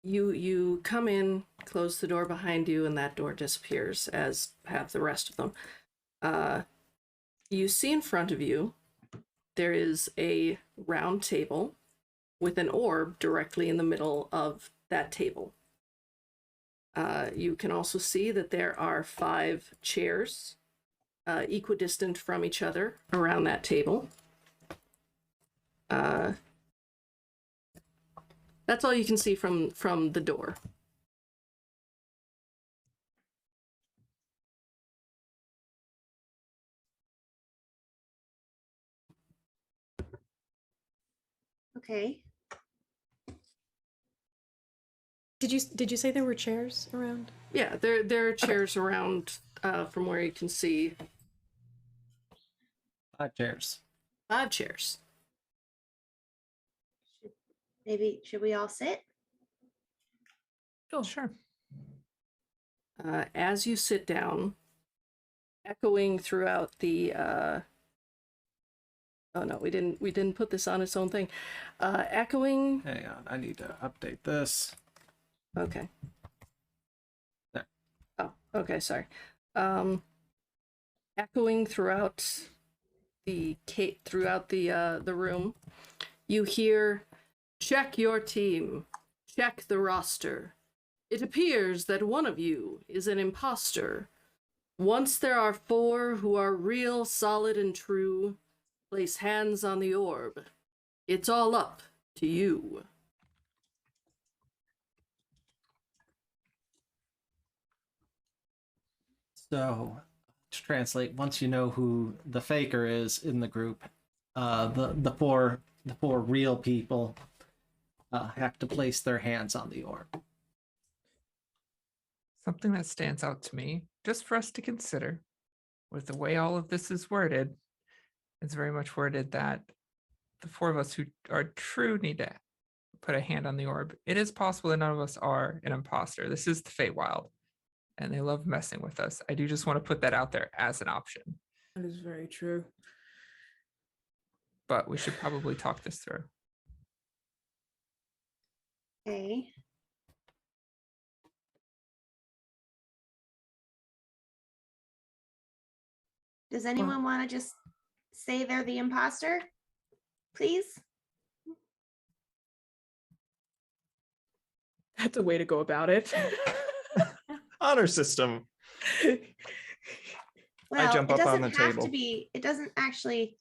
You come in, close the door behind you, and that door disappears, as have the rest of them. You see in front of you, there is a round table with an orb directly in the middle of that table. You can also see that there are 5 chairs equidistant from each other around that table. That's all you can see from the door. Okay. Did you say there were chairs around? Yeah, there are chairs around from where you can see 5 chairs. 5 chairs. Should we all sit? Sure. As you sit down, echoing throughout the oh no, we didn't put this on its own thing. Echoing. Hang on, I need to update this. Okay. There. Oh, okay, sorry. Echoing throughout the room, you hear, "Check your team. Check the roster. It appears that one of you is an imposter. Once there are 4 who are real, solid, and true, place hands on the orb. It's all up to you." So, to translate, once you know who the faker is in the group, the four real people have to place their hands on the orb. Something that stands out to me, just for us to consider, with the way all of this is worded, it's very much worded that the 4 of us who are true need to put a hand on the orb. It is possible that none of us are an imposter. This is the Feywild, and they love messing with us. I do just want to put that out there as an option, That is very true. but we should probably talk this through. Okay. Does anyone want to just say they're the imposter? Please? That's a way to go about it. Honor system. Well, jump it up on doesn't the have table. to be. It doesn't actually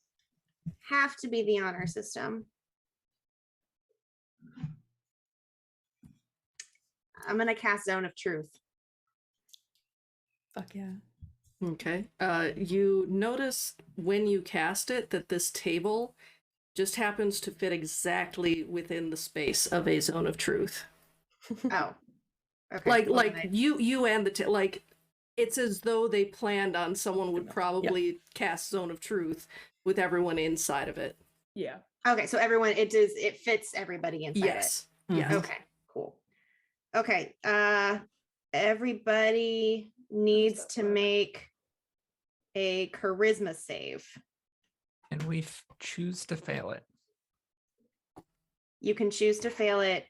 have to be the honor system. I'm gonna cast Zone of Truth. Fuck yeah. Okay. You notice when you cast it that this table just happens to fit exactly within the space of a zone of truth. Oh, okay. Like well, then you and the like it's as though they planned on someone would probably cast zone of truth with everyone inside of it. Yeah. okay, so everyone, it fits everybody inside Yes. it. Yes. Okay, cool. Okay, everybody needs to make a charisma save. And we choose to fail it. You can choose to fail it.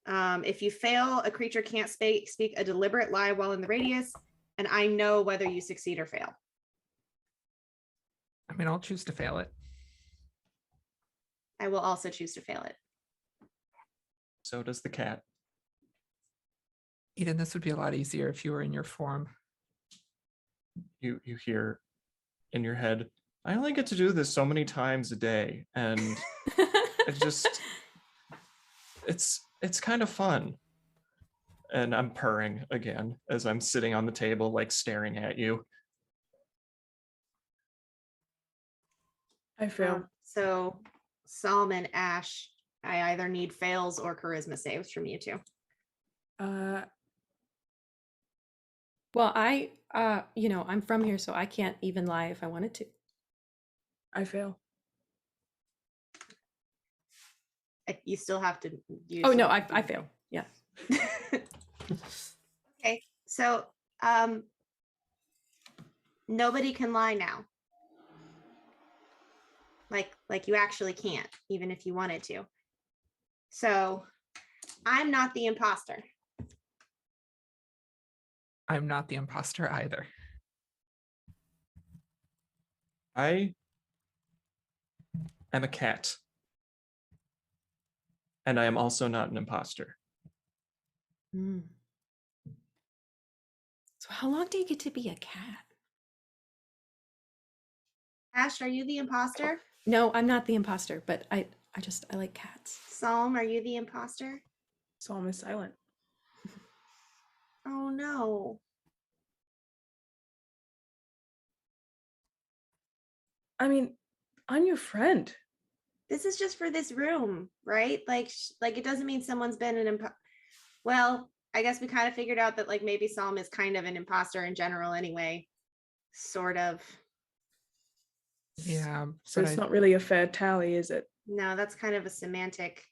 If you fail, a creature can't speak a deliberate lie while in the radius, and I know whether you succeed or fail. I mean, I'll choose to fail it. I will also choose to fail it. So does the cat. Eden, this would be a lot easier if you were in your form. You hear in your head, I only get to do this so many times a day, and it just it's kind of fun. And I'm purring again as I'm sitting on the table, like staring at you. I fail. So Psalm and Ash, I either need fails or charisma saves from you two. Well, I'm from here, so I can't even lie if I wanted to. I fail. You still have to use. Oh no, I fail. Yeah. Okay, so nobody can lie now. Like you actually can't, even if you wanted to. So I'm not the imposter. I'm not the imposter either. I am a cat. And I am also not an imposter. Mm. So how long do you get to be a cat? Ash, are you the imposter? No, I'm not the imposter, but I like cats. Psalm, are you the imposter? Psalm is silent. Oh no. I mean, I'm your friend. This is just for this room, right? Like it doesn't mean someone's been an well, I guess we kind of figured out that like maybe Psalm is kind of an imposter in general anyway. Sort of. Yeah. So but it's not really a fair tally, is it? No, that's kind of a semantic.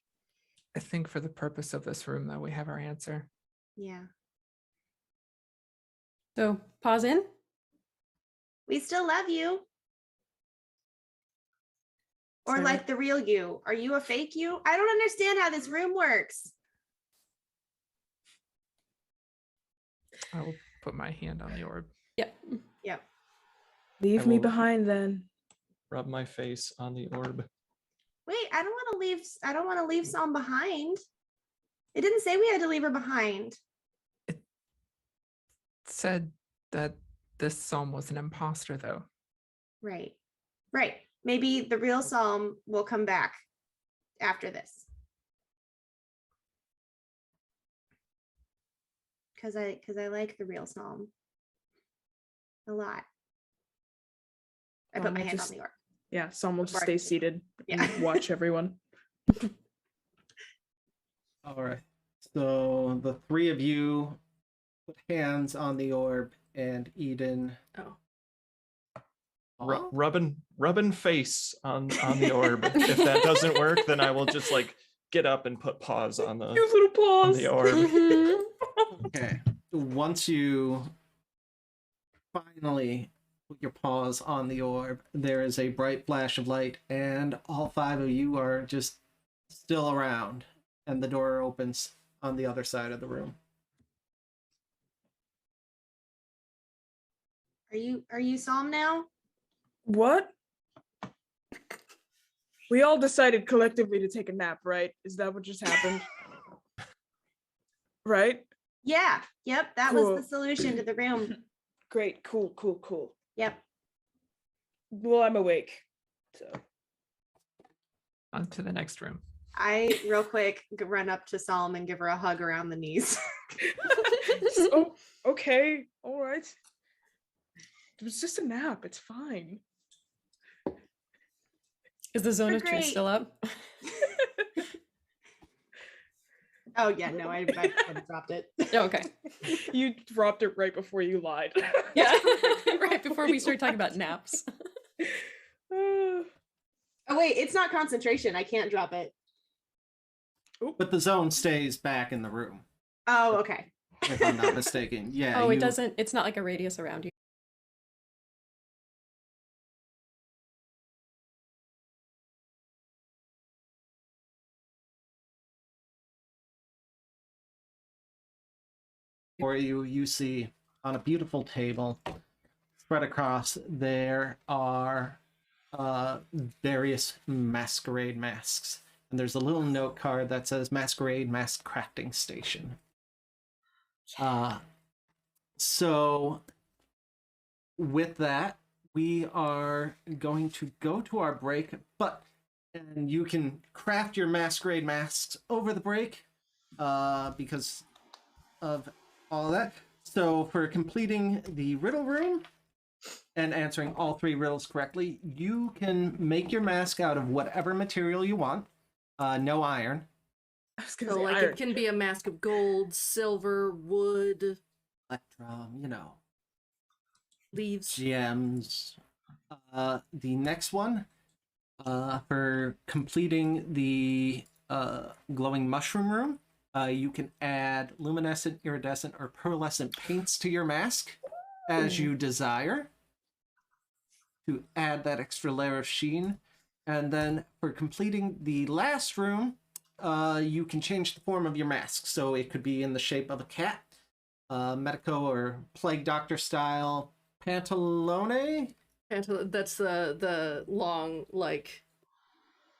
I think for the purpose of this room, though, we have our answer. Yeah. So pause in. We still love you. Or Sorry. like the real you. Are you a fake you? I don't understand how this room works. I will put my hand on the orb. Yep. Yep. Leave I me will- behind then. Rub my face on the orb. Wait, I don't want to leave Psalm behind. It didn't say we had to leave her behind. It said that this psalm was an imposter, though. Right. Right. Maybe the real Psalm will come back after this. Because I like the real Psalm a lot. I put Psalm my will hand just- on the orb. Yeah, Psalm will just Before I stay continue. seated Yeah. and watch everyone. All right. So the three of you put hands on the orb, and Eden. Oh. Rubbing face on the orb. If that doesn't work, then I will just like get up and put paws on the little on paws. the orb. Mhm. Okay. Once you finally put your paws on the orb, there is a bright flash of light, and all five of you are just still around, and the door opens on the other side of the room. Are you Psalm now? What? We all decided collectively to take a nap, right? Is that what just happened? Right? Yeah. Yep. That was Cool. the solution to the room. Great. Cool. Yep. Well, I'm awake. So On to the next room. I real quick run up to Solomon and give her a hug around the knees. oh, okay. All right. It was just a nap. It's fine. Is the zone You're of truth great. still up? Oh yeah, no, I dropped it. Oh, okay. You dropped it right before you lied. Yeah. Right before we started talking about naps. Oh wait, it's not concentration. I can't drop it. But the zone stays back in the room, Oh, okay. if I'm not mistaken. Yeah. Oh, it you- doesn't. It's not like a radius around you. For you see on a beautiful table spread across there are various masquerade masks, and there's a little note card that says Masquerade Mask Crafting Station. So with that, we are going to go to our break, and you can craft your masquerade masks over the break because of all that. So for completing the riddle room and answering all 3 riddles correctly, you can make your mask out of whatever material you want. No iron. I was gonna So say like iron. it can be a mask of gold, silver, wood, Electrum, leaves. gems. The next one, for completing the glowing mushroom room, you can add luminescent, iridescent, or pearlescent paints to your mask as you desire to add that extra layer of sheen. And then for completing the last room, you can change the form of your mask. So it could be in the shape of a cat, medico or plague doctor style, pantalone. That's the long, like,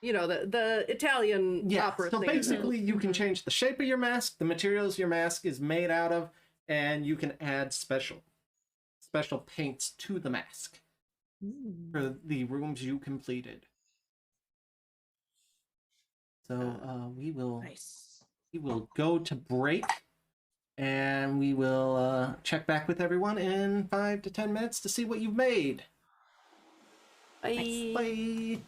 the Italian Yeah, opera so thing. basically you can change the shape of your mask, the materials your mask is made out of, and you can add special paints to the mask for the rooms you completed. So we will Nice. go to break, and we will check back with everyone in 5 to 10 minutes to see what you've made. Bye. Bye.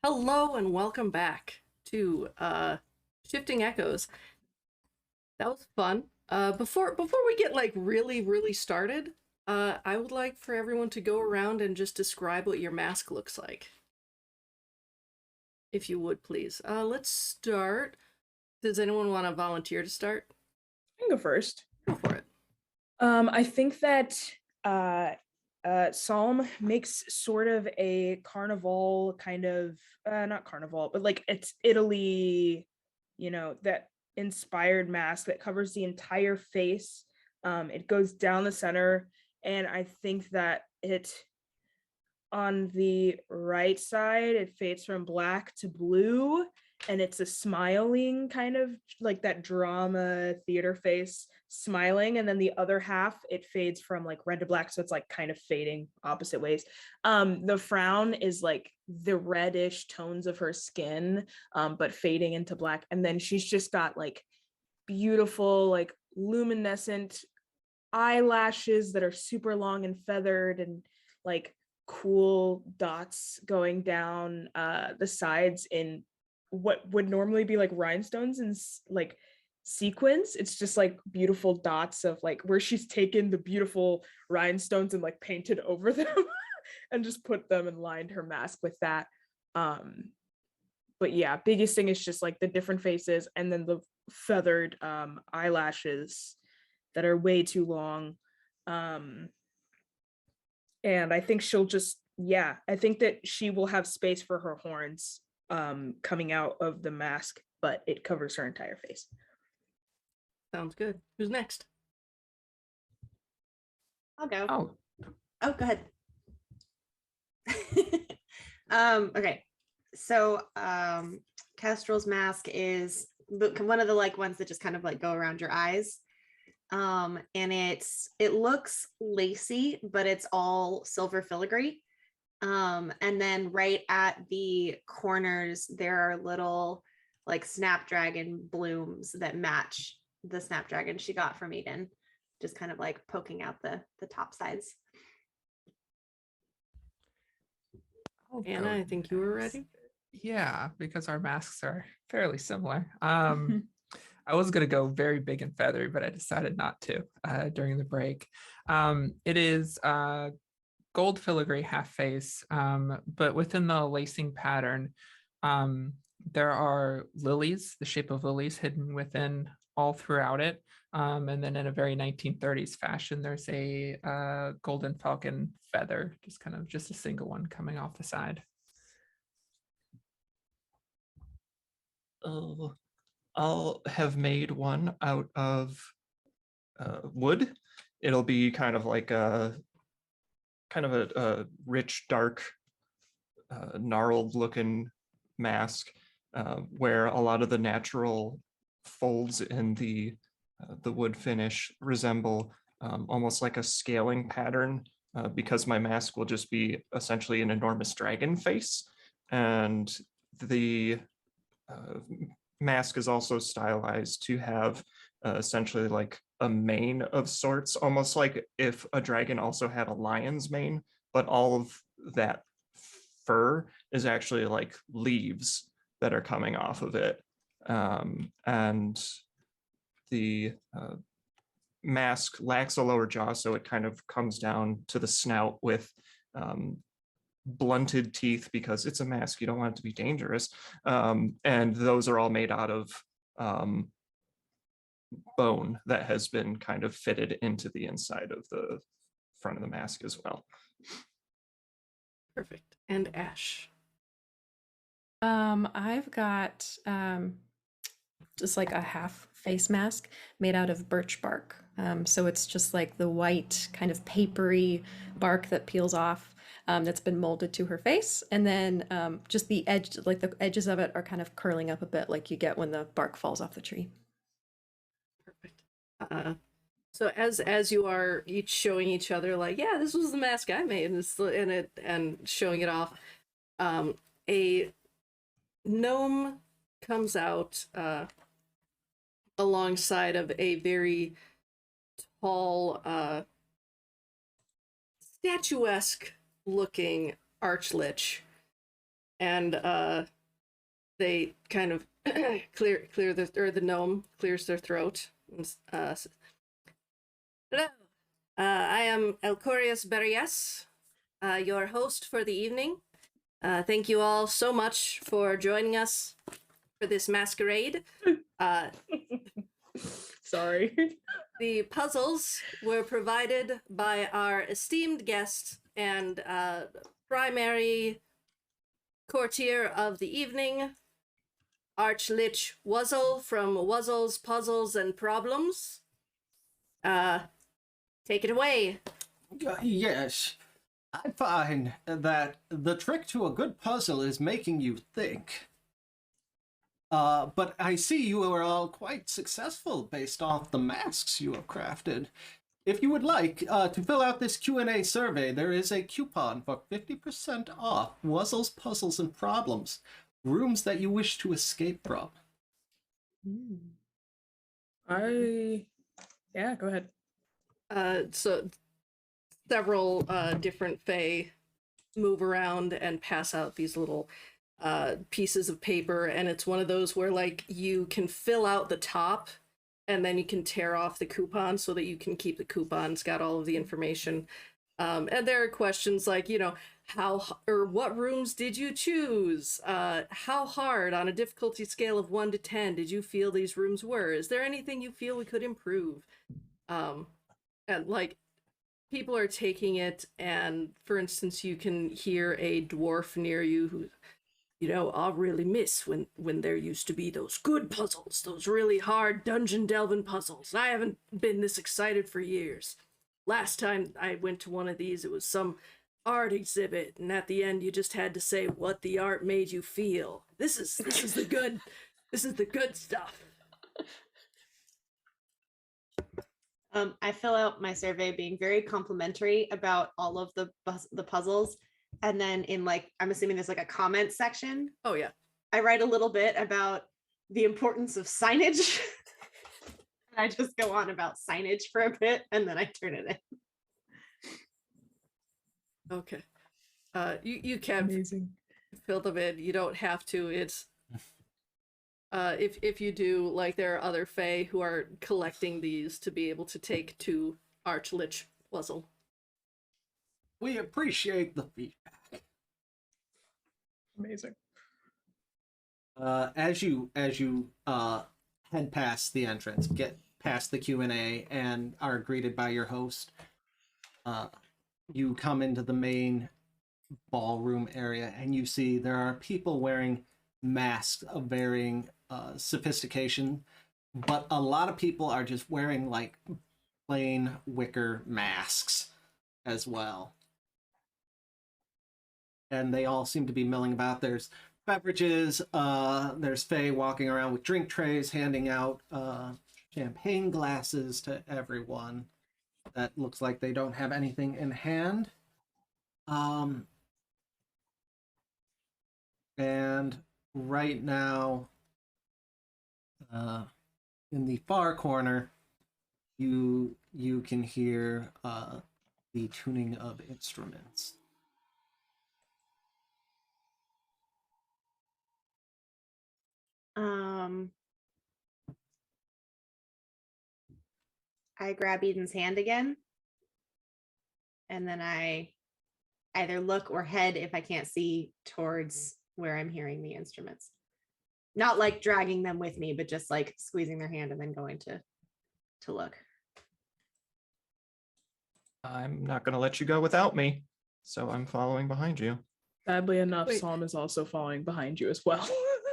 Hello and welcome back to Shifting Echoes. That was fun. Before we get like really started, I would like for everyone to go around and just describe what your mask looks like. If you would, please. Let's start. Does anyone want to volunteer to start? I can go first. Go for it. I think that Psalm makes sort of a carnival kind of not carnival, but like it's Italy, that inspired mask that covers the entire face. It goes down the center, and I think that it on the right side it fades from black to blue, and it's a smiling kind of like that drama theater face smiling, and then the other half it fades from like red to black, so it's like kind of fading opposite ways. The frown is like the reddish tones of her skin, but fading into black, and then she's just got like beautiful like luminescent eyelashes that are super long and feathered, and like cool dots going down the sides in what would normally be like rhinestones and like sequins. It's just like beautiful dots of like where she's taken the beautiful rhinestones and like painted over them and just put them and lined her mask with that. But yeah, biggest thing is just like the different faces, and then the feathered eyelashes that are way too long. And I think she'll just, I think that she will have space for her horns coming out of the mask, but it covers her entire face. Sounds good. Who's next? I'll go. Oh, Oh, go ahead. Okay. So Castrol's mask is one of the like ones that just kind of like go around your eyes. And it looks lacy, but it's all silver filigree. And then right at the corners, there are little like snapdragon blooms that match the snapdragon she got from Iden, just kind of like poking out the top sides. Anna, I think you were ready. Yeah, because our masks are fairly similar. I was going to go very big and feathery, but I decided not to during the break. It is gold filigree half face, but within the lacing pattern, there are lilies, the shape of lilies hidden within all throughout it. And then in a very 1930s fashion, there's a golden falcon feather, just a single one coming off the side. I'll have made one out of wood. It'll be kind of a rich, dark, gnarled looking mask where a lot of the natural folds in the wood finish resemble almost like a scaling pattern because my mask will just be essentially an enormous dragon face. And the mask is also stylized to have essentially like a mane of sorts, almost like if a dragon also had a lion's mane, but all of that fur is actually like leaves that are coming off of it. And the mask lacks a lower jaw, so it kind of comes down to the snout with blunted teeth because it's a mask. You don't want it to be dangerous. And those are all made out of bone that has been kind of fitted into the inside of the front of the mask as well. Perfect. And Ash. I've got just like a half face mask made out of birch bark. So it's just like the white kind of papery bark that peels off. That's been molded to her face, and then just the edge, like the edges of it, are kind of curling up a bit, like you get when the bark falls off the tree. Perfect. So as you are each showing each other, like, yeah, this was the mask I made, and showing it off, a gnome comes out alongside of a very tall, statuesque looking archlich, and they kind of clear the gnome clears their throat and says, hello, I am Elcorius Berias, your host for the evening. Thank you all so much for joining us for this masquerade. Sorry. The puzzles were provided by our esteemed guest and primary courtier of the evening, Archlich Wuzzle from Wuzzle's Puzzles and Problems. Take it away. Yes, I find that the trick to a good puzzle is making you think. But I see you are all quite successful based off the masks you have crafted. If you would like to fill out this Q&A survey, there is a coupon for 50% off Wuzzle's Puzzles and Problems, rooms that you wish to escape from. Yeah, go ahead. So several different Fae move around and pass out these little pieces of paper, and it's one of those where like you can fill out the top and then you can tear off the coupon so that you can keep the coupon. It's got all of the information. And there are questions like, what rooms did you choose? How hard on a difficulty scale of 1 to 10 did you feel these rooms were? Is there anything you feel we could improve? And like, people are taking it, and for instance, you can hear a dwarf near you who, I'll really miss when there used to be those good puzzles, those really hard dungeon delving puzzles. I haven't been this excited for years. last time I went to one of these, it was some art exhibit, and at the end you just had to say what the art made you feel. This is the good stuff. I fill out my survey being very complimentary about all of the puzzles, and then in like, I'm assuming there's like a comment section. Oh yeah. I write a little bit about the importance of signage. I just go on about signage for a bit, and then I turn it in. Okay. You can Amazing. fill them in. You don't have to. It's if you do, like, there are other Fae who are collecting these to be able to take to Archlich puzzle. We appreciate the feedback. Amazing. As you head past the entrance, get past the Q&A, and are greeted by your host, you come into the main ballroom area, and you see there are people wearing masks of varying sophistication, but a lot of people are just wearing like plain wicker masks as well. And they all seem to be milling about. There's beverages, there's Faye walking around with drink trays, handing out champagne glasses to everyone. That looks like they don't have anything in hand. And right now, in the far corner, you can hear the tuning of instruments. I grab Eden's hand again, and then I either look or head, if I can't see, towards where I'm hearing the instruments. Not like dragging them with me, but just like squeezing their hand and then going to look. I'm not going to let you go without me, so I'm following behind you. Sadly enough, Wait. Psalm is also following behind you as well.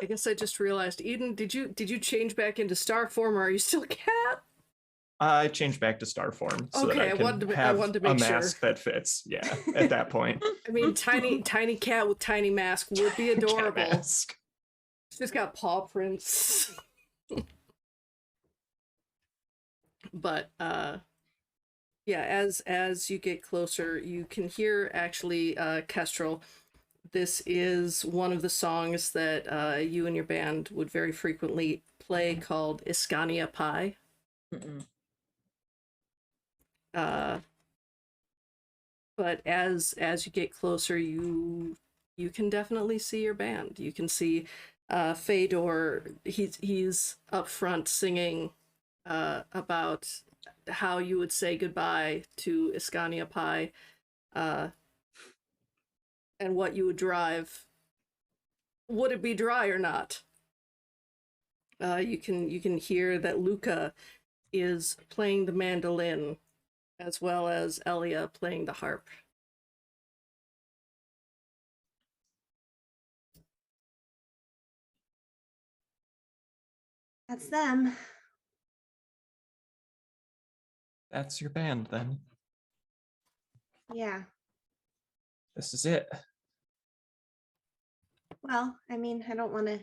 I guess I just realized, Eden, did you change back into star form, or are you still a cat? I changed back to star form so Okay, that I I can wanted to have make a sure. mask that fits. Yeah, at that point. I mean, tiny cat with tiny mask would be Cat adorable. mask. She's got paw prints. But yeah, as you get closer, you can hear actually Kestrel. This is one of the songs that you and your band would very frequently play, called Iskania Pie. But as you get closer, you can definitely see your band. You can see Fedor. He's up front singing about how you would say goodbye to Iskania Pie, and what you would drive. Would it be dry or not? You can hear that Luca is playing the mandolin, as well as Elia playing the harp. That's them. That's your band then. Yeah. This is it. Well, I mean, I don't want to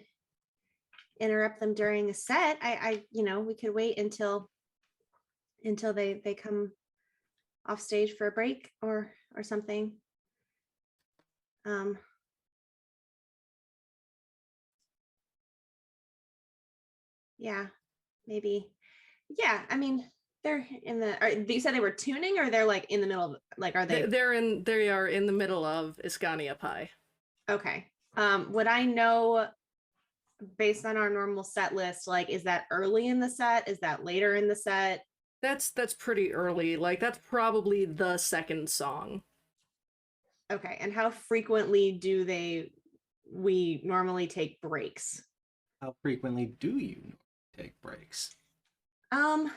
interrupt them during a set. I we could wait until they come off stage for a break or something. Yeah, maybe. Yeah, I mean, they're in the. You said they were tuning, or they're like in the middle of, like, are they? They are in the middle of Iskania Pie. Okay. Would I know, based on our normal set list, like, is that early in the set? Is that later in the set? That's pretty early. Like, that's probably the second song. Okay. And how frequently do we normally take breaks? How frequently do you take breaks? I'm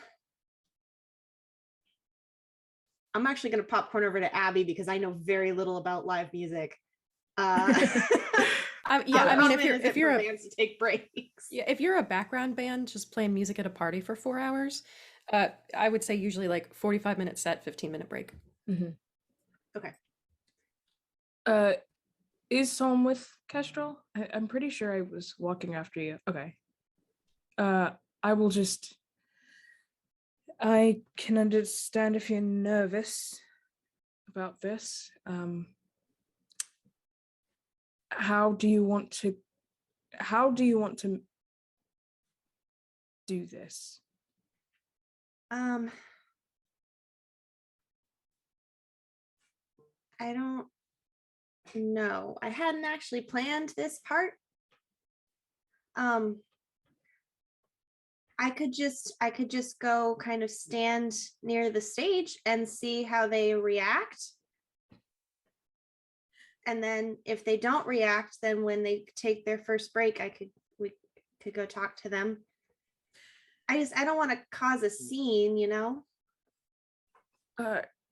actually going to popcorn over to Abby because I know very little about live music. Yeah, I mean, if you're a bands to take breaks. yeah, if you're a background band just playing music at a party for 4 hours, I would say usually like 45-minute set, 15-minute break. Is Psalm with Kestrel? I'm pretty sure I was walking after you. Okay. I will just. I can understand if you're nervous about this. How do you want to do this? I don't know. I hadn't actually planned this part. I could just go kind of stand near the stage and see how they react. And then if they don't react, then when they take their first break, we could go talk to them. I don't want to cause a scene, you know?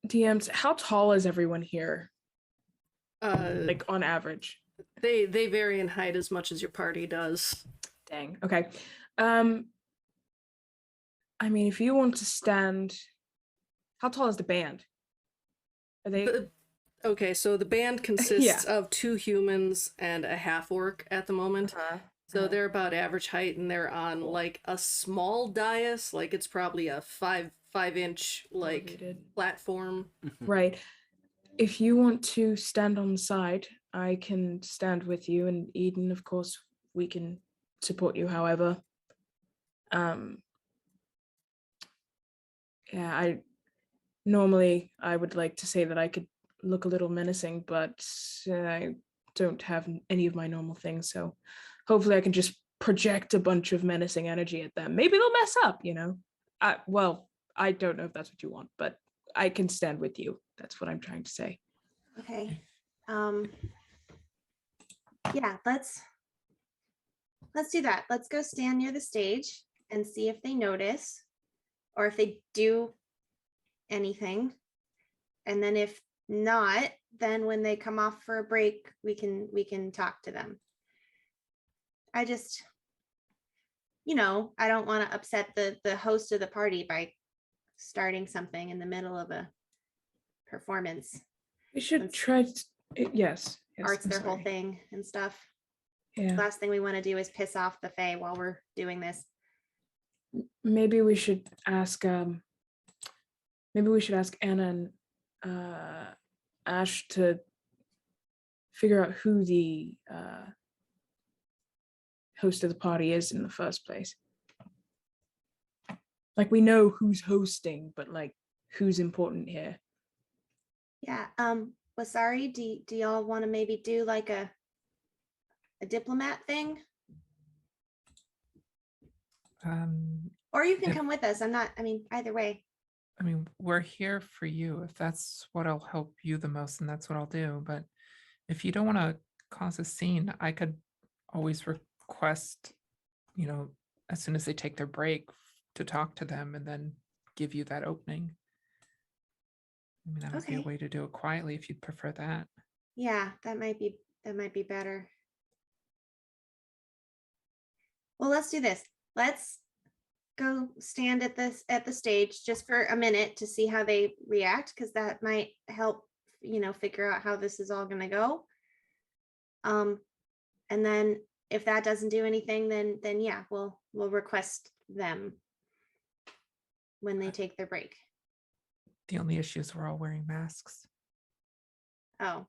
DMs, how tall is everyone here? Like on average? they vary in height as much as your party does. Dang. Okay. I mean, if you want to stand, how tall is the band? Are they? Okay, so the band consists of 2 humans and a half orc at the moment. So they're about average height, and they're on like a small dais, like it's probably a 5-inch like Elevated. platform. Right. If you want to stand on the side, I can stand with you, and Eden, of course, we can support you. However, yeah, I would like to say that I could look a little menacing, but I don't have any of my normal things, so hopefully I can just project a bunch of menacing energy at them. Maybe they'll mess up, you know. I don't know if that's what you want, but I can stand with you. That's what I'm trying to say. Okay. Yeah, let's do that. Let's go stand near the stage and see if they notice or if they do anything. And then if not, then when they come off for a break, we can talk to them. I just, I don't want to upset the host of the party by starting something in the middle of a performance. We should try. Yes. Art's their whole thing and stuff. Yeah. Last thing we want to do is piss off the Fae while we're doing this. Maybe we should ask. Maybe we should ask Anna and Ash to figure out who the host of the party is in the first place. Like, we know who's hosting, but like, who's important here? Yeah. Wasari, do y'all want to maybe do like a diplomat thing? Or you can come with us. Either way. We're here for you. If that's what'll help you the most, and that's what I'll do. But if you don't want to cause a scene, I could always request, as soon as they take their break, to talk to them and then give you that opening. That would be a way to do it quietly if you'd prefer that. Yeah, that might be better. Well, let's do this. Let's go stand at the stage just for a minute to see how they react, because that might help, figure out how this is all going to go. And then if that doesn't do anything, then yeah, we'll request them when they take their break. The only issue is we're all wearing masks. Oh.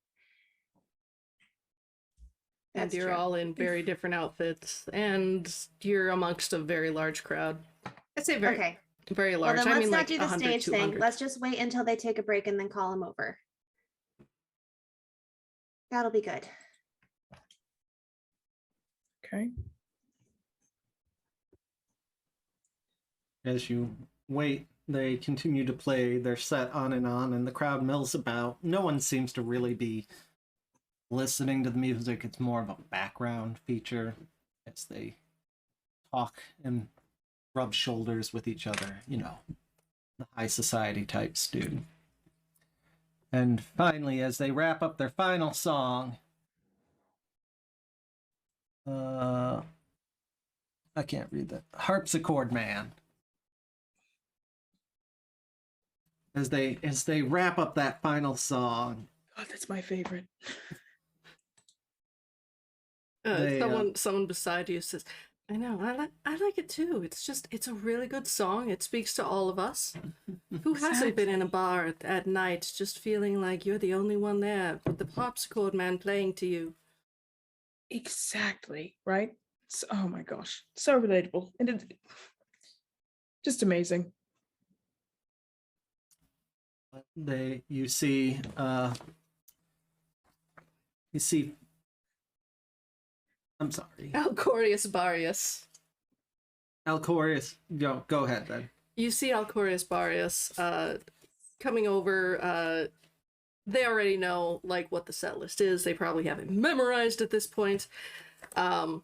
And you're all in very different outfits, and you're amongst a very large crowd. I'd say very, very large. Well, then let's not like do the 100, stage 200. thing. Let's just wait until they take a break and then call them over. That'll be good. Okay. As you wait, they continue to play their set on, and the crowd mills about. No one seems to really be listening to the music. It's more of a background feature as they talk and rub shoulders with each other, the high society types do. And finally, as they wrap up their final song, I can't read that. Harpsichord Man as they wrap up that final song. God, that's my favorite. Someone beside you says, "I know, I like it too. It's a really good song. It speaks to all of us. Who hasn't been in a bar at night just feeling like you're the only one there with the harpsichord man playing to you?" Exactly, right? So, oh my gosh, so relatable. And it's just amazing. You see I'm sorry. Alcorius Barius. Alcorius, go ahead then. You see Alcorius Barius coming over. They already know like what the set list is. They probably have it memorized at this point. And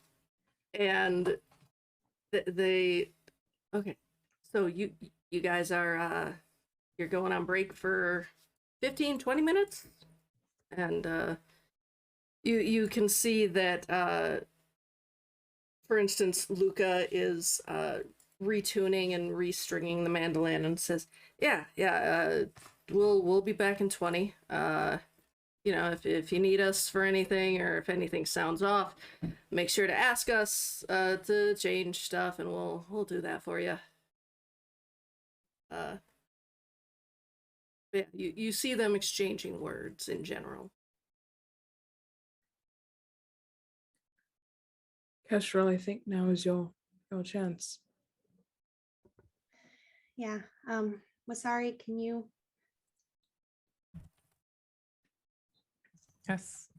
they okay. So you guys are you're going on break for 15-20 minutes, and you can see that for instance, Luca is retuning and restringing the mandolin and says, yeah, we'll be back in 20. You know, if you need us for anything or if anything sounds off, make sure to ask us to change stuff, and we'll do that for you. Yeah, you see them exchanging words in general. Kestrel, I think now is your chance. Yeah. Wasari, can you? Yes,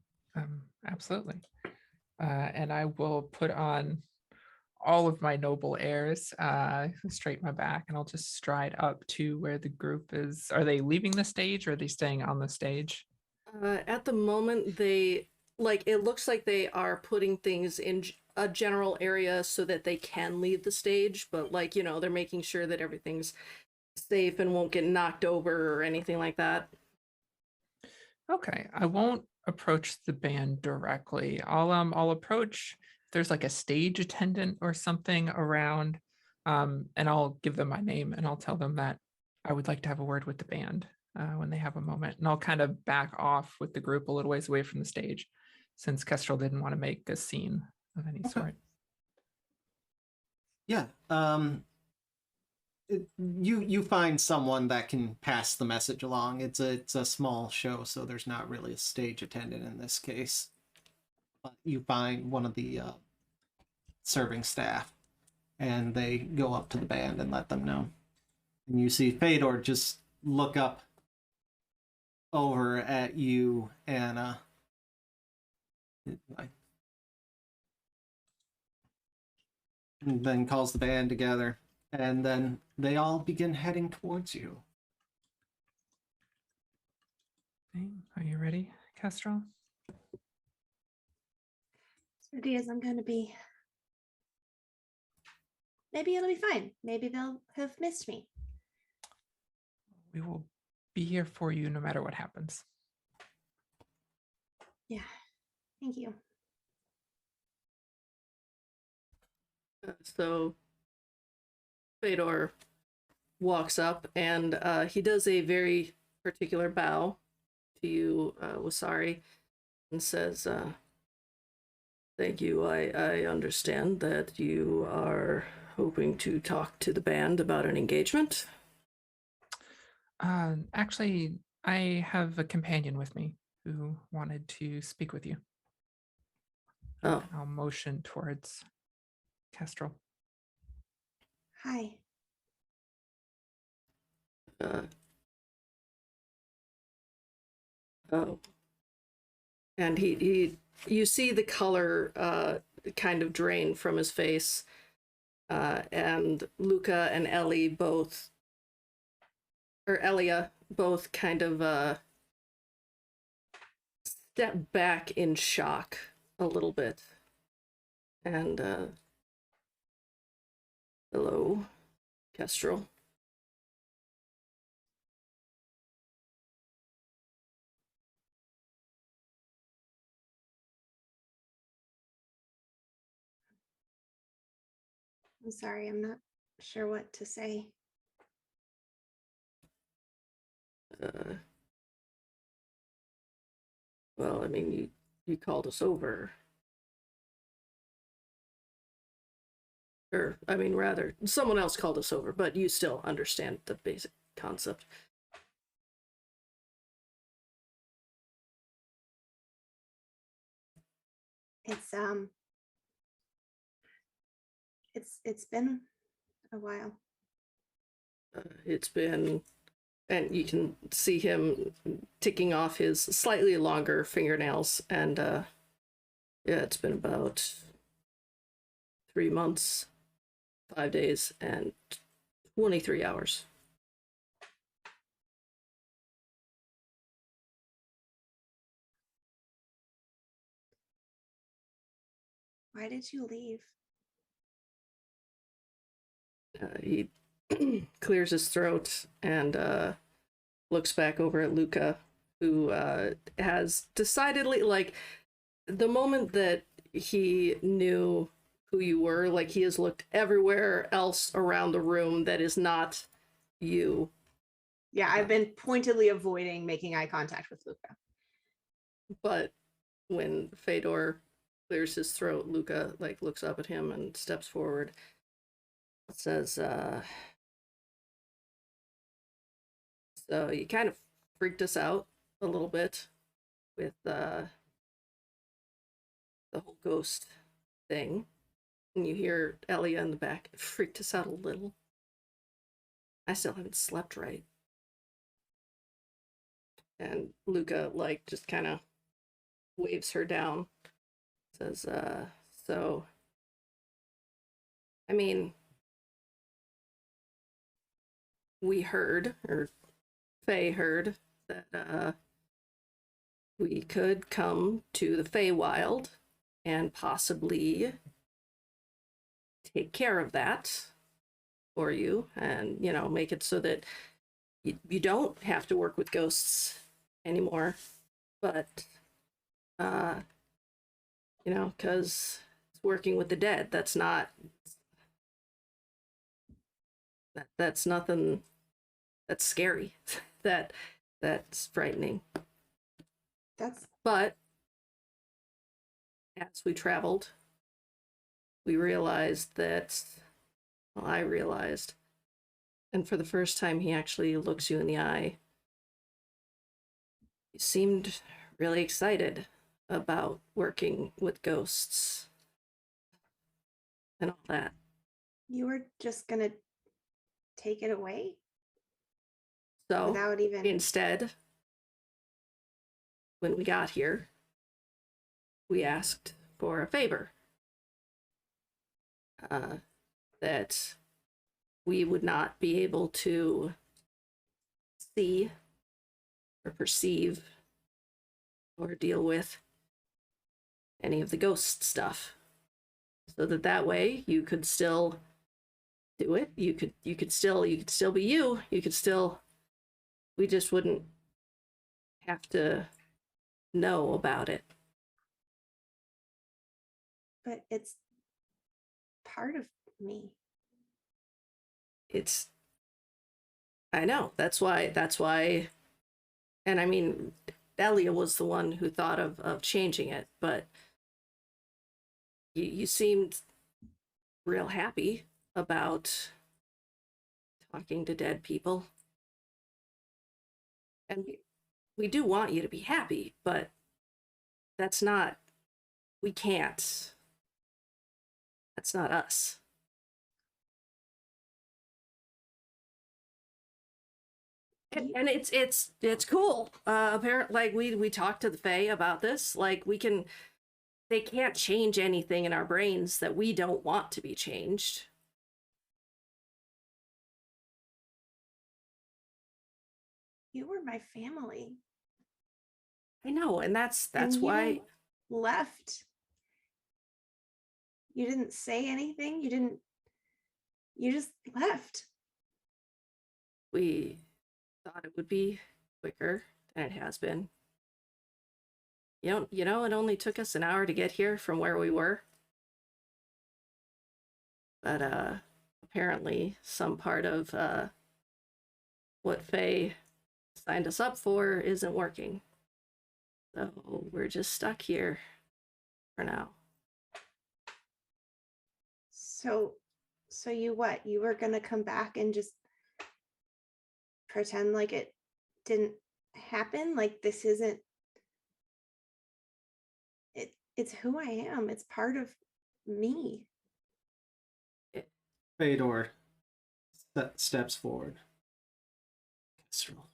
absolutely. And I will put on all of my noble airs, straighten my back, and I'll just stride up to where the group is. Are they leaving the stage or are they staying on the stage? At the moment, it looks like they are putting things in a general area so that they can leave the stage, but they're making sure that everything's safe and won't get knocked over or anything like that. Okay, I won't approach the band directly. I'll approach, there's like a stage attendant or something around, and I'll give them my name and I'll tell them that I would like to have a word with the band when they have a moment. And I'll kind of back off with the group a little ways away from the stage, since Kestrel didn't want to make a scene of any sort. Yeah. You find someone that can pass the message along. It's a small show, so there's not really a stage attendant in this case. But you find one of the serving staff, and they go up to the band and let them know. And you see Fedor just look up over at you, Anna. And then calls the band together, and then they all begin heading towards you. Are you ready, Castrol? As ready as I'm going to be. Maybe it'll be fine. Maybe they'll have missed me. We will be here for you no matter what happens. Yeah, thank you. So Fedor walks up and he does a very particular bow to you, Wasari, and says, thank you. I understand that you are hoping to talk to the band about an engagement. Actually, I have a companion with me who wanted to speak with you. Oh. I'll motion towards Kestrel. Hi. Oh. And you see the color kind of drain from his face, and Luca and Elia both kind of step back in shock a little bit. And hello, Kestrel. I'm sorry, I'm not sure what to say. Well, I mean, you called us over. Or, I mean, rather, someone else called us over, but you still understand the basic concept. It's been a while. It's been, and you can see him ticking off his slightly longer fingernails, and yeah, it's been about 3 months, 5 days, and 23 hours. Why did you leave? He clears his throat and looks back over at Luca, who has decidedly, like, the moment that he knew who you were, like, he has looked everywhere else around the room that is not you. Yeah, I've been pointedly avoiding making eye contact with Luca. But when Fedor clears his throat, Luca, like, looks up at him and steps forward. Says, so you kind of freaked us out a little bit with the whole ghost thing. And you hear Elia in the back. It freaked us out a little. I still haven't slept right. And Luca, like, just kind of waves her down. Says, so, I mean, we heard, or Faye heard, that we could come to the Feywild and possibly take care of that for you, and, you know, make it so that you don't have to work with ghosts anymore. But, you know, because it's working with the dead. That's not, that's nothing. That's scary. That's frightening. But as we traveled, we realized that, well, I realized, and for the first time he actually looks you in the eye, you seemed really excited about working with ghosts and all that. You were just gonna take it away? So Without even... instead, when we got here, we asked for a favor. That we would not be able to see or perceive or deal with any of the ghost stuff, so that way you could still do it. You could still be you. We just wouldn't have to know about it. But it's part of me. I know, that's why, and I mean, Elia was the one who thought of changing it, but you seemed real happy about talking to dead people. And we do want you to be happy, but we can't. That's not us. And it's cool. Apparently, like, we talked to the Fae about this. Like, they can't change anything in our brains that we don't want to be changed. You were my family. I know, and that's And why you left. You didn't say anything. You just left. we thought it would be quicker than it has been. You know, it only took us an hour to get here from where we were. But apparently some part of what Faye signed us up for isn't working. So we're just stuck here for now. So you what? You were gonna come back and just pretend like it didn't happen? Like this isn't it's who I am. It's part of me. Fedor steps forward. Kestrel,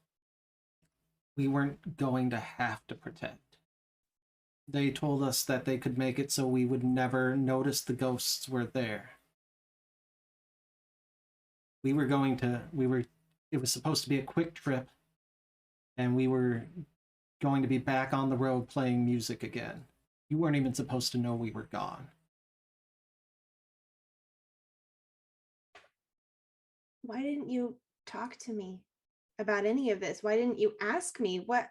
we weren't going to have to pretend. They told us that they could make it so we would never notice the ghosts were there. It was supposed to be a quick trip, and we were going to be back on the road playing music again. You weren't even supposed to know we were gone. Why didn't you talk to me about any of this? Why didn't you ask me what?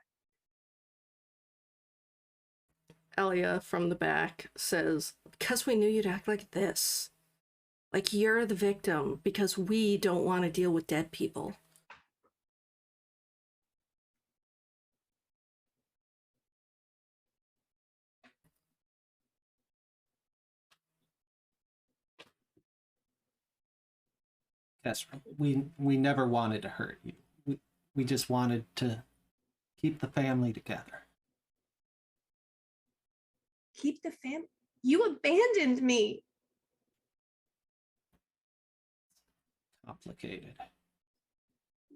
Elia from the back says, because we knew you'd act like this. Like you're the victim because we don't want to deal with dead people. Kestrel, we never wanted to hurt you. We just wanted to keep the family together. Keep the fam. You abandoned me. Complicated.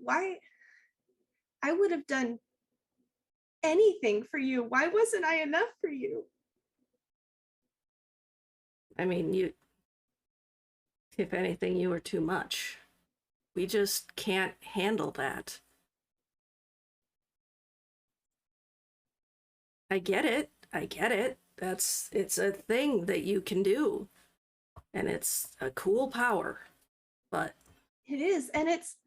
Why? I would have done anything for you. Why wasn't I enough for you? I mean, if anything, you were too much. We just can't handle that. I get it. It's a thing that you can do. And it's a cool power. But It is, and it's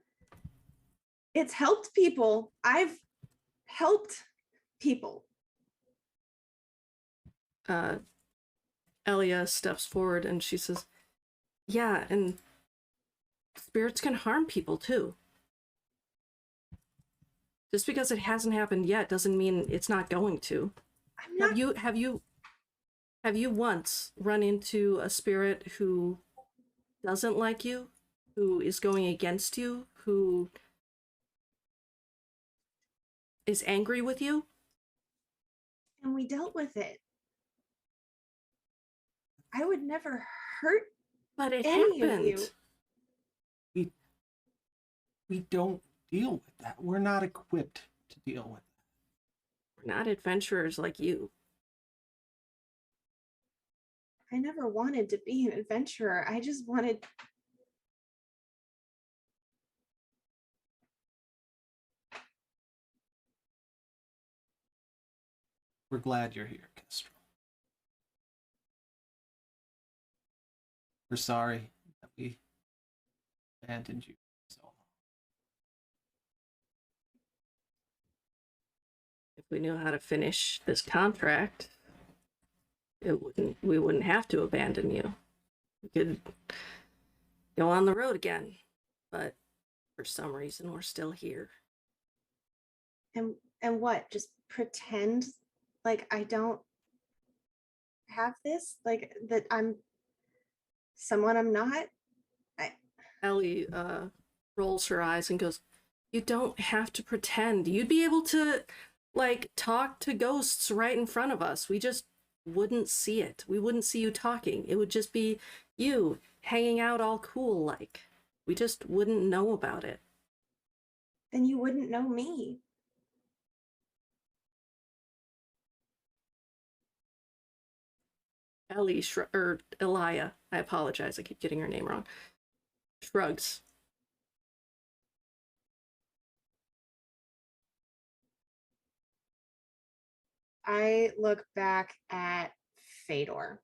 helped people. I've helped people. Elia steps forward and she says, yeah, and spirits can harm people too. Just because it hasn't happened yet doesn't mean it's not going to. I'm not. Have you once run into a spirit who doesn't like you, who is going against you, who is angry with you? And we dealt with it. I would never hurt But it any of happened. you. We don't deal with that. We're not equipped to deal with that. We're not adventurers like you. I never wanted to be an adventurer. I just wanted. We're glad you're here, Kestrel. We're sorry that we abandoned you so long. If we knew how to finish this contract, we wouldn't have to abandon you. We could go on the road again. But for some reason, we're still here. And what? Just pretend like I don't have this? Like that I'm someone I'm not? Ellie rolls her eyes and goes, you don't have to pretend. You'd be able to, like, talk to ghosts right in front of us. We just wouldn't see it. We wouldn't see you talking. It would just be you hanging out all cool, like. We just wouldn't know about it. Then you wouldn't know me. Ellie, or Elia, I apologize, I keep getting her name wrong, shrugs. I look back at Fedor.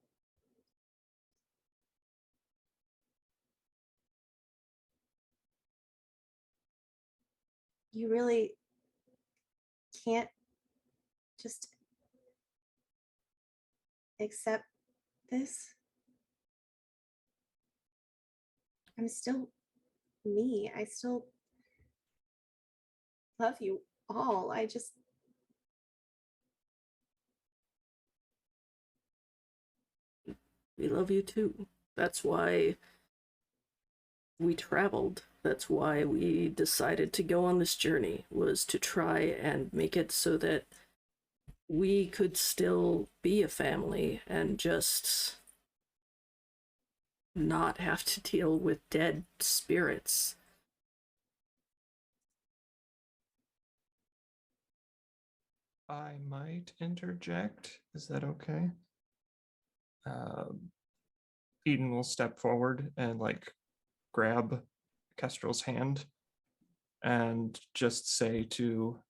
You really can't just accept this? I'm still me. I still love you. all. I just We love you too. That's why we traveled. That's why we decided to go on this journey, was to try and make it so that we could still be a family and just not have to deal with dead spirits. I might interject. Is that okay? Eden will step forward and like grab Kestrel's hand and just say to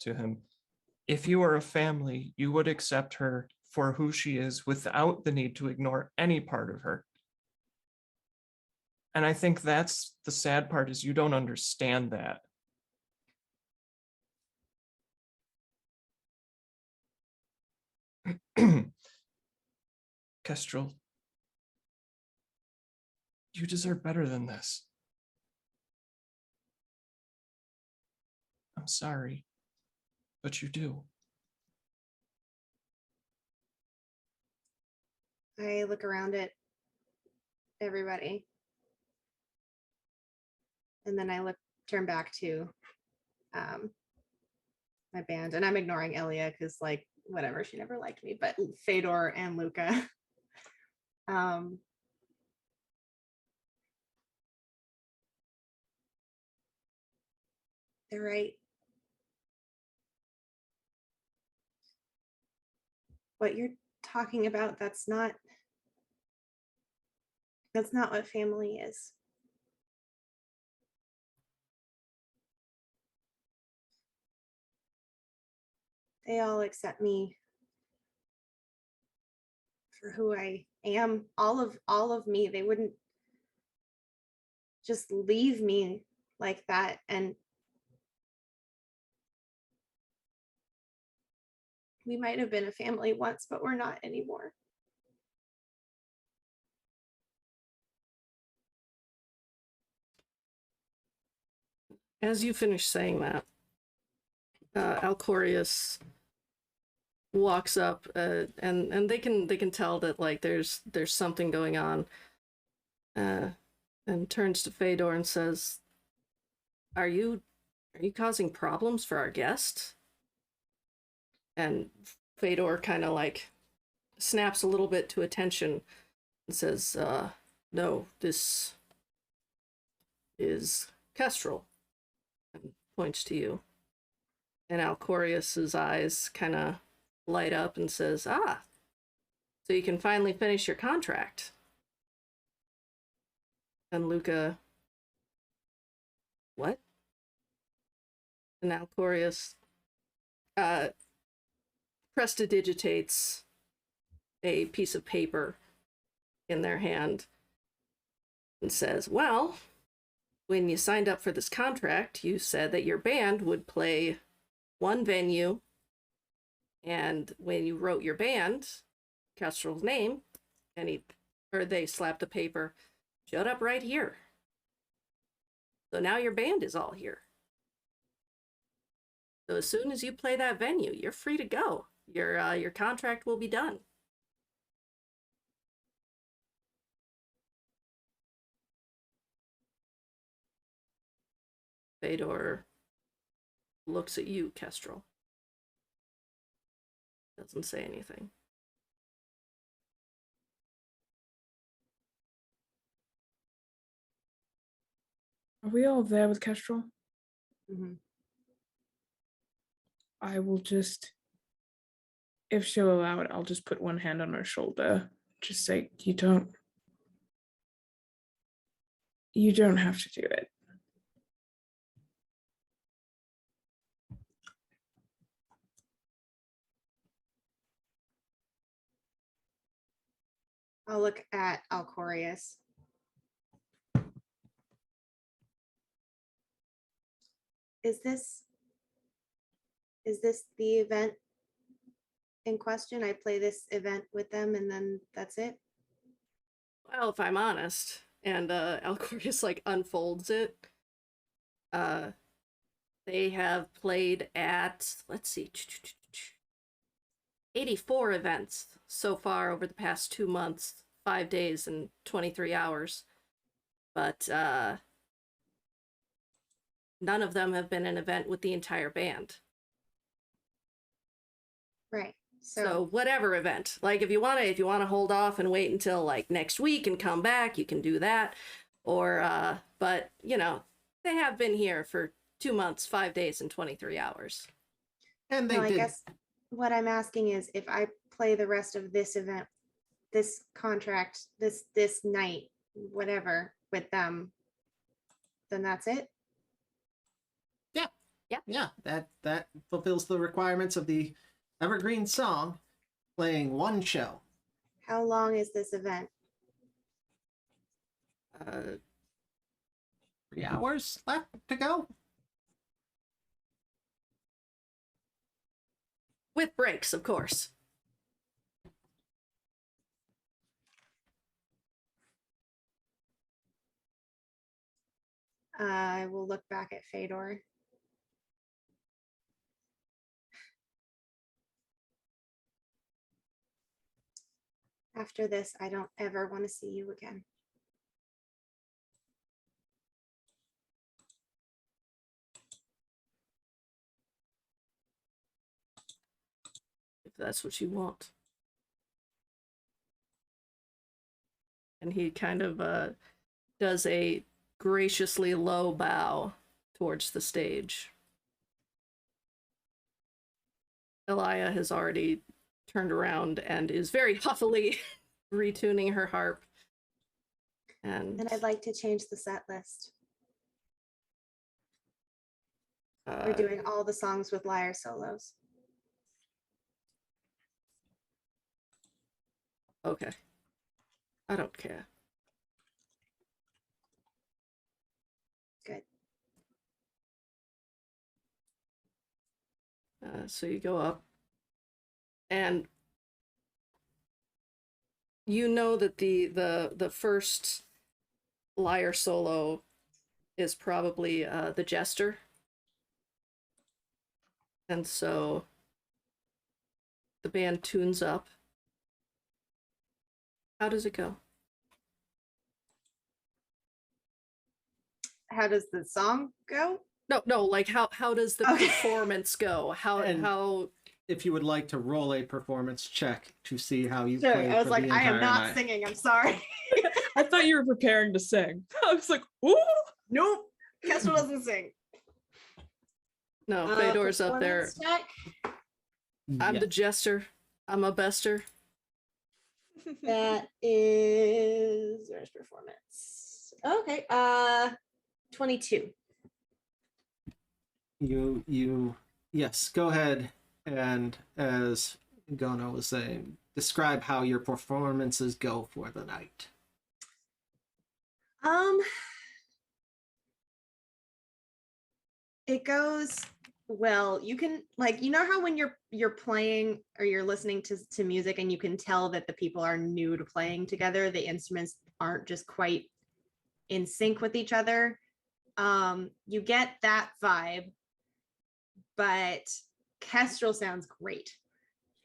him, if you were a family, you would accept her for who she is without the need to ignore any part of her. And I think that's the sad part, is you don't understand that. Kestrel, you deserve better than this. I'm sorry, but you do. I look around at everybody. And then I turn back to my band, and I'm ignoring Elia because, like, whatever, she never liked me, but Fedor and Luca. They're right. What you're talking about, that's not what family is. They all accept me for who I am, all of me. They wouldn't just leave me like that. And we might have been a family once, but we're not anymore. As you finish saying that, Alcorius walks up, and they can tell that, like, there's something going on, and turns to Fedor and says, "Are you causing problems for our guest?" And Fedor kind of like snaps a little bit to attention and says, "No, this is Kestrel," and points to you. And Alcorius's eyes kind of light up and says, "Ah, so you can finally finish your contract." And Luca, "What?" And Alcorius prestidigitates a piece of paper in their hand and says, "Well, when you signed up for this contract, you said that your band would play one venue, and when you wrote your band, Castrol's name, and they slapped the paper, showed up right here. So now your band is all here. So as soon as you play that venue, you're free to go. Your contract will be done." Fedor looks at you, Kestrel. Doesn't say anything. Are we all there with Kestrel? Mm-hmm. I will just, if she'll allow it, I'll just put one hand on her shoulder. Just say, you don't have to do it. I'll look at Alcorius. Is this the event in question? I play this event with them and then that's it? Well, if I'm honest, and Alcorius like unfolds it, they They have played at, let's see, 84 events so far over the past 2 months, 5 days and 23 hours. But none of them have been an event with the entire band. Right. So whatever event, like if you want to hold off and wait until like next week and come back, you can do that. Or but you know, they have been here for 2 months, 5 days and 23 hours. And they no, I did. guess what I'm asking is if I play the rest of this event, this contract, this night, whatever with them, then that's it. Yeah, that fulfills the requirements of the Evergreen Song, playing one show. How long is this event? 3 hours left to go. With breaks, of course. I will look back at Fedor. After this, I don't ever want to see you again. If that's what you want. And he kind of does a graciously low bow towards the stage. Elia has already turned around and is very huffily retuning her harp. And I'd like to change the set list. We're doing all the songs with lyre solos. Okay. I don't care. Good. So you go up, and you know that the first lyre solo is probably the jester, and so the band tunes up. How does it go? How does the song go? No, like how does the Okay. performance go? How If you would like to roll a performance check to see how you Sure. played I was for like, the I am entire not night. singing. I'm sorry. I thought you were preparing to sing. I was like, ooh. Nope. Kestrel doesn't sing. no, Fedor's up there. Performance check. I'm Yeah. the jester. I'm a bester. That is where's performance? Okay. 22. You yes, go ahead, and as Gonah was saying, describe how your performances go for the night. It goes well. You can like, you know how when you're playing or you're listening to music and you can tell that the people are new to playing together, the instruments aren't just quite in sync with each other. You get that vibe, but Kestrel sounds great.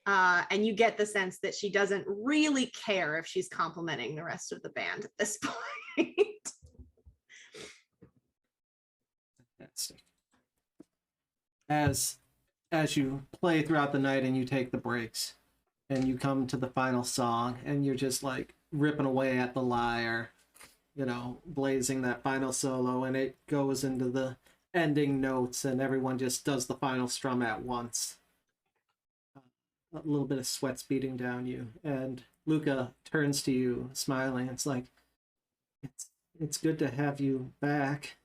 And you get the sense that she doesn't really care if she's complimenting the rest of the band at this point. Fantastic. As you play throughout the night and you take the breaks and you come to the final song and you're just like ripping away at the lyre, you know, blazing that final solo, and it goes into the ending notes and everyone just does the final strum at once. A little bit of sweat's beating down you, and Luca turns to you smiling. It's like, it's good to have you back.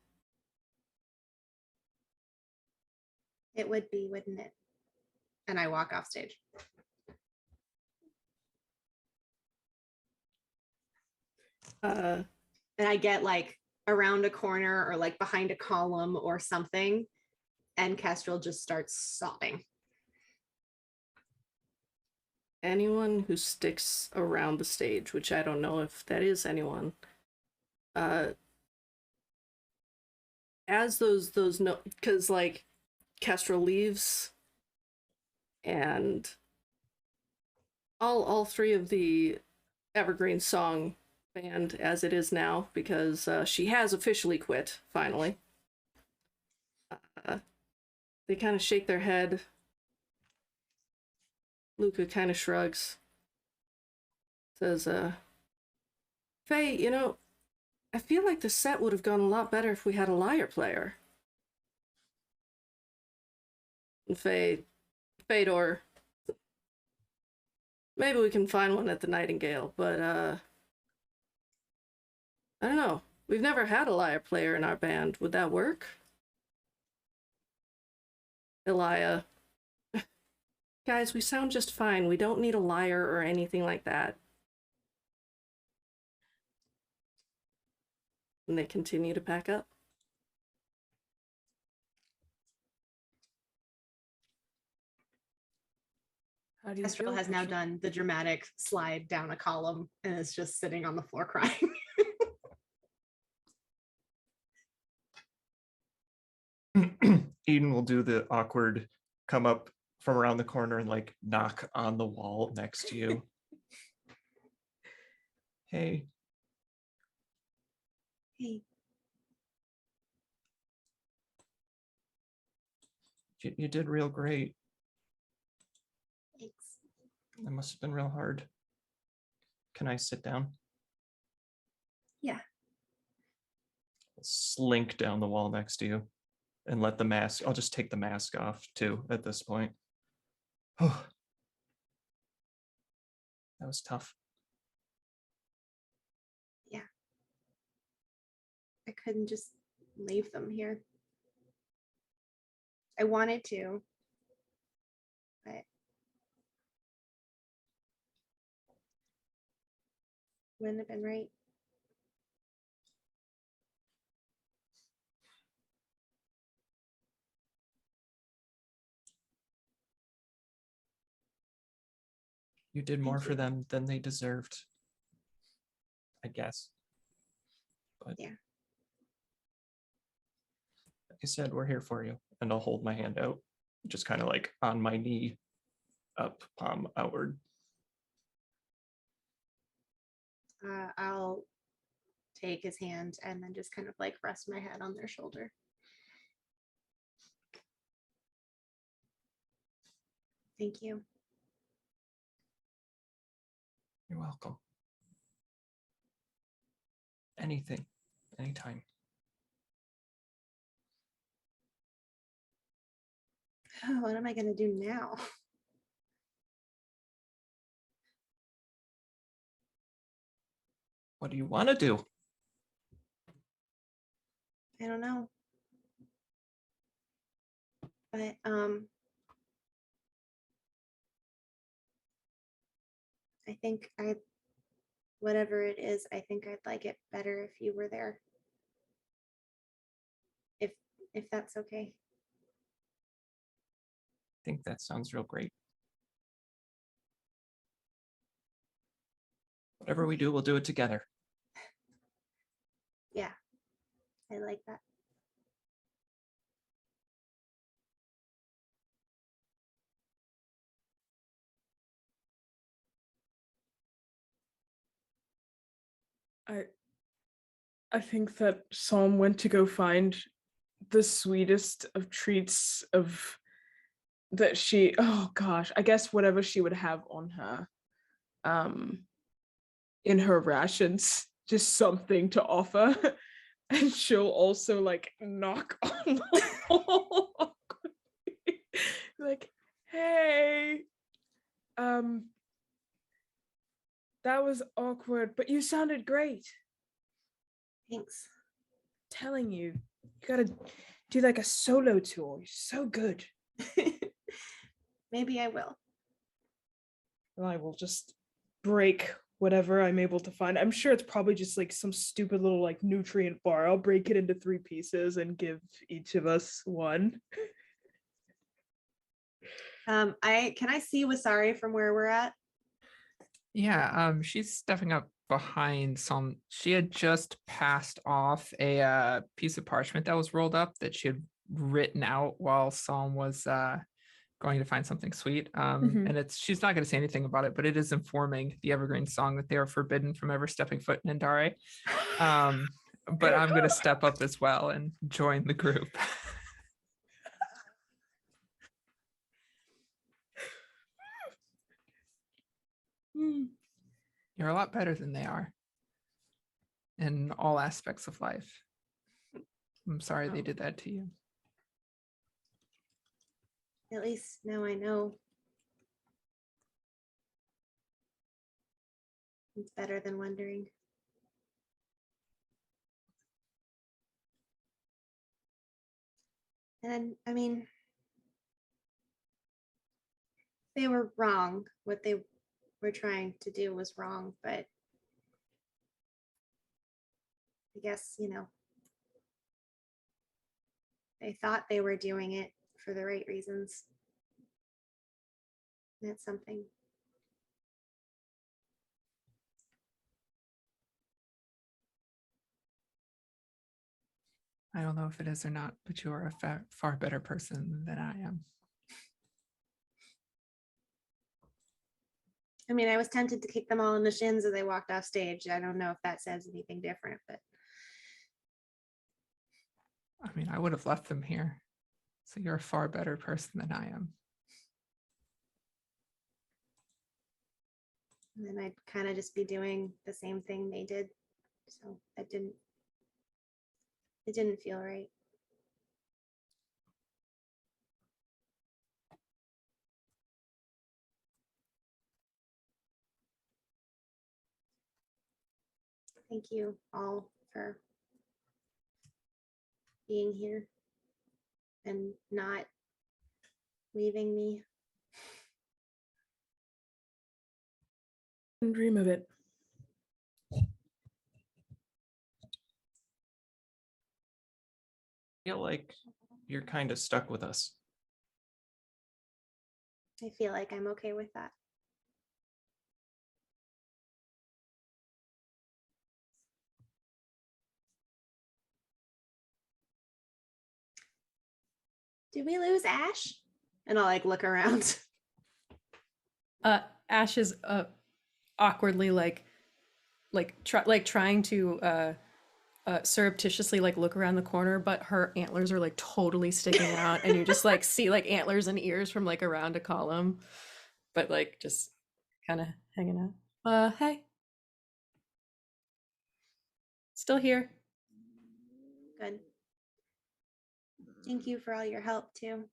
It would be, wouldn't it? And I walk off stage. And I get like around a corner or like behind a column or something, and Kestrel just starts sobbing. Anyone who sticks around the stage, which I don't know if that is anyone, as those notes, because like Kestrel leaves, and all three of the Evergreen Song band, as it is now, because she has officially quit, finally. They kind of shake their head. Luca kind of shrugs. Says, Faye, you know, I feel like the set would have gone a lot better if we had a lyre player. And Fedor, maybe we can find one at the Nightingale, but, I don't know. We've never had a lyre player in our band. Would that work? Elia. Guys, we sound just fine. We don't need a lyre or anything like that. And they continue to pack up. How do you Kestrel feel, has now Kestrel? done the dramatic slide down a column and is just sitting on the floor crying. Eden will do the awkward come up from around the corner and like knock on the wall next to you. Hey, Hey, you did real great. thanks. That must have been real hard. Can I sit down? Yeah. Slink down the wall next to you and let the mask, I'll just take the mask off too at this point. Oh, that was tough. Yeah. I couldn't just leave them here. I wanted to, but wouldn't have been right. You did more Thank for you. them than they deserved, I guess. But Yeah. like I said, we're here for you. And I'll hold my hand out, just kind of like on my knee, up, palm outward. I'll take his hand and then just kind of like rest my head on their shoulder. Thank you. You're welcome. Anything, anytime. What am I going to do now? What do you want to do? I don't know. But I think whatever it is, I think I'd like it better if you were there. If that's okay. I think that sounds real great. Whatever we do, we'll do it together. Yeah. I like that. I think that Psalm went to go find the sweetest of treats of that she, oh gosh, I guess whatever she would have on her in her rations, just something to offer. And she'll also like knock on the wall. Like, hey, that was awkward, but you sounded great. Thanks. Telling you, you gotta do like a solo tour. You're so good. Maybe I will. And I will just break whatever I'm able to find. I'm sure it's probably just like some stupid little like nutrient bar. I'll break it into 3 pieces and give each of us one. Can I see Wasari from where we're at? Yeah, she's stepping up behind she had just passed off a piece of parchment that was rolled up that she had written out while Psalm was going to find something sweet. Mhm. And she's not going to say anything about it, but it is informing the Evergreen song that they are forbidden from ever stepping foot in Andare. But I'm going to step up as well and join the group. You're a lot better than they are in all aspects of life. I'm sorry they did that to you. At least now I know. It's better than wondering. And I mean, they were wrong. What they were trying to do was wrong, but I guess, they thought they were doing it for the right reasons. That's something. I don't know if it is or not, but you are a far better person than I am. I mean, I was tempted to kick them all in the shins as they walked off stage. I don't know if that says anything different, but I mean, I would have left them here. So you're a far better person than I am. then I'd kind of just be doing the same thing they did. So it didn't feel right. Thank you all for being here and not leaving me. Dream of it. I feel like you're kind of stuck with us. I feel like I'm okay with that. Did we lose Ash? And I'll look around. Ash is awkwardly trying to surreptitiously look around the corner, but her antlers are totally sticking out, and you just see antlers and ears from around a column, but just kind of hanging out. Hey, still here. Good. Thank you for all your help too.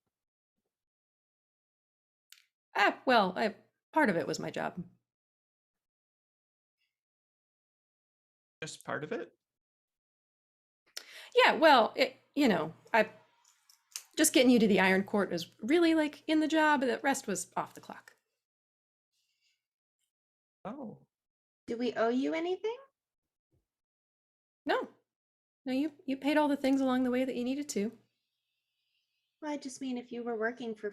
Well, part of it was my job. Just part of it? Yeah, well, I just getting you to the Iron Court is really in the job, and the rest was off the clock. Oh. Do we owe you anything? No, you paid all the things along the way that you needed to. Well, I just mean if you were working for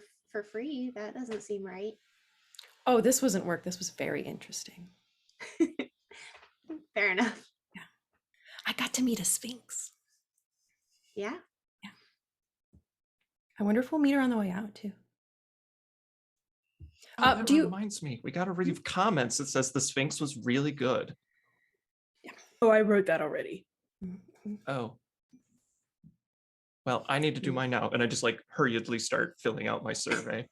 free, that doesn't seem right. Oh, this wasn't work. This was very interesting. Fair enough. Yeah, I got to meet a Sphinx. Yeah. Yeah. I wonder if we'll meet her on the way out too. Oh, that reminds me. We got to read comments that says the Sphinx was really good. Yeah. Oh, I wrote that already. Oh. Well, I need to do mine now, and I just hurriedly start filling out my survey.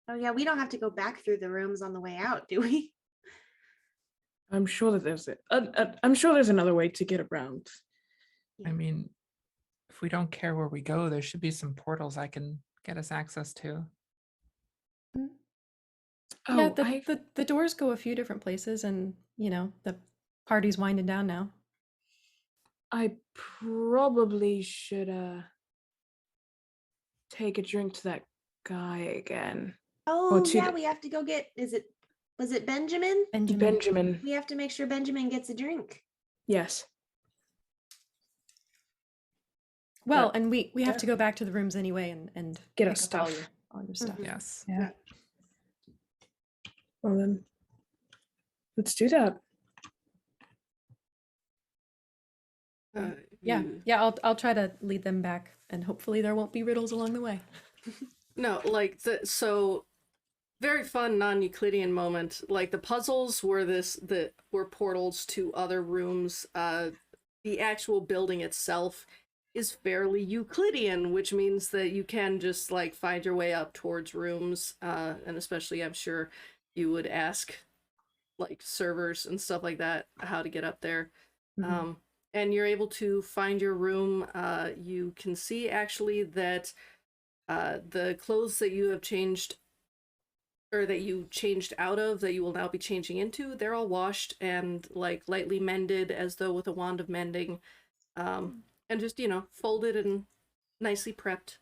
Oh yeah, we don't have to go back through the rooms on the way out, do we? I'm sure that there's I'm sure there's another way to get around. I mean, if we don't care where we go, there should be some portals I can get us access to. Oh, Yeah, the doors go a few different places, and the party's winding down now. I probably should take a drink to that guy again. Oh yeah, we have to go get. Was it Benjamin? Benjamin. We have to make sure Benjamin gets a drink. Yes. Well, and we have to go back to the rooms anyway and get pick us up stuff. all your stuff. Yes. Yeah. Well then, let's do that. Yeah, You- yeah. I'll try to lead them back, and hopefully there won't be riddles along the way. No, like so very fun non-Euclidean moment. Like the puzzles were portals to other rooms. The actual building itself is fairly Euclidean, which means that you can just like find your way up towards rooms. And especially I'm sure you would ask like servers and stuff like that how to get up there. Mhm. And you're able to find your room. You can see actually that the clothes that you have changed or that you changed out of that you will now be changing into, they're all washed and like lightly mended as though with a wand of mending, and just folded and nicely prepped.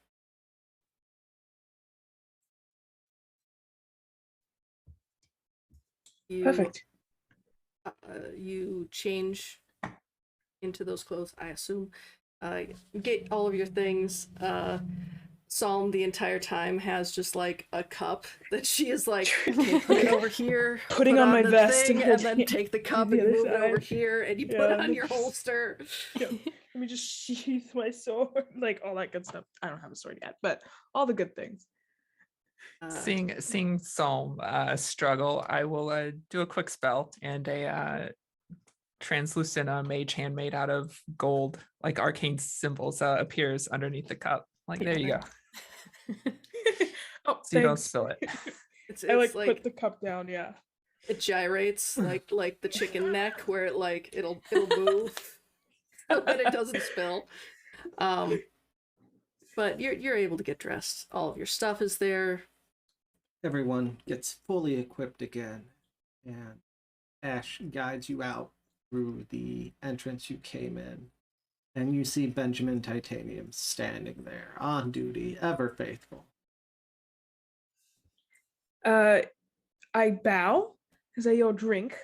You, Perfect. you change into those clothes, I assume. Get all of your things. Psalm the entire time has just like a cup that she is like, okay, put it over here, Putting put on my the vest thing, and and then holding take the it cup to and the you other move it over side. here, and you put Yeah, it on your that's- holster. Yep. Let me just sheath my sword, like all that good stuff. I don't have a sword yet, but all the good things. Seeing Psalm struggle, I will do a quick spell, and a translucent mage hand made out of gold, like arcane symbols, appears underneath the cup. Like, there you go. Oh, So you don't thanks. spill it. It's I like like put the cup down. Yeah. it gyrates like the chicken neck where it like it'll move so that it doesn't spill. But you're able to get dressed. All of your stuff is there. Everyone gets fully equipped again, and Ash guides you out through the entrance you came in, and you see Benjamin Titanium standing there on duty, ever faithful. I bow. Is that your drink?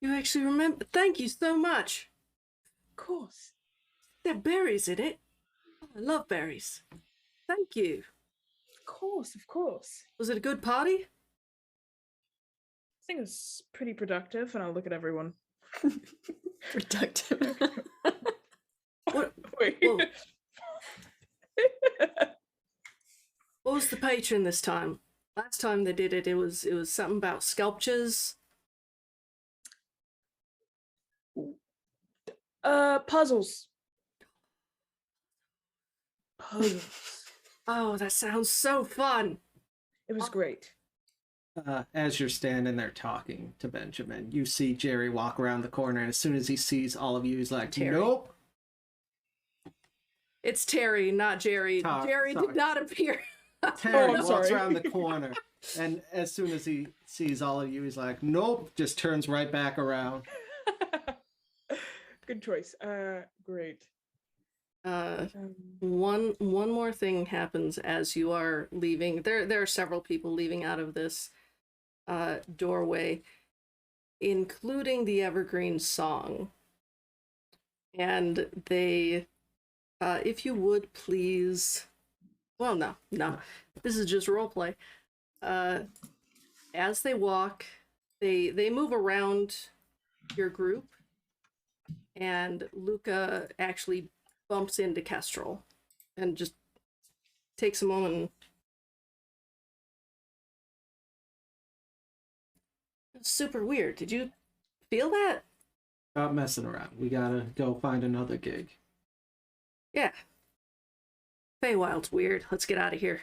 You actually remember. Thank you so much. Of course. There are berries in it. Oh, I love berries. Thank you. Of course. Of course. Was it a good party? I think it's pretty productive, and I'll look at everyone. Productive. What? Wait. Whoa. What was the patron this time? Last time they did it, it was something about sculptures. Puzzles. Puzzles. Oh, that sounds so fun. It was great. As you're standing there talking to Benjamin, you see Jerry walk around the corner, and as soon as he sees all of you, he's like, Terry. nope. It's Terry, not Jerry. Jerry sorry. did not appear. Terry I'm walks sorry. around the corner, and as soon as he sees all of you, he's like, nope, just turns right back around. Good choice. Great. One more thing happens as you are leaving. There are several people leaving out of this doorway, including the Evergreen Song. And they, if you would please, well, no, this is just roleplay. As they walk, they move around your group, and Luca actually bumps into Kestrel and just takes a moment and it's super weird. Did you feel that? Stop messing around. We gotta go find another gig. Yeah. Feywild's weird. Let's get out of here.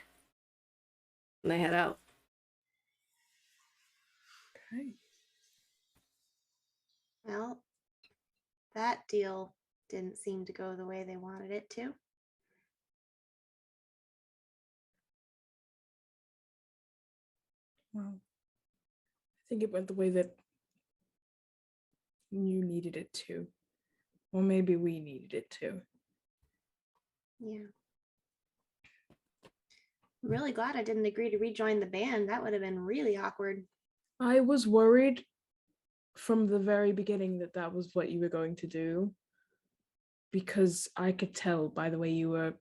And they head out. Okay. Well, that deal didn't seem to go the way they wanted it to. Well, I think it went the way that you needed it to. Or maybe we needed it to. Yeah. I'm really glad I didn't agree to rejoin the band. That would have been really awkward. I was worried from the very beginning that that was what you were going to do. Because I could tell by the way you were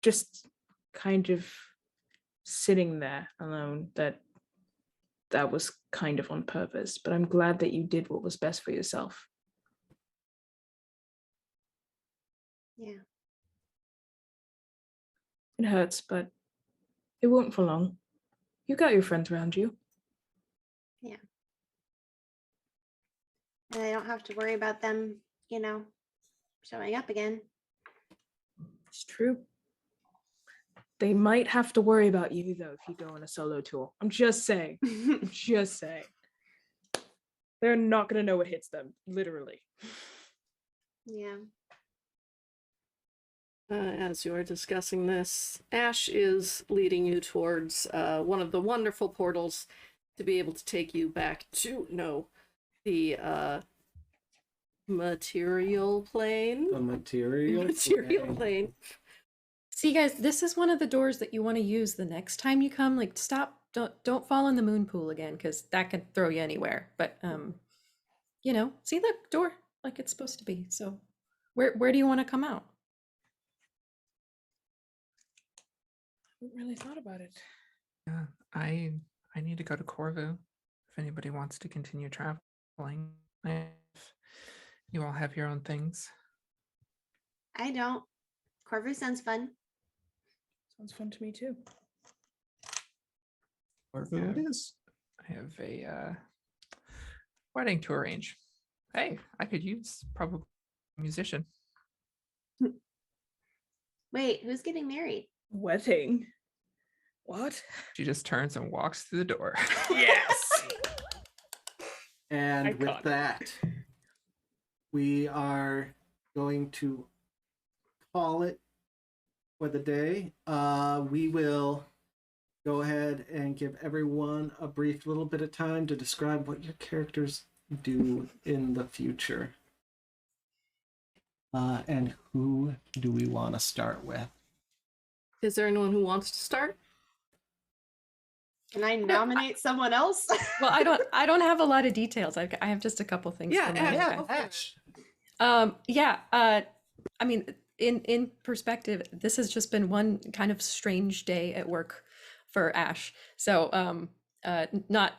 just kind of sitting there alone that that was kind of on purpose. But I'm glad that you did what was best for yourself. Yeah. It hurts, but it won't for long. You got your friends around you. Yeah. And I don't have to worry about them, showing up again. It's true. They might have to worry about you, though, if you go on a solo tour. I'm just saying. I'm just saying. They're not going to know what hits them, literally. Yeah. As you are discussing this, Ash is leading you towards one of the wonderful portals to be able to take you back to the material plane. The material plane. See, guys, this is one of the doors that you want to use the next time you come. Like, stop, don't fall in the moon pool again, because that can throw you anywhere. But see the door like it's supposed to be. So, where do you want to come out? I haven't really thought about it. Yeah, I need to go to Corvu. If anybody wants to continue traveling, if you all have your own things. I don't. Corvu sounds fun. Sounds fun to me, too. Wherever it is. I have a wedding to arrange. Hey, I could use probably a musician. Wait, who's getting married? Wedding? What? She just turns and walks through the door. Yes! And with Iconic. that, we are going to call it for the day. We will go ahead and give everyone a brief little bit of time to describe what your characters do in the future. And who do we want to start with? Is there anyone who wants to start? Can I nominate someone else? Well, I don't have a lot of details. I have just a couple things. Yeah, for my- Ash, go for it. I mean, in perspective, this has just been one kind of strange day at work for Ash. So, not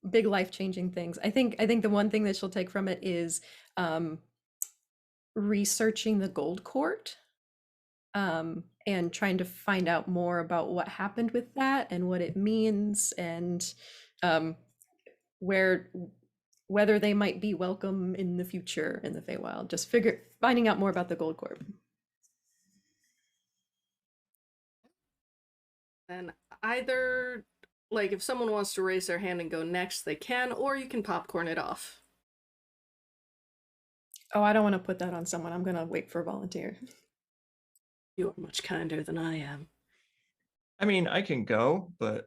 big life-changing things. I think the one thing that she'll take from it is researching the Gold Court, and trying to find out more about what happened with that and what it means, and whether they might be welcome in the future in the Feywild. Just finding out more about the Gold Corp. And either, like, if someone wants to raise their hand and go next, they can, or you can popcorn it off. Oh, I don't want to put that on someone. I'm gonna wait for a volunteer. You are much kinder than I am. I mean, I can go, but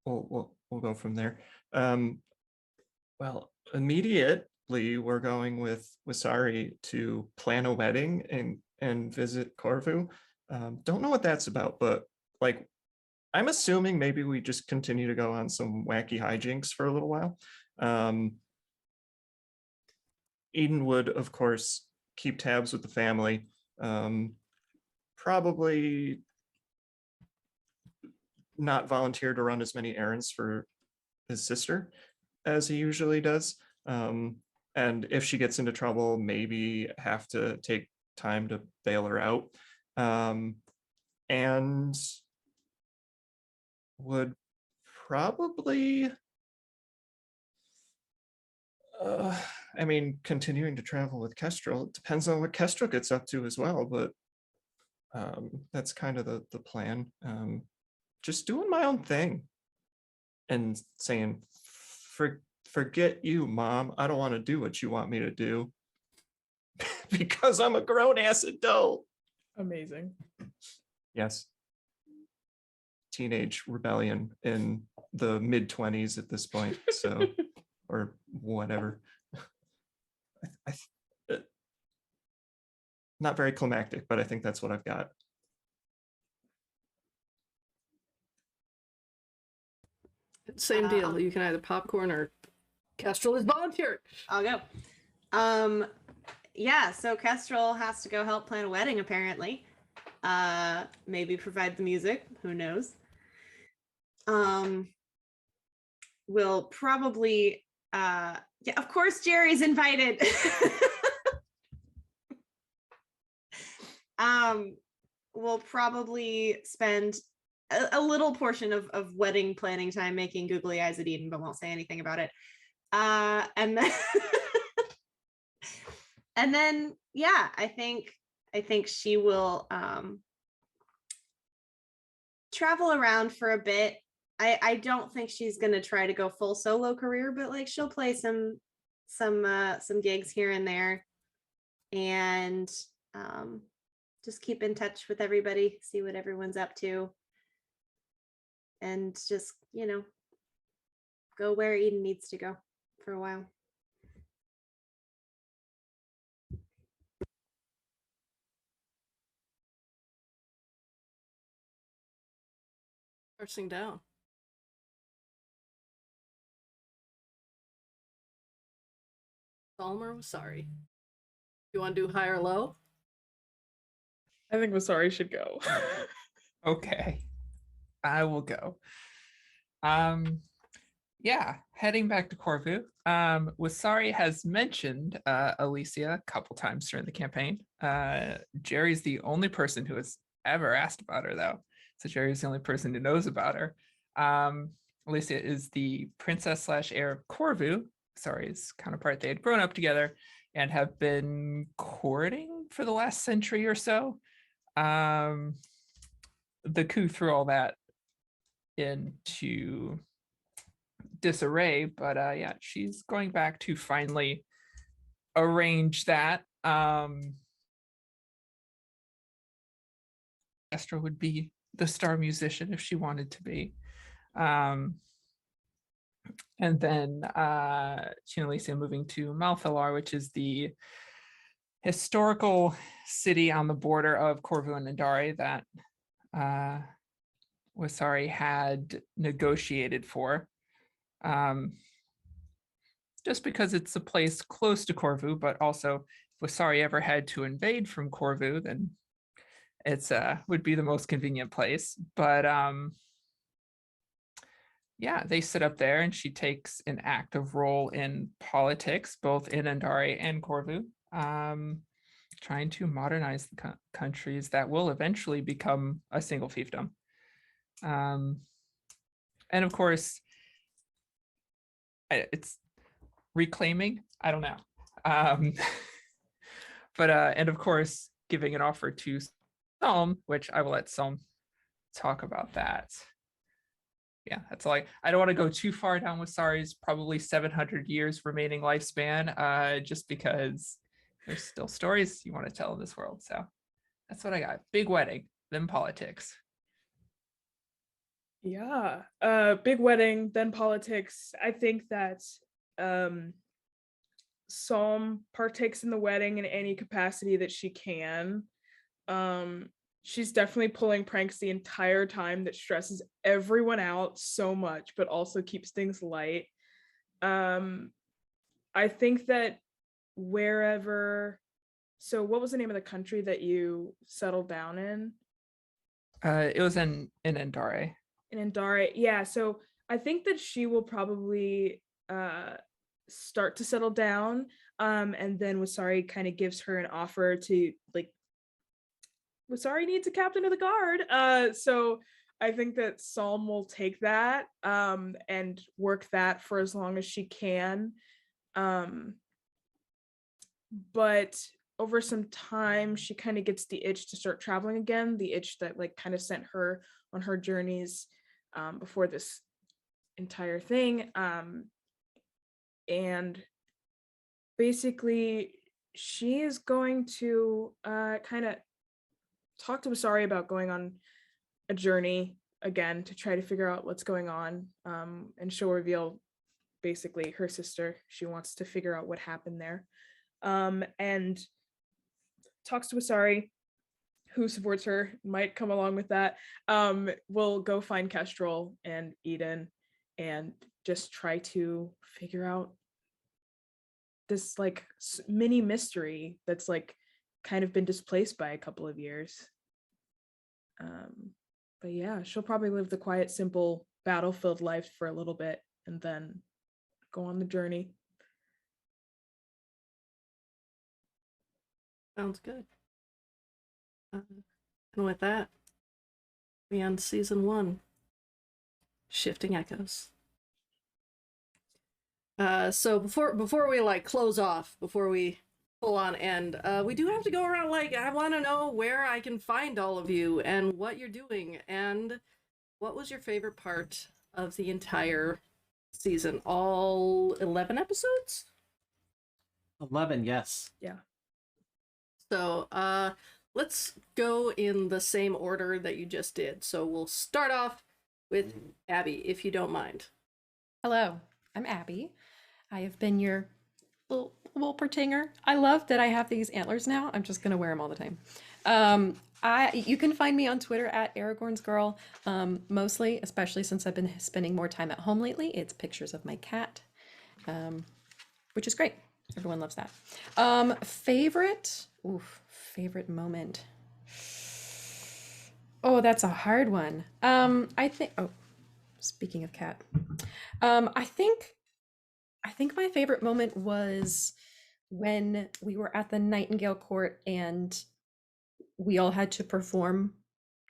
we'll go from there. Well, immediately we're going with Wasari to plan a wedding and visit Corvu. Don't know what that's about, but like, I'm assuming maybe we just continue to go on some wacky hijinks for a little while. Iden would, of course, keep tabs with the family. Probably not volunteer to run as many errands for his sister as he usually does. And if she gets into trouble, maybe have to take time to bail her out. And would probably, I mean, continuing to travel with Kestrel. It depends on what Kestrel gets up to as well, but that's kind of the plan. Just doing my own thing and saying, forget you, Mom. I don't want to do what you want me to do because I'm a grown-ass adult. Amazing. Yes. Teenage rebellion in the mid-20s at this point, so, or whatever. Not very climactic, but I think that's what I've got. Same deal. You can either popcorn or Kestrel is volunteer. I'll go. Yeah, so Kestrel has to go help plan a wedding, apparently. Maybe provide the music, who knows. We'll probably, yeah, of course Jerry's invited. will probably spend a little portion of wedding planning time making googly eyes at Eden, but won't say anything about it. And then and then yeah, I think she will travel around for a bit. I don't think she's gonna try to go full solo career, but like she'll play some gigs here and there, and just keep in touch with everybody, see what everyone's up to, and just, you know, go where Eden needs to go for a while. Parsing down. Salmer was sorry. You want to do high or low? I think Masari should go. Okay, I will go. Yeah, heading back to Corvu. Wasari has mentioned Alicia a couple times during the campaign. Jerry's the only person who has ever asked about her, though. So Jerry's the only person who knows about her. Alicia is the princess / heir of Corvu. Wasari's counterpart. They had grown up together and have been courting for the last century or so. The coup threw all that into disarray, but yeah, she's going back to finally arrange that. Kestrel would be the star musician if she wanted to be. And then she and Alicia moving to Malthalar, which is the historical city on the border of Corvu and Nandari that Wasari had negotiated for. Just because it's a place close to Corvu, but also if Wasari ever had to invade from Corvu, then it's would be the most convenient place. But yeah, they sit up there and she takes an active role in politics, both in Andari and Corvu, trying to modernize the countries that will eventually become a single fiefdom. And of course, it's reclaiming, I don't know. But and of course, giving an offer to Psalm, which I will let Psalm talk about that. Yeah, that's all I don't want to go too far down with Sari's probably 700 years remaining lifespan, just because there's still stories you want to tell in this world. So that's what I got. Big wedding, then politics. Yeah, big wedding, then politics. I think that Psalm partakes in the wedding in any capacity that she can. She's definitely pulling pranks the entire time that stresses everyone out so much, but also keeps things light. I think that wherever, so what was the name of the country that you settled down in? It was in Andare. In Andare, yeah. So I think that she will probably start to settle down, and then Wasari kind of gives her an offer to, like, Wasari needs a captain of the guard. So I think that Psalm will take that and work that for as long as she can. But over some time, she kind of gets the itch to start traveling again, the itch that like kind of sent her on her journeys before this entire thing. And basically, she is going to kind of talk to Wasari about going on a journey again to try to figure out what's going on. And she'll reveal basically her sister. She wants to figure out what happened there. And talks to Wasari, who supports her, might come along with that. We'll go find Kestrel and Iden and just try to figure out this like mini mystery that's like kind of been displaced by a couple of years. But yeah, she'll probably live the quiet, simple, battlefield life for a little bit and then go on the journey. Sounds good. And with that, we end season 1. Shifting Echoes. So before we like close off, before we full on end, we do have to go around. Like, I want to know where I can find all of you and what you're doing, and what was your favorite part of the entire season? All 11 episodes? 11, yes. Yeah. So, let's go in the same order that you just did. So we'll start off with Abby, if you don't mind. Hello, I'm Abby. I have been your little Wolpertinger. I love that I have these antlers now. I'm just gonna wear them all the time. You can find me on Twitter at Aragorn's Girl. Mostly, especially since I've been spending more time at home lately, it's pictures of my cat, which is great. Everyone loves that. Favorite moment. Oh, that's a hard one. I think. Oh, speaking of cat, I think my favorite moment was when we were at the Nightingale Court and we all had to perform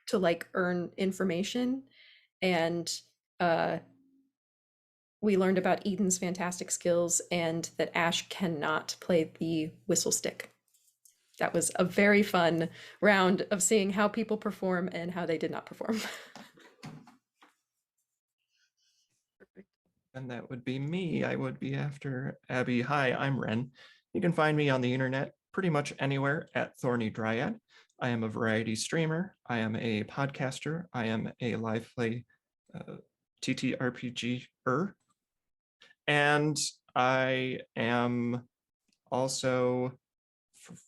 to like earn information, and we learned about Iden's fantastic skills and that Ash cannot play the whistle stick. That was a very fun round of seeing how people perform and how they did not perform. And that would be me. I would be after Abby. Hi, I'm Wren. You can find me on the internet pretty much anywhere at Thorny Dryad. I am a variety streamer. I am a podcaster. I am a live play TTRPG-er. And I am also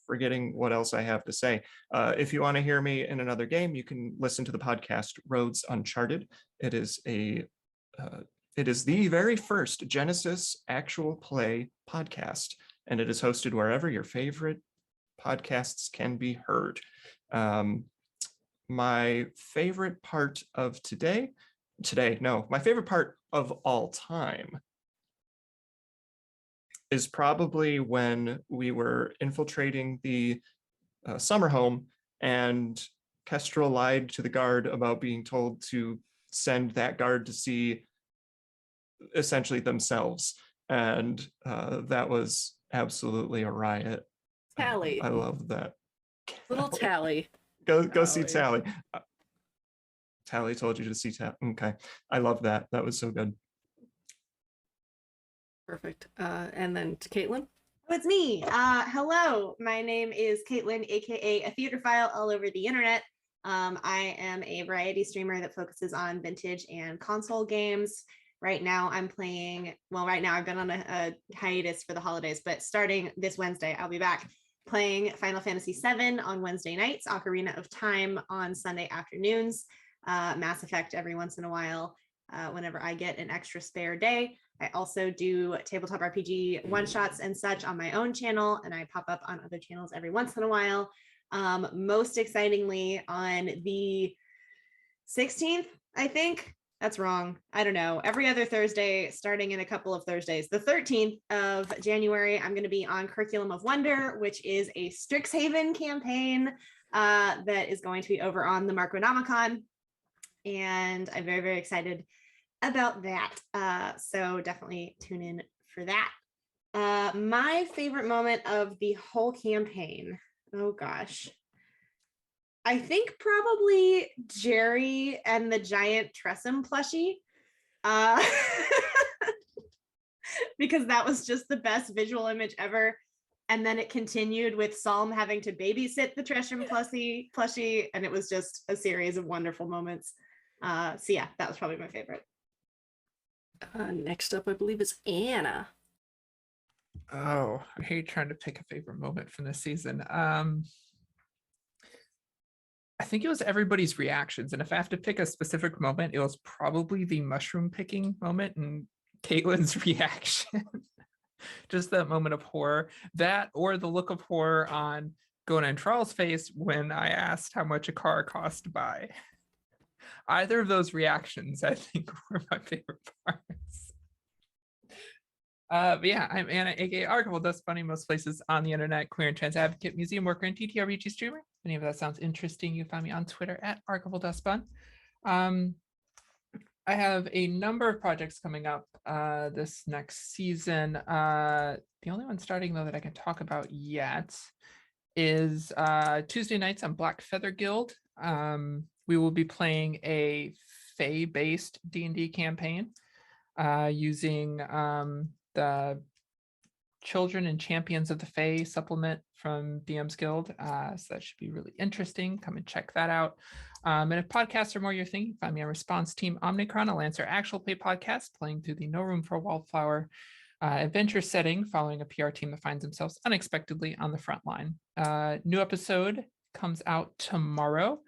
forgetting what else I have to say. If you want to hear me in another game, you can listen to the podcast Roads Uncharted. It is the very first Genesis actual play podcast, and it is hosted wherever your favorite podcasts can be heard. My favorite part of my favorite part of all time is probably when we were infiltrating the summer home and Kestrel lied to the guard about being told to send that guard to see essentially themselves. And that was absolutely a riot. Tally. I love that. Little Tally. Go see Tally. Tally. Tally told you to see Tally. Okay. I love that. That was so good. Perfect. And then to Caitlin. Oh, it's me. Hello, my name is Caitlin, aka a theaterphile all over the internet. I am a variety streamer that focuses on vintage and console games. Right now I've been on a hiatus for the holidays, but starting this Wednesday, I'll be back playing Final Fantasy VII on Wednesday nights, Ocarina of Time on Sunday afternoons, Mass Effect every once in a while, whenever I get an extra spare day. I also do tabletop RPG one-shots and such on my own channel, and I pop up on other channels every once in a while. Most excitingly, on the 16th, I think, that's wrong. I don't know. Every other Thursday, starting in a couple of Thursdays, the 13th of January, I'm going to be on Curriculum of Wonder, which is a Strixhaven campaign that is going to be over on the Marconomicon. And I'm very, very excited about that. So definitely tune in for that. My favorite moment of the whole campaign, oh gosh. I think probably Jerry and the giant Tressum plushie. Because that was just the best visual image ever. And then it continued with Psalm having to babysit the Tressum plushie, and it was just a series of wonderful moments. So yeah, that was probably my favorite. Next up, I believe, is Anna. Oh, I hate trying to pick a favorite moment from this season. I think it was everybody's reactions. And if I have to pick a specific moment, it was probably the mushroom picking moment and Caitlin's reaction. Just that moment of horror. That or the look of horror on Gonah and Teral's face when I asked how much a car cost to buy. Either of those reactions, I think, were my favorite parts. But yeah, I'm Anna, aka Archival Dust Bunny, most places on the internet, queer and trans advocate, museum worker, and TTRPG streamer. If any of that sounds interesting, you can find me on Twitter at Archival Dust Bun. I have a number of projects coming up this next season. The only one starting though that I can talk about yet is Tuesday nights on Black Feather Guild. We will be playing a Fey-based D&D campaign using the Children and Champions of the Fae supplement from DM's Guild. So that should be really interesting. Come and check that out. And if podcasts are more your thing, you can find me on Response Team Omnicron. I'll answer actual play podcast playing through the No Room for a Wildflower adventure setting following a PR team that finds themselves unexpectedly on the front line. New episode comes out tomorrow.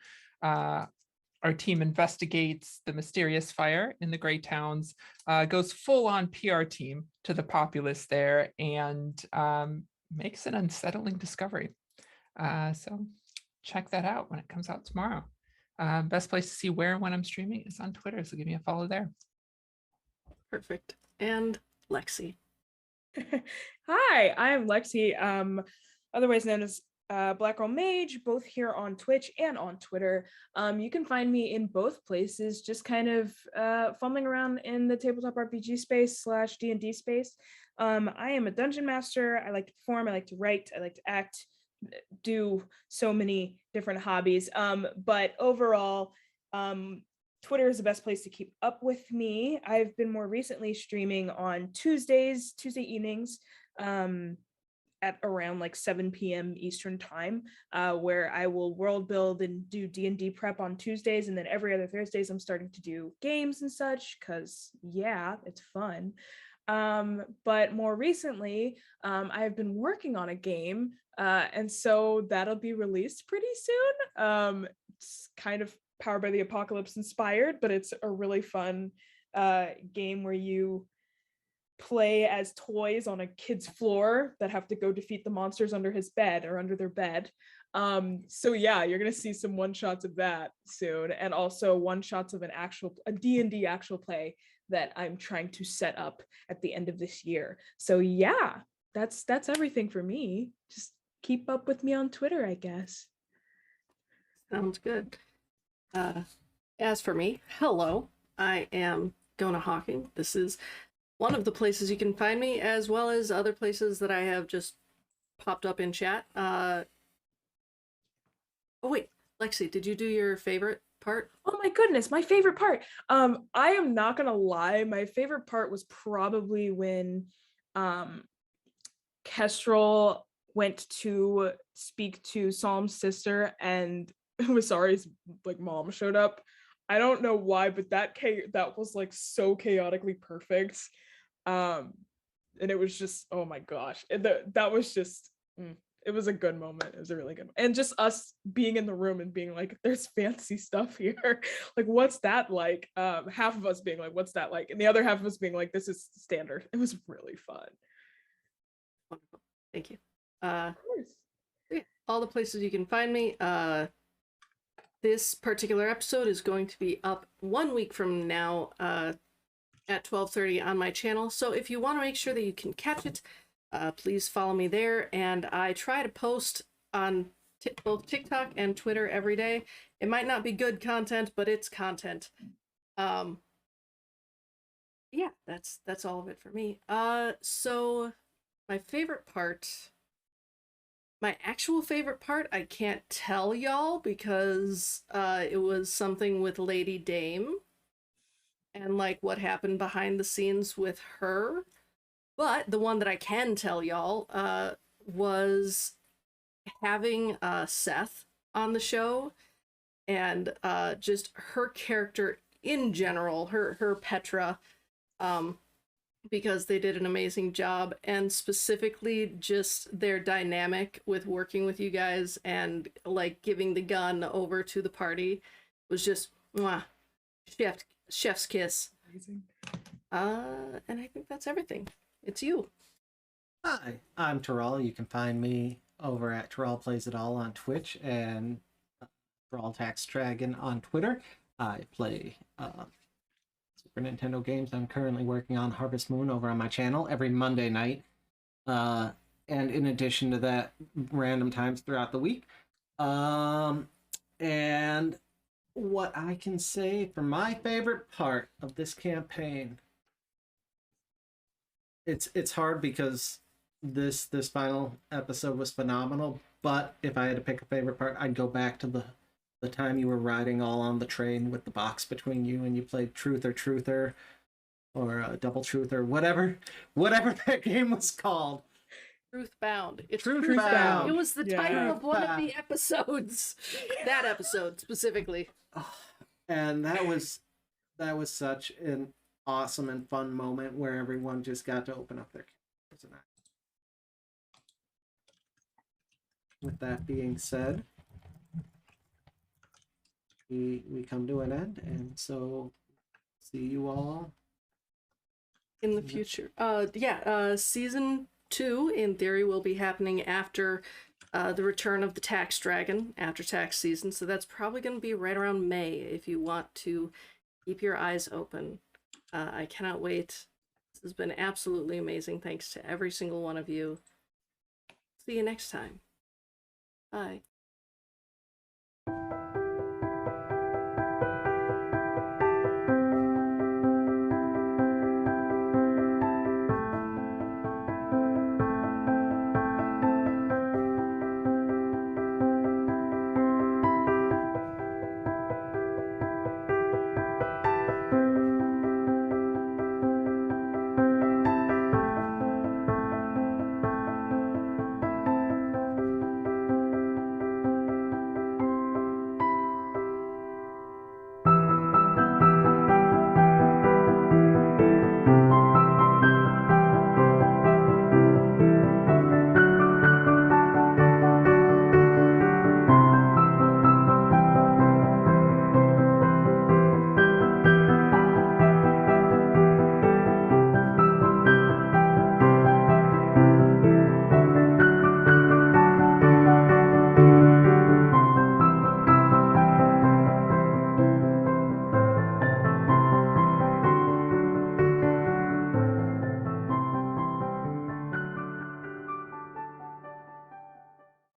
Our team investigates the mysterious fire in the Grey Towns, goes full on PR team to the populace there, and makes an unsettling discovery. So check that out when it comes out tomorrow. Best place to see where and when I'm streaming is on Twitter, so give me a follow there. Perfect. And Lexi. Hi, I am Lexi, otherwise known as Black Girl Mage, both here on Twitch and on Twitter. You can find me in both places, just kind of fumbling around in the tabletop RPG space / D&D space. I am a dungeon master. I like to perform, I like to write, I like to act, do so many different hobbies. But overall, Twitter is the best place to keep up with me. I've been more recently streaming on Tuesday evenings, at around like 7 p.m. Eastern time, where I will world build and do D&D prep on Tuesdays, and then every other Thursdays I'm starting to do games and such, because yeah, it's fun. But more recently, I've been working on a game, and so that'll be released pretty soon. It's kind of Powered by the Apocalypse inspired, but it's a really fun game where you play as toys on a kid's floor that have to go defeat the monsters under his bed or under their bed. So yeah, you're gonna see some one-shots of that soon, and also one-shots of a D&D actual play that I'm trying to set up at the end of this year. So yeah, that's everything for me. Just keep up with me on Twitter, I guess. Sounds good. As for me, hello, I am Gonah Hawking. This is one of the places you can find me, as well as other places that I have just popped up in chat. Oh wait, Lexi, did you do your favorite part? Oh my goodness, my favorite part. I am not gonna lie, my favorite part was probably when Kestrel went to speak to Psalm's sister and Wasari's like mom showed up. I don't know why, but that was like so chaotically perfect. And it was just, oh my gosh, that was just it was a good moment. It was a really good moment. And just us being in the room and being like, there's fancy stuff here. Like, what's that like? Half of us being like, what's that like? And the other half of us being like, this is standard. It was really fun. Wonderful. Thank you. Of course. All the places you can find me. This particular episode is going to be up 1 week from now at 12:30 on my channel. So if you want to make sure that you can catch it, please follow me there. And I try to post on both TikTok and Twitter every day. It might not be good content, but it's content. Yeah, that's all of it for me. So my favorite part, my actual favorite part, I can't tell y'all because it was something with Lady Dame and like what happened behind the scenes with her. But the one that I can tell y'all was having Seth on the show, and just her character in general, her Petra, because they did an amazing job, and specifically just their dynamic with working with you guys and like giving the gun over to the party was just mwah, chef's kiss. Amazing. And I think that's everything. It's you. Hi, I'm Teral. You can find me over at Teral Plays It All on Twitch and Teral Tax Dragon on Twitter. I play Super Nintendo games. I'm currently working on Harvest Moon over on my channel every Monday night. And in addition to that, random times throughout the week. And what I can say for my favorite part of this campaign, it's hard because this final episode was phenomenal, but if I had to pick a favorite part, I'd go back to the time you were riding all on the train with the box between you and you played Truth or Truther or Double Truth or whatever that game was called. Truthbound. It's Truthbound. It was the Yeah. title of one of the episodes. That episode specifically. And that was such an awesome and fun moment where everyone just got to open up their cameras. And with that being said, we come to an end, and so see you all In the future. Season 2 in theory will be happening after the return of the tax dragon, after tax season, so that's probably going to be right around May if you want to keep your eyes open. I cannot wait. This has been absolutely amazing. Thanks to every single one of you. See you next time. Bye.